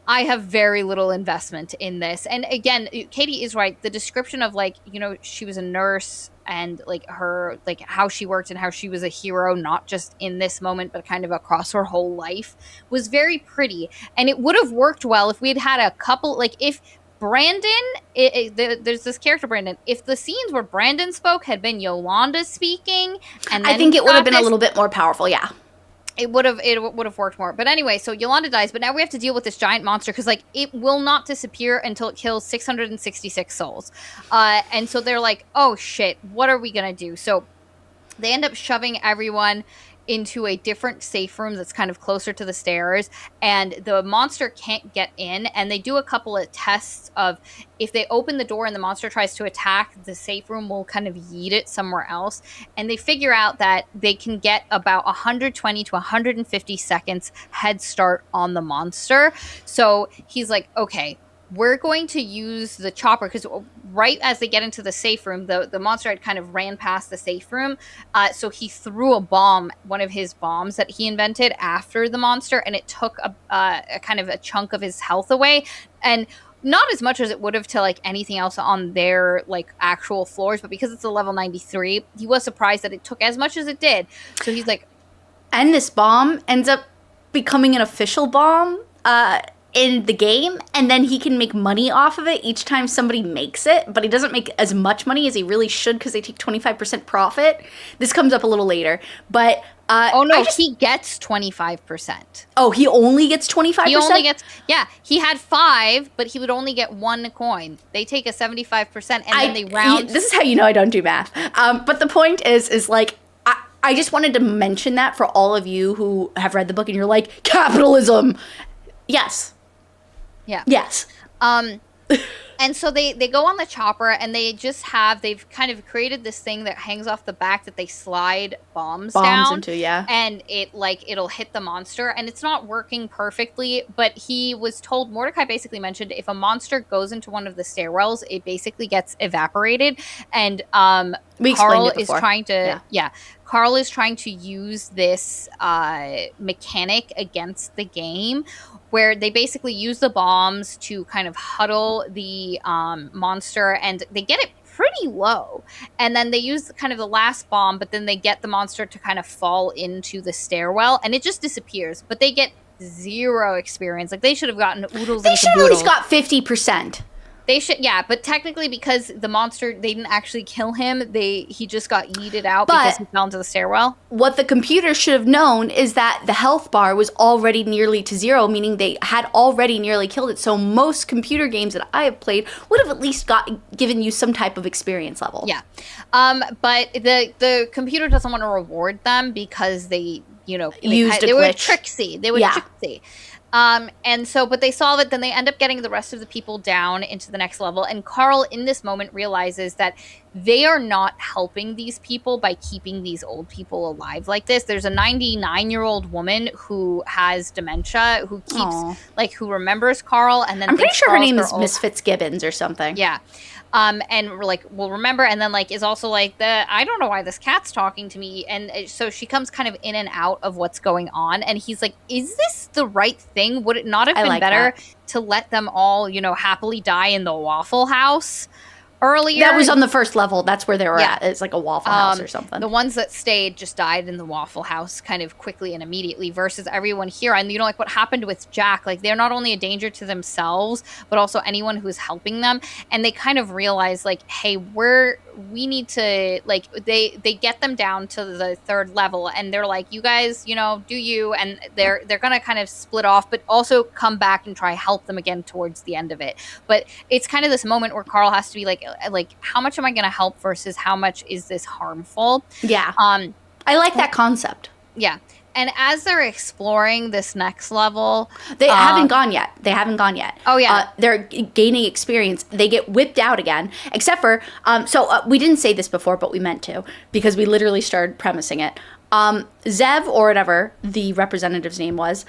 Speaker 2: I have very little investment in this. And again, Katie is right. The description of, like, you know, she was a nurse, and, like, her, like, how she worked and how she was a hero, not just in this moment, but kind of across her whole life, was very pretty. And it would have worked well if we had had a couple, like, if Brandon, there's this character, Brandon. If the scenes where Brandon spoke had been Yolanda speaking, and then
Speaker 1: I think it would have been a little bit more powerful, yeah.
Speaker 2: It would have worked more. But anyway, so Yolanda dies, but now we have to deal with this giant monster, because, like, it will not disappear until it kills 666 souls. And so they're like, oh shit, what are we gonna do? So they end up shoving everyone into a different safe room that's kind of closer to the stairs, and the monster can't get in, and they do a couple of tests of, if they open the door and the monster tries to attack, the safe room will kind of yeet it somewhere else, and they figure out that they can get about 120 to 150 seconds head start on the monster. So he's like, okay, we're going to use the chopper, because right as they get into the safe room, the monster had kind of ran past the safe room. So he threw a bomb, one of his bombs that he invented, after the monster, and it took a kind of a chunk of his health away. And not as much as it would have to, like, anything else on their, like, actual floors, but because it's a level 93, he was surprised that it took as much as it did. So he's like...
Speaker 1: And this bomb ends up becoming an official bomb, in the game, and then he can make money off of it each time somebody makes it, but he doesn't make as much money as he really should, because they take 25% profit. This comes up a little later, but
Speaker 2: he gets 25%.
Speaker 1: Oh, he only gets 25%?
Speaker 2: He only gets, yeah, he had 5, but he would only get 1 coin. They take a 75%, and then they round.
Speaker 1: This is how you know I don't do math. But the point is like, I just wanted to mention that for all of you who have read the book and you're like, capitalism! Yes.
Speaker 2: Yeah.
Speaker 1: Yes.
Speaker 2: And so they go on the chopper, and they've kind of created this thing that hangs off the back that they slide bombs down
Speaker 1: into, yeah.
Speaker 2: And it'll hit the monster, and it's not working perfectly, but he was told, Mordecai basically mentioned, if a monster goes into one of the stairwells, it basically gets evaporated. And Carl is trying to Carl is trying to use this mechanic against the game, where they basically use the bombs to kind of huddle the monster, and they get it pretty low. And then they use kind of the last bomb, but then they get the monster to kind of fall into the stairwell, and it just disappears. But they get 0 experience. Like, they should have gotten oodles
Speaker 1: They
Speaker 2: and
Speaker 1: should at least
Speaker 2: caboodles.
Speaker 1: got 50%.
Speaker 2: They should, yeah, but technically, because the monster, they didn't actually kill him, he just got yeeted out because he fell into the stairwell.
Speaker 1: What the computer should have known is that the health bar was already nearly to 0, meaning they had already nearly killed it. So most computer games that I have played would have at least given you some type of experience level.
Speaker 2: Yeah. But the computer doesn't want to reward them because they, you know, they were tricksy. They were tricksy. And so, but they solve it, then they end up getting the rest of the people down into the next level. And Carl, in this moment, realizes that they are not helping these people by keeping these old people alive like this. There's a 99-year-old woman who has dementia, who keeps, who remembers Carl. And then
Speaker 1: I'm pretty sure her name is Miss Fitzgibbons or something.
Speaker 2: Yeah. And we're like, we'll remember. And then is also like I don't know why this cat's talking to me. And so she comes kind of in and out of what's going on. And he's like, is this the right thing? Would it not have been better to let them all, you know, happily die in the Waffle House earlier?
Speaker 1: That was on the first level. That's where they were at. It's like a Waffle House or something.
Speaker 2: The ones that stayed just died in the Waffle House kind of quickly and immediately versus everyone here. And, you know, like what happened with Jack, like they're not only a danger to themselves, but also anyone who's helping them. And they kind of realize like, hey, we need to, like, they get them down to the 3rd level and they're like, you guys, you know, do you, and they're gonna kind of split off, but also come back and try help them again towards the end of it. But it's kind of this moment where Carl has to be like how much am I gonna help versus how much is this harmful?
Speaker 1: Yeah. I like that concept.
Speaker 2: Yeah. And as they're exploring this next level...
Speaker 1: They haven't gone yet.
Speaker 2: Oh, yeah.
Speaker 1: They're gaining experience. They get whipped out again. Except for... we didn't say this before, but we meant to. Because we literally started premising it. Zev, or whatever the representative's name was...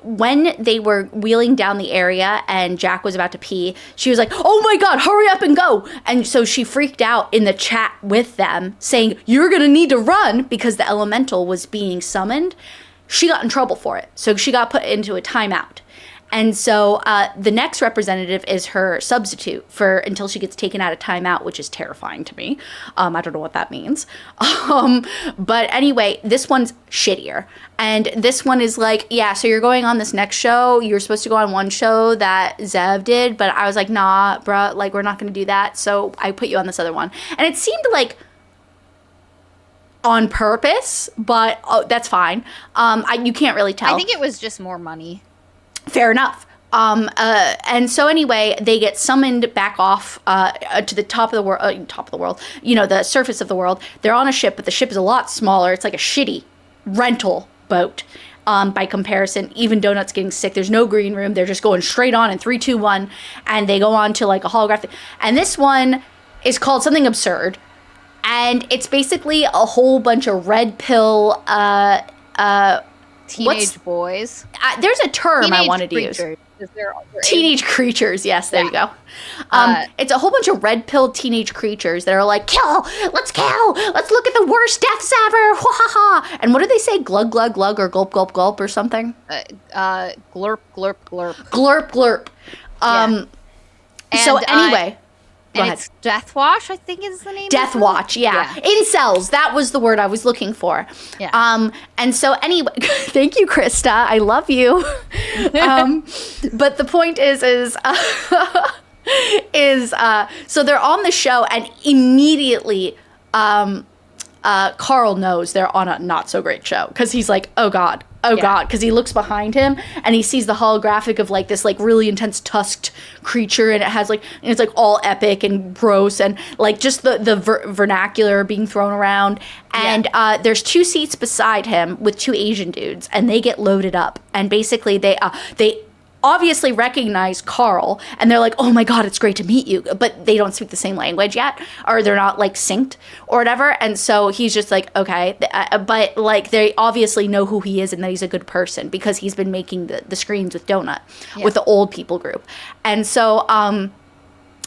Speaker 1: when they were wheeling down the area and Jack was about to pee, she was like, oh my God, hurry up and go. And so she freaked out in the chat with them saying, you're going to need to run because the elemental was being summoned. She got in trouble for it. So she got put into a timeout. And so the next representative is her substitute until she gets taken out of timeout, which is terrifying to me. I don't know what that means. But anyway, this one's shittier. And this one is like, yeah, so you're going on this next show. You were supposed to go on one show that Zev did, but I was like, nah, bruh, like, we're not going to do that. So I put you on this other one. And it seemed like on purpose, but that's fine. You can't really tell.
Speaker 2: I think it was just more money.
Speaker 1: Fair enough. And so anyway, they get summoned back off to the top of the world, you know, the surface of the world. They're on a ship, but the ship is a lot smaller. It's like a shitty rental boat by comparison. Even Donut's getting sick. There's no green room. They're just going straight on in 3, 2, 1. And they go on to like a holographic. And this one is called something absurd. And it's basically a whole bunch of red pill
Speaker 2: teenage boys.
Speaker 1: There's a term I wanted to use. Teenage creatures. Yes, there you go. It's a whole bunch of red pilled teenage creatures that are like, let's kill, let's look at the worst deaths ever, ha ha ha. And what do they say? Glug glug glug or gulp gulp gulp or something?
Speaker 2: Glurp glurp glurp.
Speaker 1: Glurp glurp. So anyway.
Speaker 2: And it's Death Watch, I think is the name.
Speaker 1: Death Watch, yeah. Incels, that was the word I was looking for.
Speaker 2: Yeah.
Speaker 1: And so anyway, thank you, Krista. I love you. But the point is so they're on the show and immediately Carl knows they're on a not so great show because he's like, oh God, because he looks behind him and he sees the holographic of like this like really intense tusked creature, and it has like, and it's like all epic and gross and like just the vernacular being thrown around. And there's 2 seats beside him with 2 Asian dudes, and they get loaded up, and basically they obviously recognize Carl, and they're like, oh my God, it's great to meet you, but they don't speak the same language yet, or they're not like synced or whatever. And so he's just like, okay, but like they obviously know who he is and that he's a good person because he's been making the screens with Donut with the old people group. And so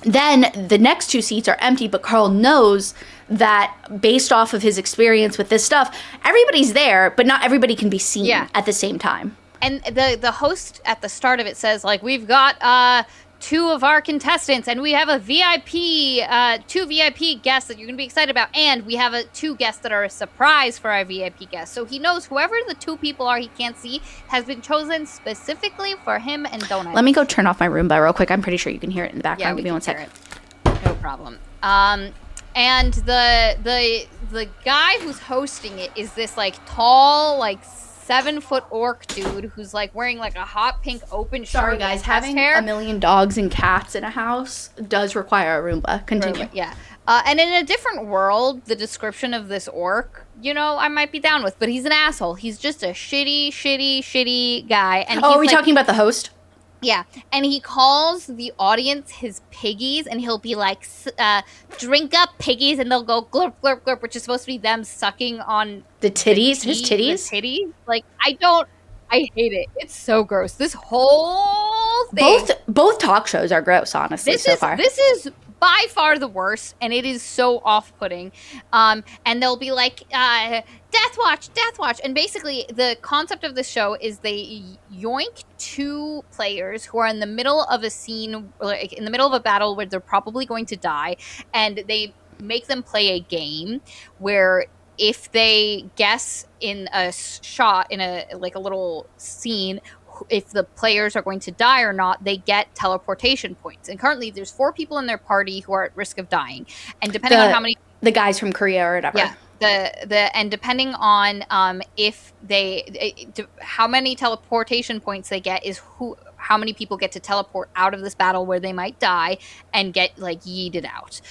Speaker 1: then the next 2 seats are empty, but Carl knows that based off of his experience with this stuff, everybody's there, but not everybody can be seen at the same time.
Speaker 2: And the host at the start of it says, like, we've got two of our contestants, and we have a two VIP guests that you're going to be excited about, and we have two guests that are a surprise for our VIP guests. So he knows whoever the two people are he can't see has been chosen specifically for him and Donut.
Speaker 1: Let me go turn off my Roomba real quick. I'm pretty sure you can hear it in the background.
Speaker 2: Yeah,
Speaker 1: Give me one second.
Speaker 2: No problem. And the guy who's hosting it is this like tall, like 7-foot orc dude who's like wearing like a hot pink open shirt.
Speaker 1: Sorry, guys. Having a million dogs and cats in a house does require a Roomba. Continue.
Speaker 2: Yeah. And in a different world, the description of this orc, I might be down with, but he's an asshole. He's just a shitty guy. And
Speaker 1: are we talking about the host?
Speaker 2: Yeah, and he calls the audience his piggies, and he'll be like, drink up, piggies, and they'll go glurp, glurp, glurp, which is supposed to be them sucking on
Speaker 1: the titties, his titties?
Speaker 2: The titties. Like, I hate it. It's so gross. This whole thing.
Speaker 1: Both talk shows are gross, honestly, so far.
Speaker 2: This is by far the worst, and it is so off-putting. And they'll be like, Death Watch. And basically, the concept of the show is they yoink two players who are in the middle of a scene, like in the middle of a battle where they're probably going to die, and they make them play a game where if they guess in a shot, in a little scene, if the players are going to die or not, they get teleportation points. And currently there's 4 people in their party who are at risk of dying. And depending on how many...
Speaker 1: The guys from Korea or whatever.
Speaker 2: Yeah. And depending on if they... how many teleportation points they get is how many people get to teleport out of this battle where they might die and get, like, yeeted out.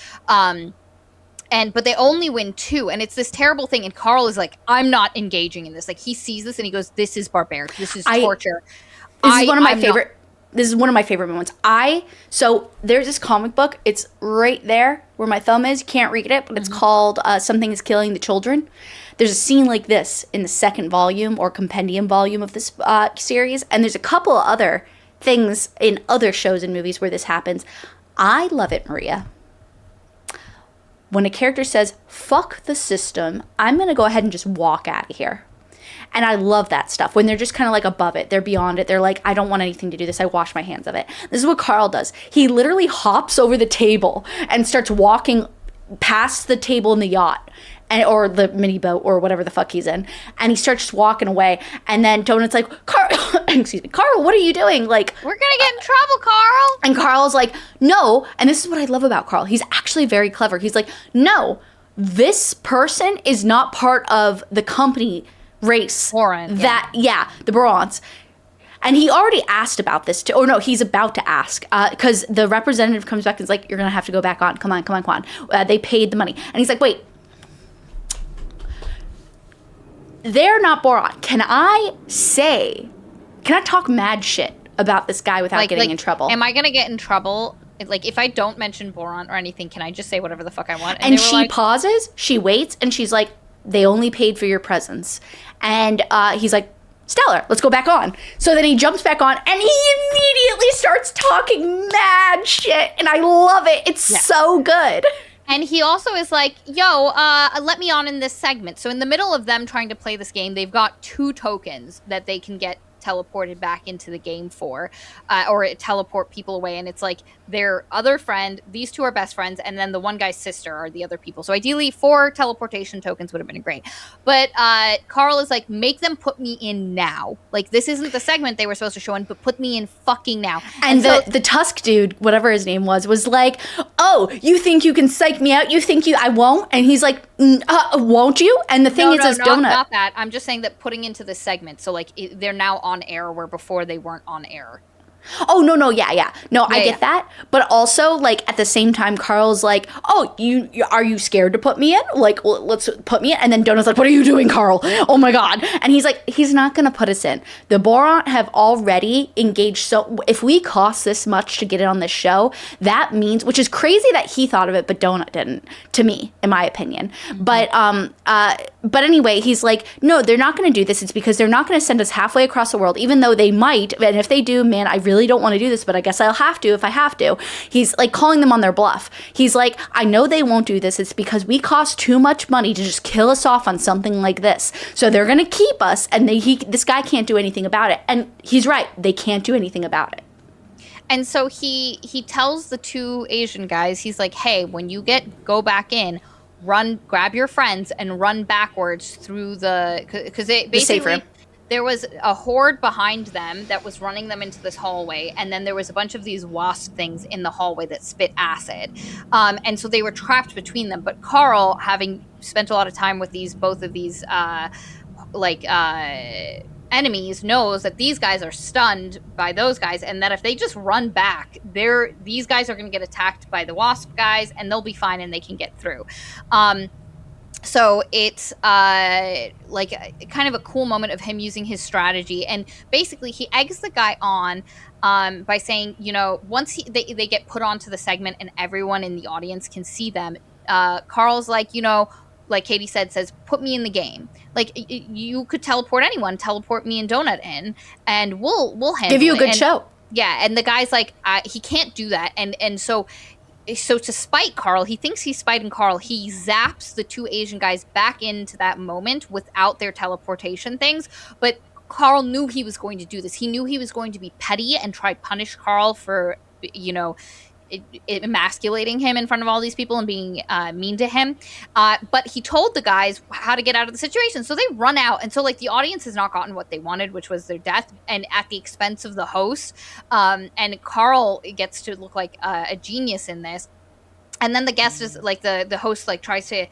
Speaker 2: But they only win 2, and it's this terrible thing. And Carl is like, I'm not engaging in this. Like, he sees this and he goes, "This is barbaric. This is torture."
Speaker 1: This is one of my favorite. This is one of my favorite moments. So there's this comic book. It's right there where my thumb is. You can't read it, but it's called "Something Is Killing the Children." There's a scene like this in the second volume or compendium volume of this series, and there's a couple of other things in other shows and movies where this happens. I love it, Maria. When a character says, "Fuck the system, I'm going to go ahead and just walk out of here." And I love that stuff. When they're just kind of like above it. They're beyond it. They're like, I don't want anything to do this. I wash my hands of it. This is what Carl does. He literally hops over the table and starts walking past the table in the yacht. Or the mini boat or whatever the fuck he's in. And he starts just walking away. And then Donut's like, Carl, excuse me, Carl, what are you doing? Like,
Speaker 2: we're going to get in trouble, Carl.
Speaker 1: And Carl's like, no. And this is what I love about Carl. He's actually very clever. He's like, no, this person is not part of the company race.
Speaker 2: Warren.
Speaker 1: The Bronze. And he already asked about this too. Or no, he's about to ask. Because the representative comes back and is like, you're going to have to go back on. Come on. They paid the money. And he's like, wait. They're not Boron. Can I talk mad shit about this guy without getting in trouble?
Speaker 2: Am I going to get in trouble? Like, if I don't mention Boron or anything, can I just say whatever the fuck I want?
Speaker 1: And she pauses, she waits, and she's like, they only paid for your presence. And he's like, stellar, let's go back on. So then he jumps back on, and he immediately starts talking mad shit. And I love it. It's so good.
Speaker 2: And he also is like, yo, let me on in this segment. So in the middle of them trying to play this game, they've got 2 tokens that they can get teleported back into the game for, or teleport people away. And it's like their other friend, these 2 are best friends, and then the one guy's sister are the other people. So ideally 4 teleportation tokens would have been great. But Carl is like, make them put me in now. Like, this isn't the segment they were supposed to show in, but put me in fucking now.
Speaker 1: And the Tusk dude, whatever his name was like, oh, you think you can psych me out? You think I won't? And he's like, won't you? And the thing is Donut.
Speaker 2: Not that. I'm just saying that putting into this segment. So like they're now on air where before they weren't on air.
Speaker 1: Oh, no, yeah. No, I get that. But also, like, at the same time, Carl's like, oh, are you scared to put me in? Like, well, let's put me in. And then Donut's like, what are you doing, Carl? Oh, my God. And he's like, he's not going to put us in. The Boron have already engaged. So if we cost this much to get it on this show, that means, which is crazy that he thought of it, but Donut didn't, to me, in my opinion. Mm-hmm. But anyway, he's like, no, they're not going to do this. It's because they're not going to send us halfway across the world, even though they might. And if they do, man, I really don't want to do this, but I guess I'll have to if I have to. He's like calling them on their bluff. He's like, I know they won't do this. It's because we cost too much money to just kill us off on something like this. So they're going to keep us, and this guy can't do anything about it. And he's right. They can't do anything about it.
Speaker 2: And so he tells the two Asian guys, he's like, hey, when you go back in, grab your friends and run backwards through because it
Speaker 1: The safe room.
Speaker 2: basically there was a horde behind them that was running them into this hallway, and then there was a bunch of these wasp things in the hallway that spit acid, and so they were trapped between them. But Carl, having spent a lot of time with both of these enemies, knows that these guys are stunned by those guys, and that if they just run back, these guys are going to get attacked by the wasp guys, and they'll be fine and they can get through. So it's like kind of a cool moment of him using his strategy, and basically he eggs the guy on by saying, once they get put onto the segment and everyone in the audience can see them, Carl's like, like Katie says, put me in the game. Like, you could teleport anyone, teleport me and Donut in, and we'll handle
Speaker 1: give you a good
Speaker 2: and,
Speaker 1: show.
Speaker 2: Yeah, and the guy's like, he can't do that, and so to spite Carl, he thinks he's spiting Carl. He zaps the two Asian guys back into that moment without their teleportation things. But Carl knew he was going to do this. He knew he was going to be petty and try punish Carl for, emasculating him in front of all these people and being mean to him. But he told the guys how to get out of the situation. So they run out. And so like the audience has not gotten what they wanted, which was their death, and at the expense of the host. And Carl gets to look like a genius in this. And then the guest is like the host like tries to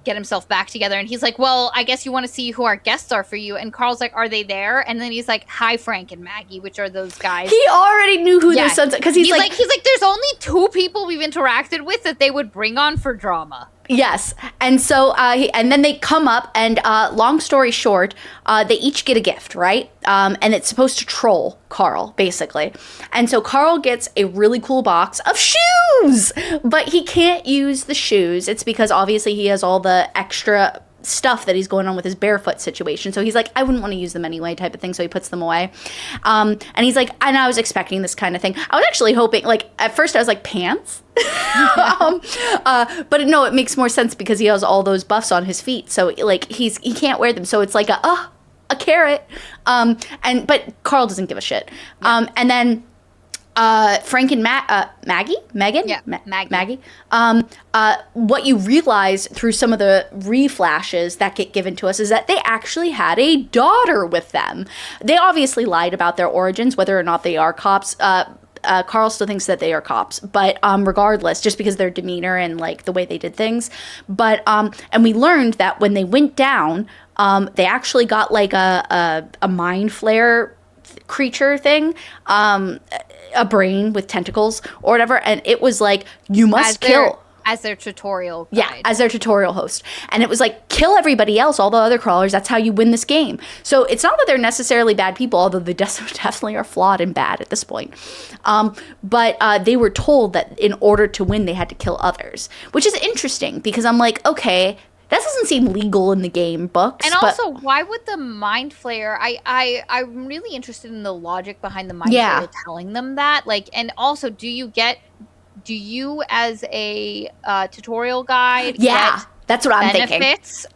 Speaker 2: get himself back together, and he's like, well, I guess you want to see who our guests are for you. And Carl's like, are they there? And then he's like, hi, Frank and Maggie, which are those guys.
Speaker 1: He already knew who their sons, because he's like
Speaker 2: there's only two people we've interacted with that they would bring on for drama.
Speaker 1: Yes. And so, and then they come up, and long story short, they each get a gift, right? And it's supposed to troll Carl, basically. And so Carl gets a really cool box of shoes, but he can't use the shoes. It's because obviously he has all the extra stuff that he's going on with his barefoot situation. So he's like, I wouldn't want to use them anyway, type of thing. So he puts them away. And he's like, and I was expecting this kind of thing. I was actually hoping, like, at first I was like, pants? But no, it makes more sense because he has all those buffs on his feet. So like he can't wear them. So it's like a carrot. But Carl doesn't give a shit. And then Frank and Maggie? Megan?
Speaker 2: Yeah,
Speaker 1: Maggie. What you realize through some of the reflashes that get given to us is that they actually had a daughter with them. They obviously lied about their origins, whether or not they are cops. Carl still thinks that they are cops, but regardless, just because their demeanor and like the way they did things. But and we learned that when they went down, they actually got like a mind flare creature thing, a brain with tentacles or whatever, and it was like, you must kill
Speaker 2: as their tutorial guide.
Speaker 1: Yeah, as their tutorial host. And it was like, kill everybody else, all the other crawlers. That's how you win this game. So it's not that they're necessarily bad people, although they definitely are flawed and bad at this point. But they were told that in order to win, they had to kill others, which is interesting because I'm like, okay, that doesn't seem legal in the game books.
Speaker 2: And also, why would the mind flayer? I'm really interested in the logic behind the mind flayer telling them that. Like, and also, do you as a tutorial guide?
Speaker 1: Yeah, that's what I'm thinking.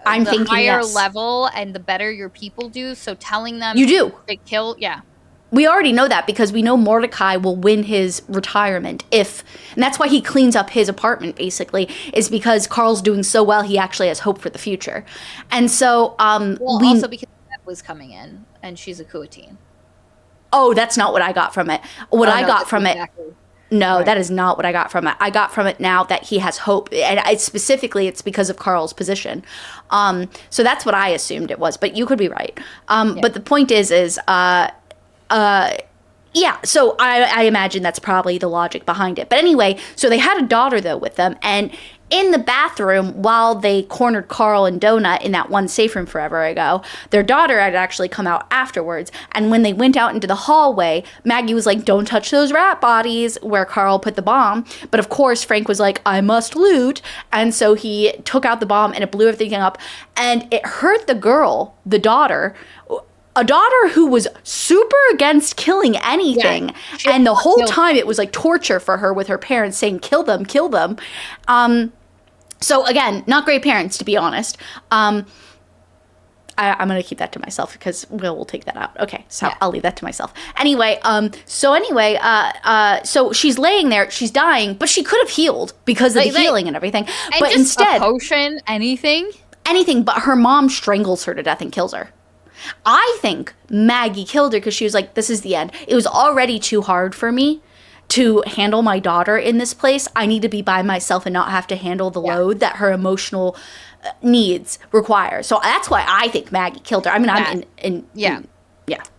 Speaker 1: I'm
Speaker 2: the
Speaker 1: thinking
Speaker 2: higher level and the better your people do. So telling them
Speaker 1: you do
Speaker 2: to kill,
Speaker 1: We already know that because we know Mordecai will win his retirement and that's why he cleans up his apartment, basically, is because Carl's doing so well, he actually has hope for the future. And so,
Speaker 2: also because Beth was coming in and she's a Kuateen.
Speaker 1: Oh, that's not what I got from it. No, right. That is not what I got from it. I got from it now that he has hope, and it's because of Carl's position. So that's what I assumed it was, but you could be right. But the point is, so I imagine that's probably the logic behind it. But anyway, so they had a daughter, though, with them. And in the bathroom, while they cornered Carl and Donut in that one safe room forever ago, their daughter had actually come out afterwards. And when they went out into the hallway, Maggie was like, don't touch those rat bodies, where Carl put the bomb. But of course, Frank was like, I must loot. And so he took out the bomb and it blew everything up. And it hurt the girl, the daughter, a daughter who was super against killing anything. Yeah, and the whole time it was like torture for her with her parents saying, kill them, kill them. So again, not great parents, to be honest. I I'm going to keep that to myself because we'll take that out. Okay, so
Speaker 2: Yeah.
Speaker 1: I'll leave that to myself. Anyway, so she's laying there, she's dying, but she could have healed because of the healing and everything.
Speaker 2: And
Speaker 1: But
Speaker 2: just
Speaker 1: instead,
Speaker 2: a potion, anything.
Speaker 1: anything, but her mom strangles her to death and kills her. I think Maggie killed her because she was like, this is the end. It was already too hard for me to handle my daughter in this place. I need to be by myself and not have to handle the load that her emotional needs require. So that's why I think Maggie killed her. I mean, yeah.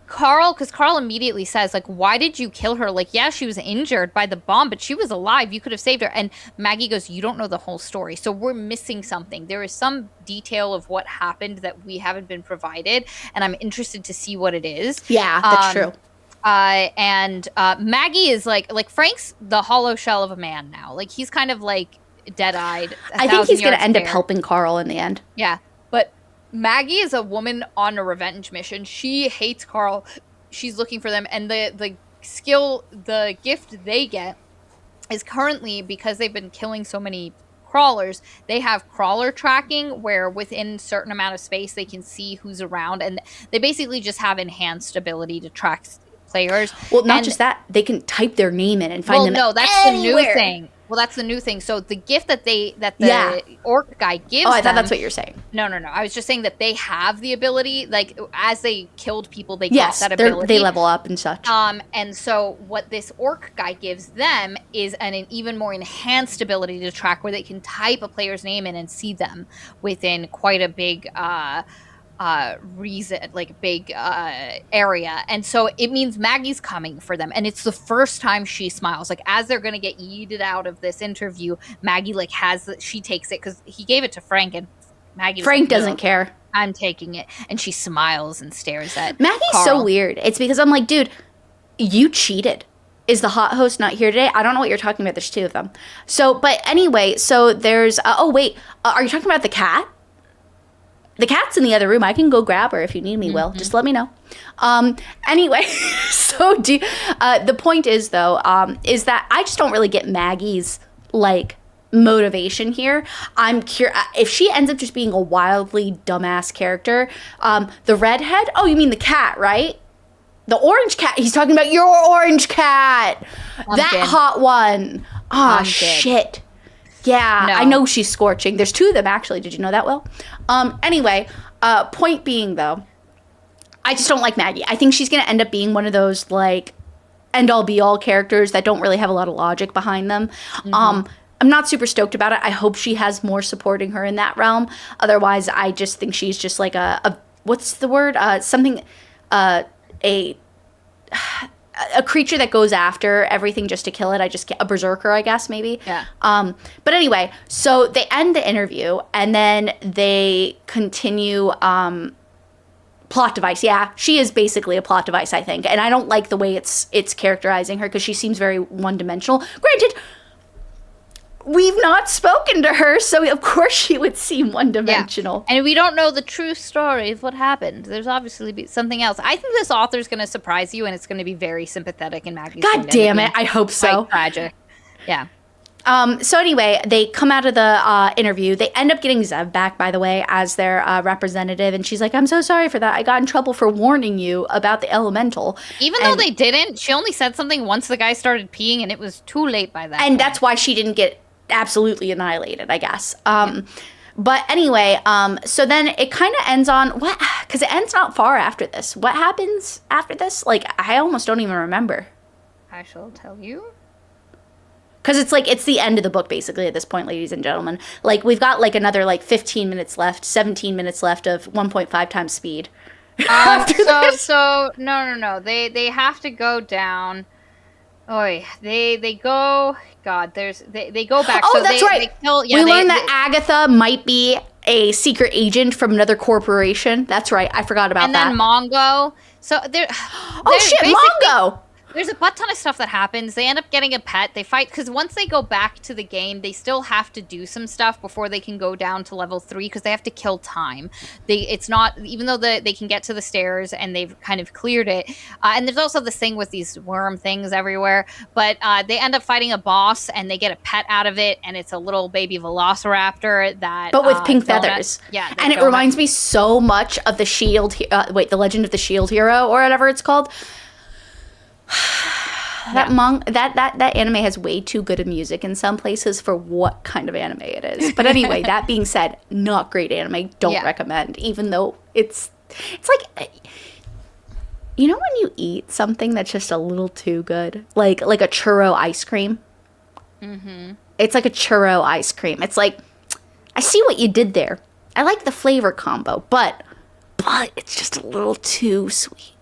Speaker 2: Because Carl immediately says, like, why did you kill her? Like, yeah, she was injured by the bomb, but she was alive. You could have saved her. And Maggie goes, you don't know the whole story. So we're missing something. There is some detail of what happened that we haven't been provided. And I'm interested to see what it is.
Speaker 1: Yeah, that's true.
Speaker 2: And Maggie is like Frank's the hollow shell of a man now. Like, he's kind of like dead-eyed.
Speaker 1: I think he's going to end up helping Carl in the end.
Speaker 2: Yeah. But Maggie is a woman on a revenge mission. She hates Carl. She's looking for them. And the gift they get is currently, because they've been killing so many crawlers, they have crawler tracking where within a certain amount of space they can see who's around. And they basically just have enhanced ability to track players.
Speaker 1: Well, not just that. They can type their name in and find them
Speaker 2: no, that's
Speaker 1: anywhere.
Speaker 2: the new thing. Well, that's the new thing. So the gift that the orc guy gives
Speaker 1: I thought
Speaker 2: them,
Speaker 1: that's what you're saying.
Speaker 2: No. I was just saying that they have the ability, like, as they killed people, they got that
Speaker 1: Yes,
Speaker 2: ability.
Speaker 1: they level up and such.
Speaker 2: And so what this orc guy gives them is an even more enhanced ability to track where they can type a player's name in and see them within quite a big area. And so it means Maggie's coming for them, and it's the first time she smiles. Like, as they're gonna get yeeted out of this interview, Maggie she takes it because he gave it to Frank, and
Speaker 1: Frank doesn't care.
Speaker 2: I'm taking it. And she smiles and stares at
Speaker 1: Maggie's
Speaker 2: Carl.
Speaker 1: so weird. It's because I'm like, dude, you cheated. Is the hot host not here today? I don't know what you're talking about. There's two of them. So, but anyway, so there's are you talking about the cat? The cat's in the other room. I can go grab her if you need me, Will. Just let me know. Anyway, so the point is, though, is that I just don't really get Maggie's, like, motivation here. I'm curious if she ends up just being a wildly dumbass character. The redhead? Oh, you mean the cat, right? The orange cat. He's talking about your orange cat. That hot one. Oh, shit. Yeah, no. I know she's scorching. There's two of them, actually. Did you know that, Will? Anyway, point being, though, I just don't like Maggie. I think she's going to end up being one of those, like, end-all, be-all characters that don't really have a lot of logic behind them. I'm not super stoked about it. I hope she has more supporting her in that realm. Otherwise, I just think she's just like a what's the word? A creature that goes after everything just to kill it. A berserker, I guess, maybe.
Speaker 2: Yeah.
Speaker 1: But anyway, so they end the interview and then they continue plot device. Yeah, she is basically a plot device, I think. And I don't like the way it's characterizing her because she seems very one-dimensional. Granted, we've not spoken to her, so of course she would seem one-dimensional.
Speaker 2: Yeah. And we don't know the true story of what happened. There's obviously something else. I think this author's going to surprise you, and it's going to be very sympathetic. And Maggie's
Speaker 1: God damn it! I hope so.
Speaker 2: Tragic. Yeah.
Speaker 1: So anyway, they come out of the interview. They end up getting Zev back, by the way, as their representative. And she's like, I'm so sorry for that. I got in trouble for warning you about the elemental.
Speaker 2: Even though they didn't, she only said something once the guy started peeing, and it was too late by that
Speaker 1: point. That's why she didn't get absolutely annihilated, I guess. But anyway, so then it kind of ends on what? Because it ends not far after this. What happens after this? Like, I almost don't even remember.
Speaker 2: I shall tell you.
Speaker 1: Because it's the end of the book, basically, at this point, ladies and gentlemen. Like, we've got, like, another, 15 minutes left, 17 minutes left of 1.5 times speed.
Speaker 2: So, no. They have to go down. They go... God, they go back.
Speaker 1: Oh,
Speaker 2: so
Speaker 1: that's right. We learned that Agatha might be a secret agent from another corporation. That's right. I forgot about that.
Speaker 2: And then Mongo. So they're...
Speaker 1: Oh, shit, Mongo!
Speaker 2: There's a butt ton of stuff that happens. They end up getting a pet. They fight because once they go back to the game, they still have to do some stuff before they can go down to level 3 because they have to kill time. It's not even though they can get to the stairs and they've kind of cleared it. And there's also this thing with these worm things everywhere. But they end up fighting a boss and they get a pet out of it, and it's a little baby velociraptor that.
Speaker 1: But with pink feathers.
Speaker 2: Yeah,
Speaker 1: and it reminds me so much of the Shield. The Legend of the Shield Hero, or whatever it's called. That anime has way too good of music in some places for what kind of anime it is. But anyway, that being said, not great anime. Don't recommend. Even though it's like, you know when you eat something that's just a little too good, like a churro ice cream. Mm-hmm. It's like a churro ice cream. It's like, I see what you did there. I like the flavor combo, but it's just a little too sweet.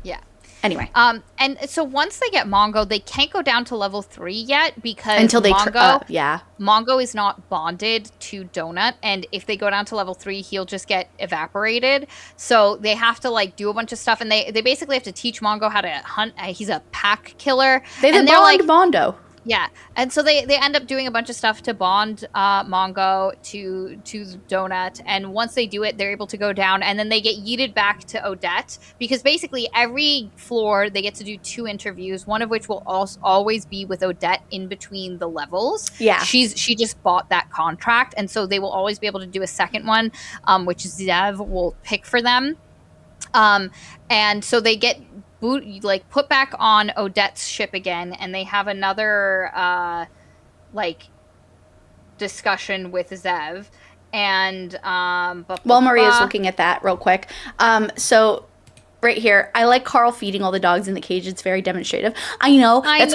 Speaker 2: Yeah.
Speaker 1: Anyway.
Speaker 2: And so once they get Mongo, they can't go down to level 3 yet because
Speaker 1: until they
Speaker 2: Mongo is not bonded to Donut, and if they go down to level 3, he'll just get evaporated. So they have to like do a bunch of stuff, and they basically have to teach Mongo how to hunt. He's a pack killer.
Speaker 1: They're like Bondo.
Speaker 2: Yeah, and so they end up doing a bunch of stuff to bond Mongo to Donut, and once they do it, they're able to go down, and then they get yeeted back to Odette, because basically every floor they get to do 2 interviews, one of which will always be with Odette in between the levels.
Speaker 1: Yeah.
Speaker 2: She just bought that contract, and so they will always be able to do a second one, which Zev will pick for them. And so they get put back on Odette's ship again, and they have another discussion with Zev. And
Speaker 1: while Maria's looking at that real quick, so right here, I like Carl feeding all the dogs in the cage. It's very demonstrative. I know. That's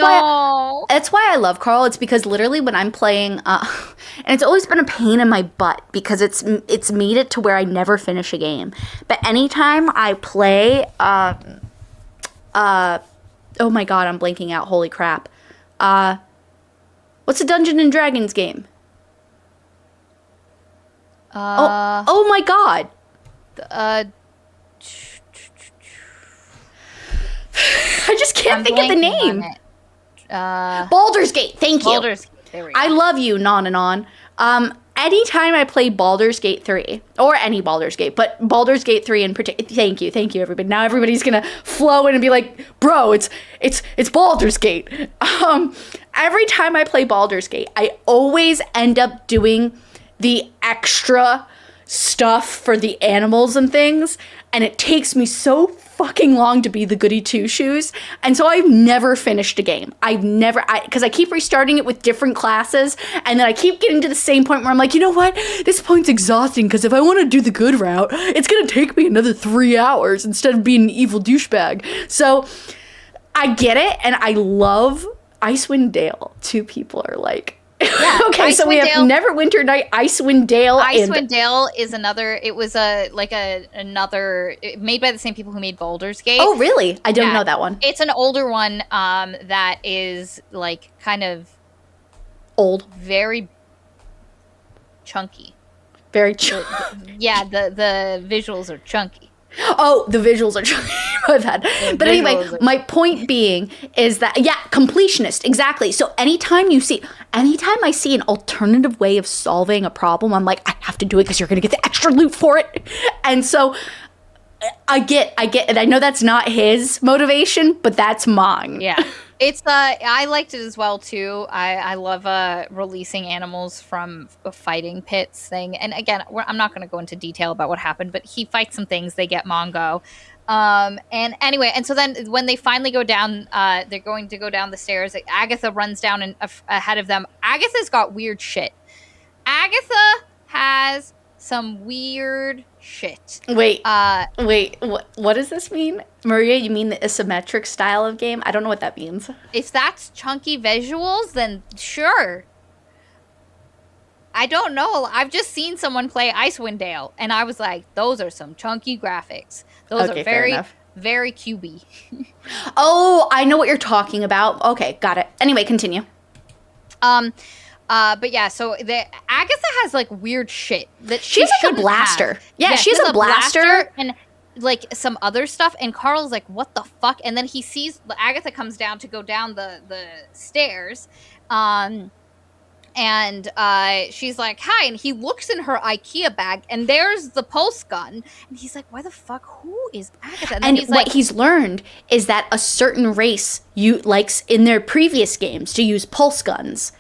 Speaker 1: why I love Carl. It's because literally when I'm playing, and it's always been a pain in my butt because it's made it to where I never finish a game. But anytime I play, oh my god, I'm blanking out. Holy crap. What's a Dungeons and Dragons game? Oh my god. I just can't think of the name. Baldur's Gate. Thank you.
Speaker 2: Baldur's Gate. There we go.
Speaker 1: I love you, Non and On. Anytime I play Baldur's Gate 3, or any Baldur's Gate, but Baldur's Gate 3 in particular, thank you, everybody. Now everybody's gonna flow in and be like, bro, it's Baldur's Gate. Every time I play Baldur's Gate, I always end up doing the extra stuff for the animals and things, and it takes me so fucking long to be the goody two-shoes, and so I've never finished a game. Because I keep restarting it with different classes, and then I keep getting to the same point where I'm like, you know what? This point's exhausting, because if I want to do the good route, it's going to take me another 3 hours instead of being an evil douchebag. So, I get it, and I love Icewind Dale. 2 people are like, yeah, okay, so we have Neverwinter Night, Icewind Dale.
Speaker 2: Icewind Dale is another. It was another made by the same people who made Baldur's Gate.
Speaker 1: Oh, really? I don't know that one.
Speaker 2: It's an older one that is like kind of
Speaker 1: old,
Speaker 2: very chunky.
Speaker 1: Very chunky.
Speaker 2: Yeah, the visuals are chunky.
Speaker 1: Oh, the visuals are chunky. My bad. But anyway, my point being is that, yeah, completionist, exactly. So anytime I see an alternative way of solving a problem, I'm like, I have to do it because you're going to get the extra loot for it. And so I get it. I know that's not his motivation, but that's mine.
Speaker 2: Yeah. It's I liked it as well too. I love releasing animals from a fighting pits thing. And again, I'm not going to go into detail about what happened, but he fights some things. They get Mongo. And anyway, and so then when they finally go down, they're going to go down the stairs. Agatha runs down and ahead of them. Agatha's got weird shit. Agatha has some weird shit.
Speaker 1: Wait, what does this mean? Maria, you mean the isometric style of game? I don't know what that means.
Speaker 2: If that's chunky visuals, then sure. I don't know. I've just seen someone play Icewind Dale, and I was like, those are some chunky graphics. Those are very, very cubey.
Speaker 1: Oh, I know what you're talking about. Okay, got it. Anyway, continue.
Speaker 2: But yeah, so Agatha has like weird shit that
Speaker 1: she has like a blaster.
Speaker 2: have.
Speaker 1: Yeah, she has a blaster.
Speaker 2: And like some other stuff, and Carl's like, what the fuck? And then he sees Agatha comes down to go down the stairs, and she's like, hi, and he looks in her IKEA bag, and there's the pulse gun, and he's like, why the fuck, who is Agatha? And then
Speaker 1: And
Speaker 2: he's
Speaker 1: what
Speaker 2: like,
Speaker 1: he's learned is that a certain race likes in their previous games to use pulse guns.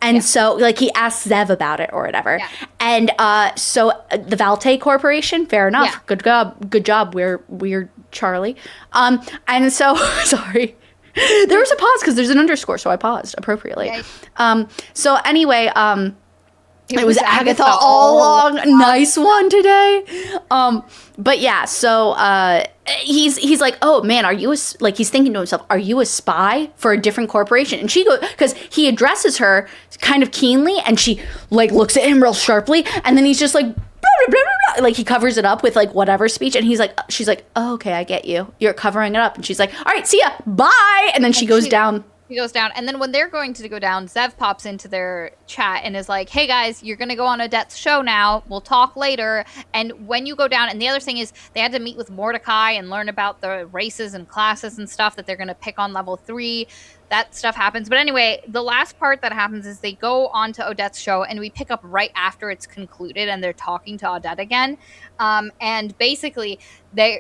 Speaker 1: And so, like, he asked Zev about it or whatever.
Speaker 2: Yeah.
Speaker 1: And so the Valte Corporation, fair enough.
Speaker 2: Yeah.
Speaker 1: Good job, weird Charlie. And so, sorry. There was a pause because there's an underscore, so I paused appropriately.
Speaker 2: Right.
Speaker 1: So anyway, it was Agatha all along. Nice one today. But yeah, so he's like, oh man, are you like, he's thinking to himself, are you a spy for a different corporation? And she goes, because he addresses her kind of keenly, and she like looks at him real sharply, and then he's just like, blah, blah, blah, blah, like he covers it up with like whatever speech, and she's like, oh, okay, I get you. You're covering it up, and she's like, all right, see ya, bye, and then she goes down.
Speaker 2: He goes down, and then when they're going to go down, Zev pops into their chat and is like, hey guys, you're going to go on Odette's show now. We'll talk later. And when you go down, and the other thing is they had to meet with Mordecai and learn about the races and classes and stuff that they're going to pick on level 3. That stuff happens. But anyway, the last part that happens is they go on to Odette's show, and we pick up right after it's concluded, and they're talking to Odette again. And basically,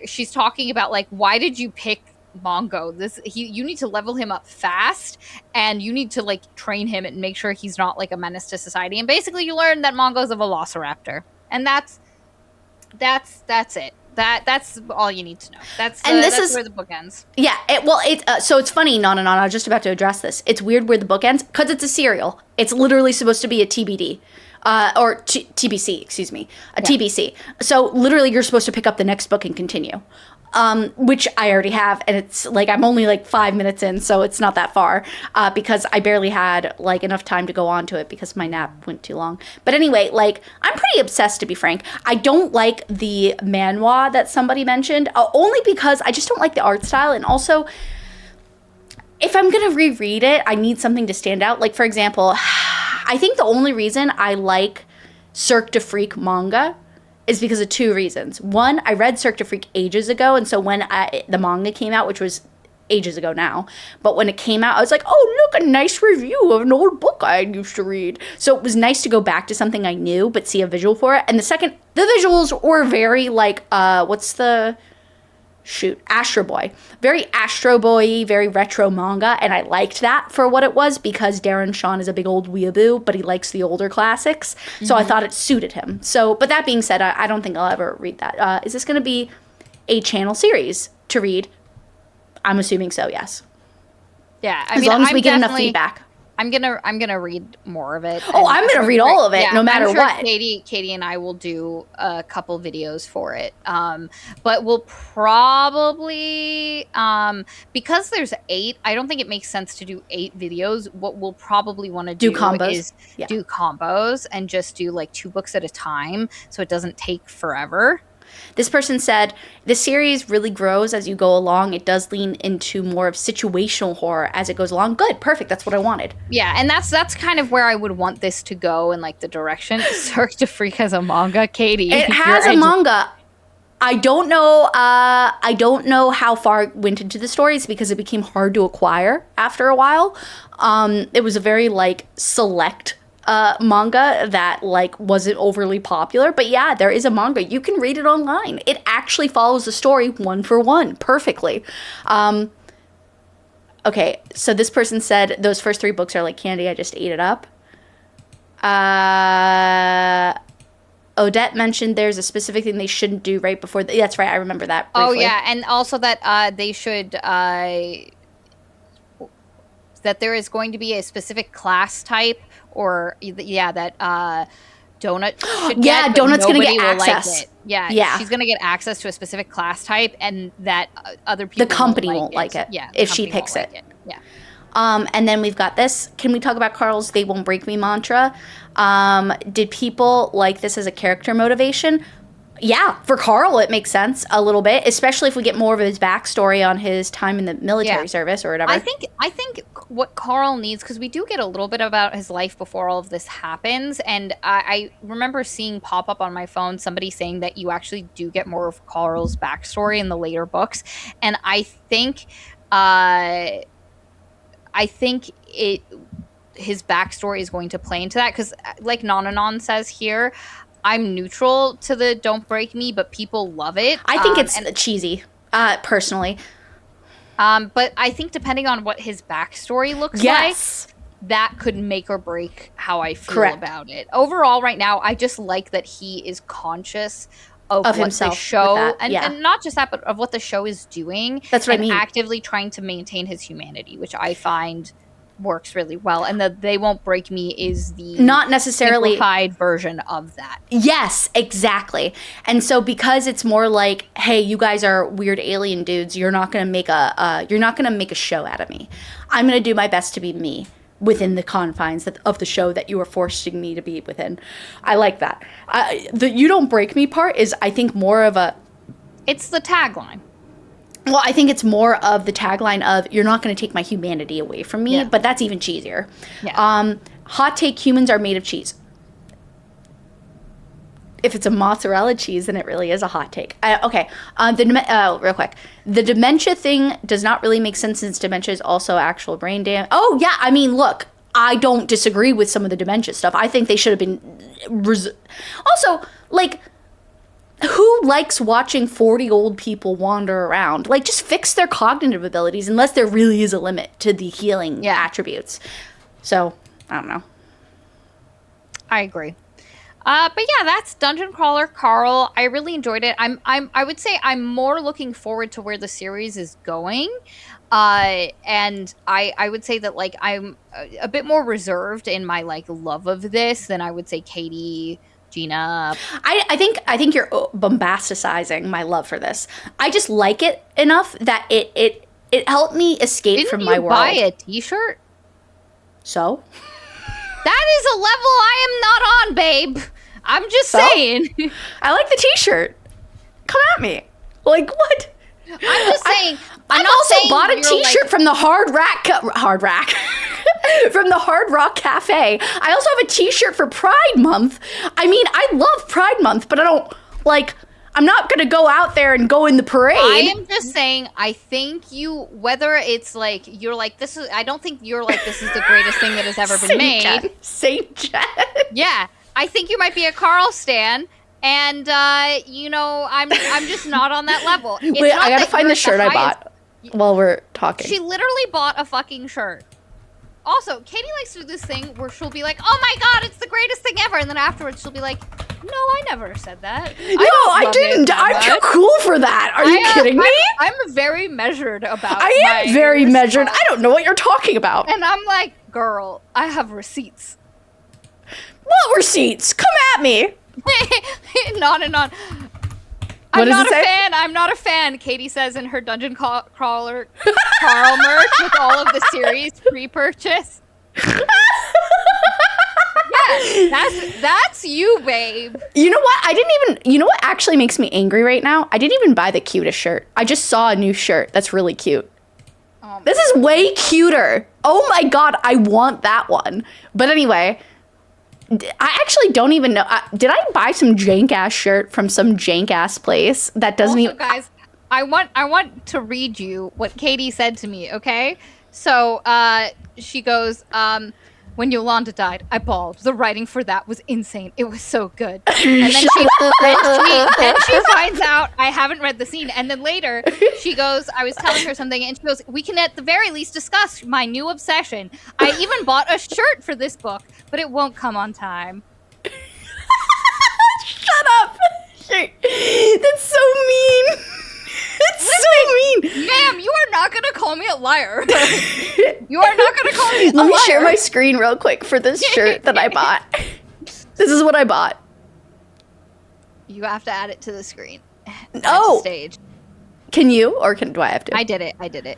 Speaker 2: she's talking about, like, why did you pick Mongo? You need to level him up fast, and you need to like train him and make sure he's not like a menace to society. And basically, you learn that Mongo's a velociraptor, and that's it. That's all you need to know. That's where the book ends.
Speaker 1: Yeah, so it's funny, Nana. I was just about to address this. It's weird where the book ends because it's a serial. It's literally supposed to be a TBD. Or TBC, excuse me, TBC. So literally, you're supposed to pick up the next book and continue. Which I already have, and it's like I'm only like 5 minutes in, so it's not that far, because I barely had like enough time to go on to it because my nap went too long. But anyway, like I'm pretty obsessed, to be frank. I don't like the manhwa that somebody mentioned, only because I just don't like the art style, and also if I'm gonna reread it, I need something to stand out. Like, for example, I think the only reason I like Cirque du Freak manga is because of 2 reasons. One, I read Cirque du Freak ages ago, and so when the manga came out, which was ages ago now, but when it came out, I was like, oh, look, a nice review of an old book I used to read. So it was nice to go back to something I knew, but see a visual for it. And the second, the visuals were very like, Astro Boy. Very Astro Boy-y, very retro manga, and I liked that for what it was because Darren Shawn is a big old weeaboo, but he likes the older classics, so I thought it suited him. So, but that being said, I don't think I'll ever read that. Is this going to be a channel series to read? I'm assuming so, yes.
Speaker 2: Yeah,
Speaker 1: as long as we get enough feedback.
Speaker 2: I'm gonna read more of it.
Speaker 1: Oh, I'm gonna read all of it, no matter what.
Speaker 2: Katie and I will do a couple videos for it. But we'll probably because there's 8. I don't think it makes sense to do 8 videos. What we'll probably want to do
Speaker 1: combos.
Speaker 2: Is do combos and just do like 2 books at a time, so it doesn't take forever.
Speaker 1: This person said, the series really grows as you go along. It does lean into more of situational horror as it goes along. Good. Perfect. That's what I wanted.
Speaker 2: Yeah, and that's kind of where I would want this to go in like the direction. Cirque du Freak has a manga, Katie.
Speaker 1: It has a manga. I don't know how far it went into the stories because it became hard to acquire after a while. It was a very like select manga that like wasn't overly popular, but yeah, there is a manga. You can read it online. It actually follows the story 1 for 1 perfectly. Okay, so this person said those first 3 books are like candy. I just ate it up. Odette mentioned there's a specific thing they shouldn't do right before. That's right. I remember that briefly.
Speaker 2: Oh yeah, and also that they should that there is going to be a specific class type. Or that Donut should get.
Speaker 1: Yeah, Donut's gonna get access.
Speaker 2: Like it. Yeah, she's gonna get access to a specific class type, and that other people.
Speaker 1: The company won't like it.
Speaker 2: Yeah,
Speaker 1: if she picks it.
Speaker 2: Yeah.
Speaker 1: And then we've got this. Can we talk about Carl's "They won't break me" mantra? Did people like this as a character motivation? Yeah, for Carl, it makes sense a little bit, especially if we get more of his backstory on his time in the military service or whatever.
Speaker 2: I think what Carl needs, because we do get a little bit about his life before all of this happens, and I remember seeing pop up on my phone somebody saying that you actually do get more of Carl's backstory in the later books, and I think his backstory is going to play into that, because like Nonanon says here, I'm neutral to the "Don't Break Me," but people love it.
Speaker 1: I think it's cheesy, personally.
Speaker 2: But I think depending on what his backstory looks like, that could make or break how I feel about it. Overall, right now, I just like that he is conscious of what
Speaker 1: himself
Speaker 2: the show,
Speaker 1: and
Speaker 2: not just that, but of what the show is doing.
Speaker 1: That's what I mean.
Speaker 2: Actively trying to maintain his humanity, which I find works really well, and the "They Won't Break Me" is the
Speaker 1: not necessarily
Speaker 2: simplified version of that.
Speaker 1: Yes, exactly. And so because it's more like, hey, you guys are weird alien dudes, you're not gonna make a show out of me. I'm gonna do my best to be me within the confines of the show that you are forcing me to be within. I like that. The "You Don't Break Me" part is, I think, more of a.
Speaker 2: It's the tagline.
Speaker 1: Well, I think it's more of the tagline of, you're not going to take my humanity away from me, but that's even cheesier.
Speaker 2: Yeah.
Speaker 1: Hot take, humans are made of cheese. If it's a mozzarella cheese, then it really is a hot take. Okay, real quick. The dementia thing does not really make sense, since dementia is also actual brain damage. Oh, yeah, I mean, look, I don't disagree with some of the dementia stuff. I think they should have been... Also, like... Who likes watching 40 old people wander around? Like, just fix their cognitive abilities, unless there really is a limit to the healing attributes. So, I don't know.
Speaker 2: I agree. But yeah, that's Dungeon Crawler Carl. I really enjoyed it. I would say I'm more looking forward to where the series is going. And I would say that, like, I'm a bit more reserved in my, like, love of this than I would say Katie, Gina.
Speaker 1: I think you're bombasticizing my love for this. I just like it enough that it helped me escape from my world.
Speaker 2: Buy a t-shirt?
Speaker 1: So?
Speaker 2: That is a level I am not on, babe. I'm just saying.
Speaker 1: I like the t-shirt. Come at me. Like, what?
Speaker 2: I'm just saying.
Speaker 1: I also bought a t-shirt from the Hard Rack from the Hard Rock Cafe. I also have a t-shirt for Pride Month. I mean, I love Pride Month, but I don't, like, I'm not going to go out there and go in the parade.
Speaker 2: I am just saying, I think whether it's like, you're like, I don't think you're like, this is the greatest thing that has ever been made.
Speaker 1: Saint Jen.
Speaker 2: Yeah. I think you might be a Carl stan. And, I'm just not on that level.
Speaker 1: Wait, I gotta find the shirt I bought while we're talking.
Speaker 2: She literally bought a fucking shirt. Also, Katie likes to do this thing where she'll be like, oh my god, it's the greatest thing ever. And then afterwards she'll be like, no, I never said that.
Speaker 1: I didn't. I'm too cool for that. Are you kidding me?
Speaker 2: I'm very measured about
Speaker 1: I am very measured. I don't know what you're talking about.
Speaker 2: And I'm like, girl, I have receipts.
Speaker 1: What receipts? Come at me.
Speaker 2: On and on. I'm not a fan. I'm not a fan. Katie says in her Dungeon Crawler Carl merch with all of the series pre-purchase. Yeah, that's you, babe.
Speaker 1: You know what? You know what actually makes me angry right now? I didn't even buy the cutest shirt. I just saw a new shirt that's really cute. This is way cuter. Oh my god, I want that one. But anyway, I actually don't even know. Did I buy some jank-ass shirt from some jank-ass place that doesn't even...
Speaker 2: Guys, I want to read you what Katie said to me, okay? So, she goes, when Yolanda died, I bawled. The writing for that was insane. It was so good. And then she finds out I haven't read the scene. And then later, she goes, I was telling her something, and she goes, we can at the very least discuss my new obsession. I even bought a shirt for this book, but it won't come on time.
Speaker 1: Shut up! That's so mean. It's so mean.
Speaker 2: Ma'am, you are not going to call me a liar. You are not going to call me a liar.
Speaker 1: Let me share my screen real quick for this shirt that I bought. This is what I bought.
Speaker 2: You have to add it to the screen.
Speaker 1: Oh.
Speaker 2: Stage.
Speaker 1: Can you, or do I have to?
Speaker 2: I did it.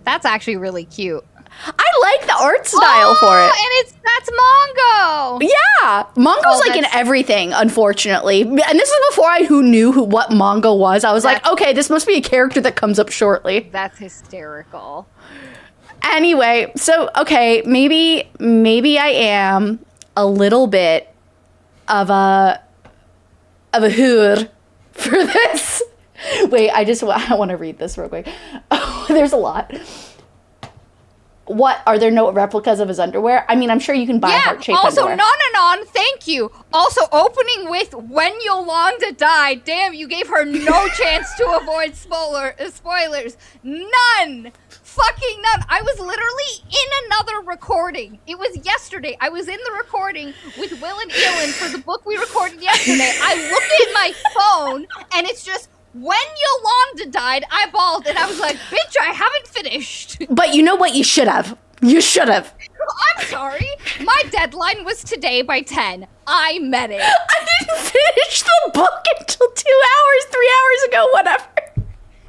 Speaker 2: That's actually really cute.
Speaker 1: I like the art style for it.
Speaker 2: And that's Mongo.
Speaker 1: Yeah, Mongo's like in
Speaker 2: that's-
Speaker 1: everything, unfortunately. And this is before I knew what Mongo was. I was like, okay, this must be a character that comes up shortly.
Speaker 2: That's hysterical.
Speaker 1: Anyway, so okay, maybe I am a little bit of a hood for this. Wait, I want to read this real quick. Oh, there's a lot. What, are there no replicas of his underwear? I mean, I'm sure you can buy heart-shaped
Speaker 2: also,
Speaker 1: underwear.
Speaker 2: non, thank you. Also, opening with when Yolanda died. Damn, you gave her no chance to avoid spoilers. None. Fucking none. I was literally in another recording. It was yesterday. I was in the recording with Will and Elin for the book we recorded yesterday. I looked at my phone, and it's just, when Yolanda died, I bawled, and I was like, bitch, I haven't finished.
Speaker 1: But you know what? You should have. You should have.
Speaker 2: I'm sorry. My deadline was today by 10. I met it.
Speaker 1: I didn't finish the book until 2 hours, 3 hours ago, whatever.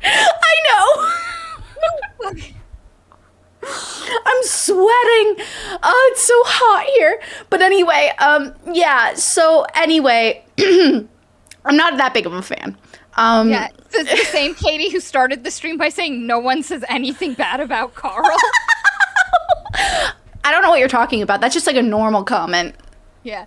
Speaker 1: I know. I'm sweating. Oh, it's so hot here. But anyway, yeah, so anyway, I'm not that big of a fan.
Speaker 2: Yeah, it's the same Katie who started the stream by saying no one says anything bad about Carl.
Speaker 1: I don't know what you're talking about. That's just like a normal comment.
Speaker 2: Yeah.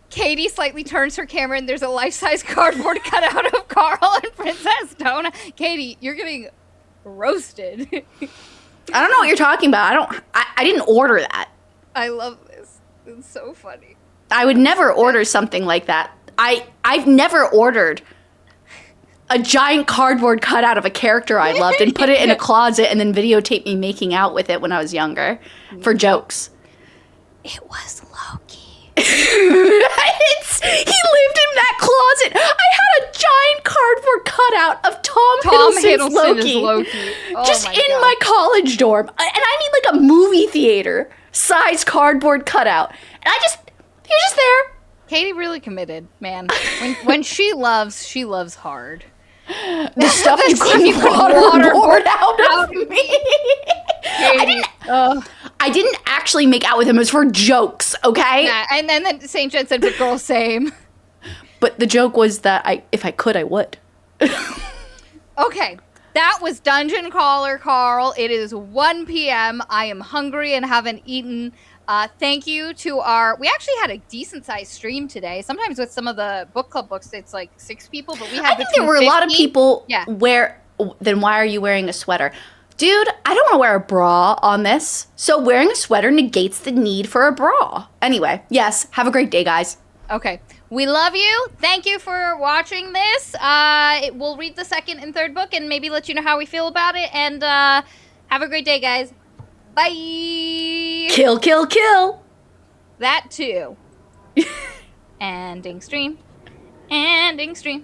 Speaker 2: Katie slightly turns her camera and there's a life-size cardboard cutout of Carl and Princess Donna. Katie, you're getting roasted.
Speaker 1: I don't know what you're talking about. I didn't order that.
Speaker 2: I love this. It's so funny.
Speaker 1: I would never order something like that. I've never ordered a giant cardboard cutout of a character I loved and put it in a closet and then videotape me making out with it when I was younger for jokes.
Speaker 2: It was Loki.
Speaker 1: He lived in that closet. I had a giant cardboard cutout of Tom Hiddleston's Loki,
Speaker 2: is Loki. Oh
Speaker 1: just
Speaker 2: my
Speaker 1: in
Speaker 2: God.
Speaker 1: my college dorm. And I mean like a movie theater size cardboard cutout. And he was just there.
Speaker 2: Katie really committed, man. When she loves hard.
Speaker 1: The stuff you couldn't waterboard out of me. I didn't actually make out with him. It was for jokes, okay?
Speaker 2: Yeah, and then St. John said, but girl, same.
Speaker 1: But the joke was that if I could, I would.
Speaker 2: Okay, that was Dungeon Caller Carl. It is 1 p.m. I am hungry and haven't eaten. Thank you to we actually had a decent sized stream today. Sometimes with some of the book club books, it's like 6 people, but we had
Speaker 1: I think there were a lot of people
Speaker 2: Yeah.
Speaker 1: Then why are you wearing a sweater? Dude, I don't want to wear a bra on this. So wearing a sweater negates the need for a bra. Anyway, yes, have a great day, guys.
Speaker 2: Okay. We love you. Thank you for watching this. We'll read the second and third book and maybe let you know how we feel about it. And have a great day, guys. Bye.
Speaker 1: Kill, kill, kill.
Speaker 2: That too. Ending stream. Ending stream.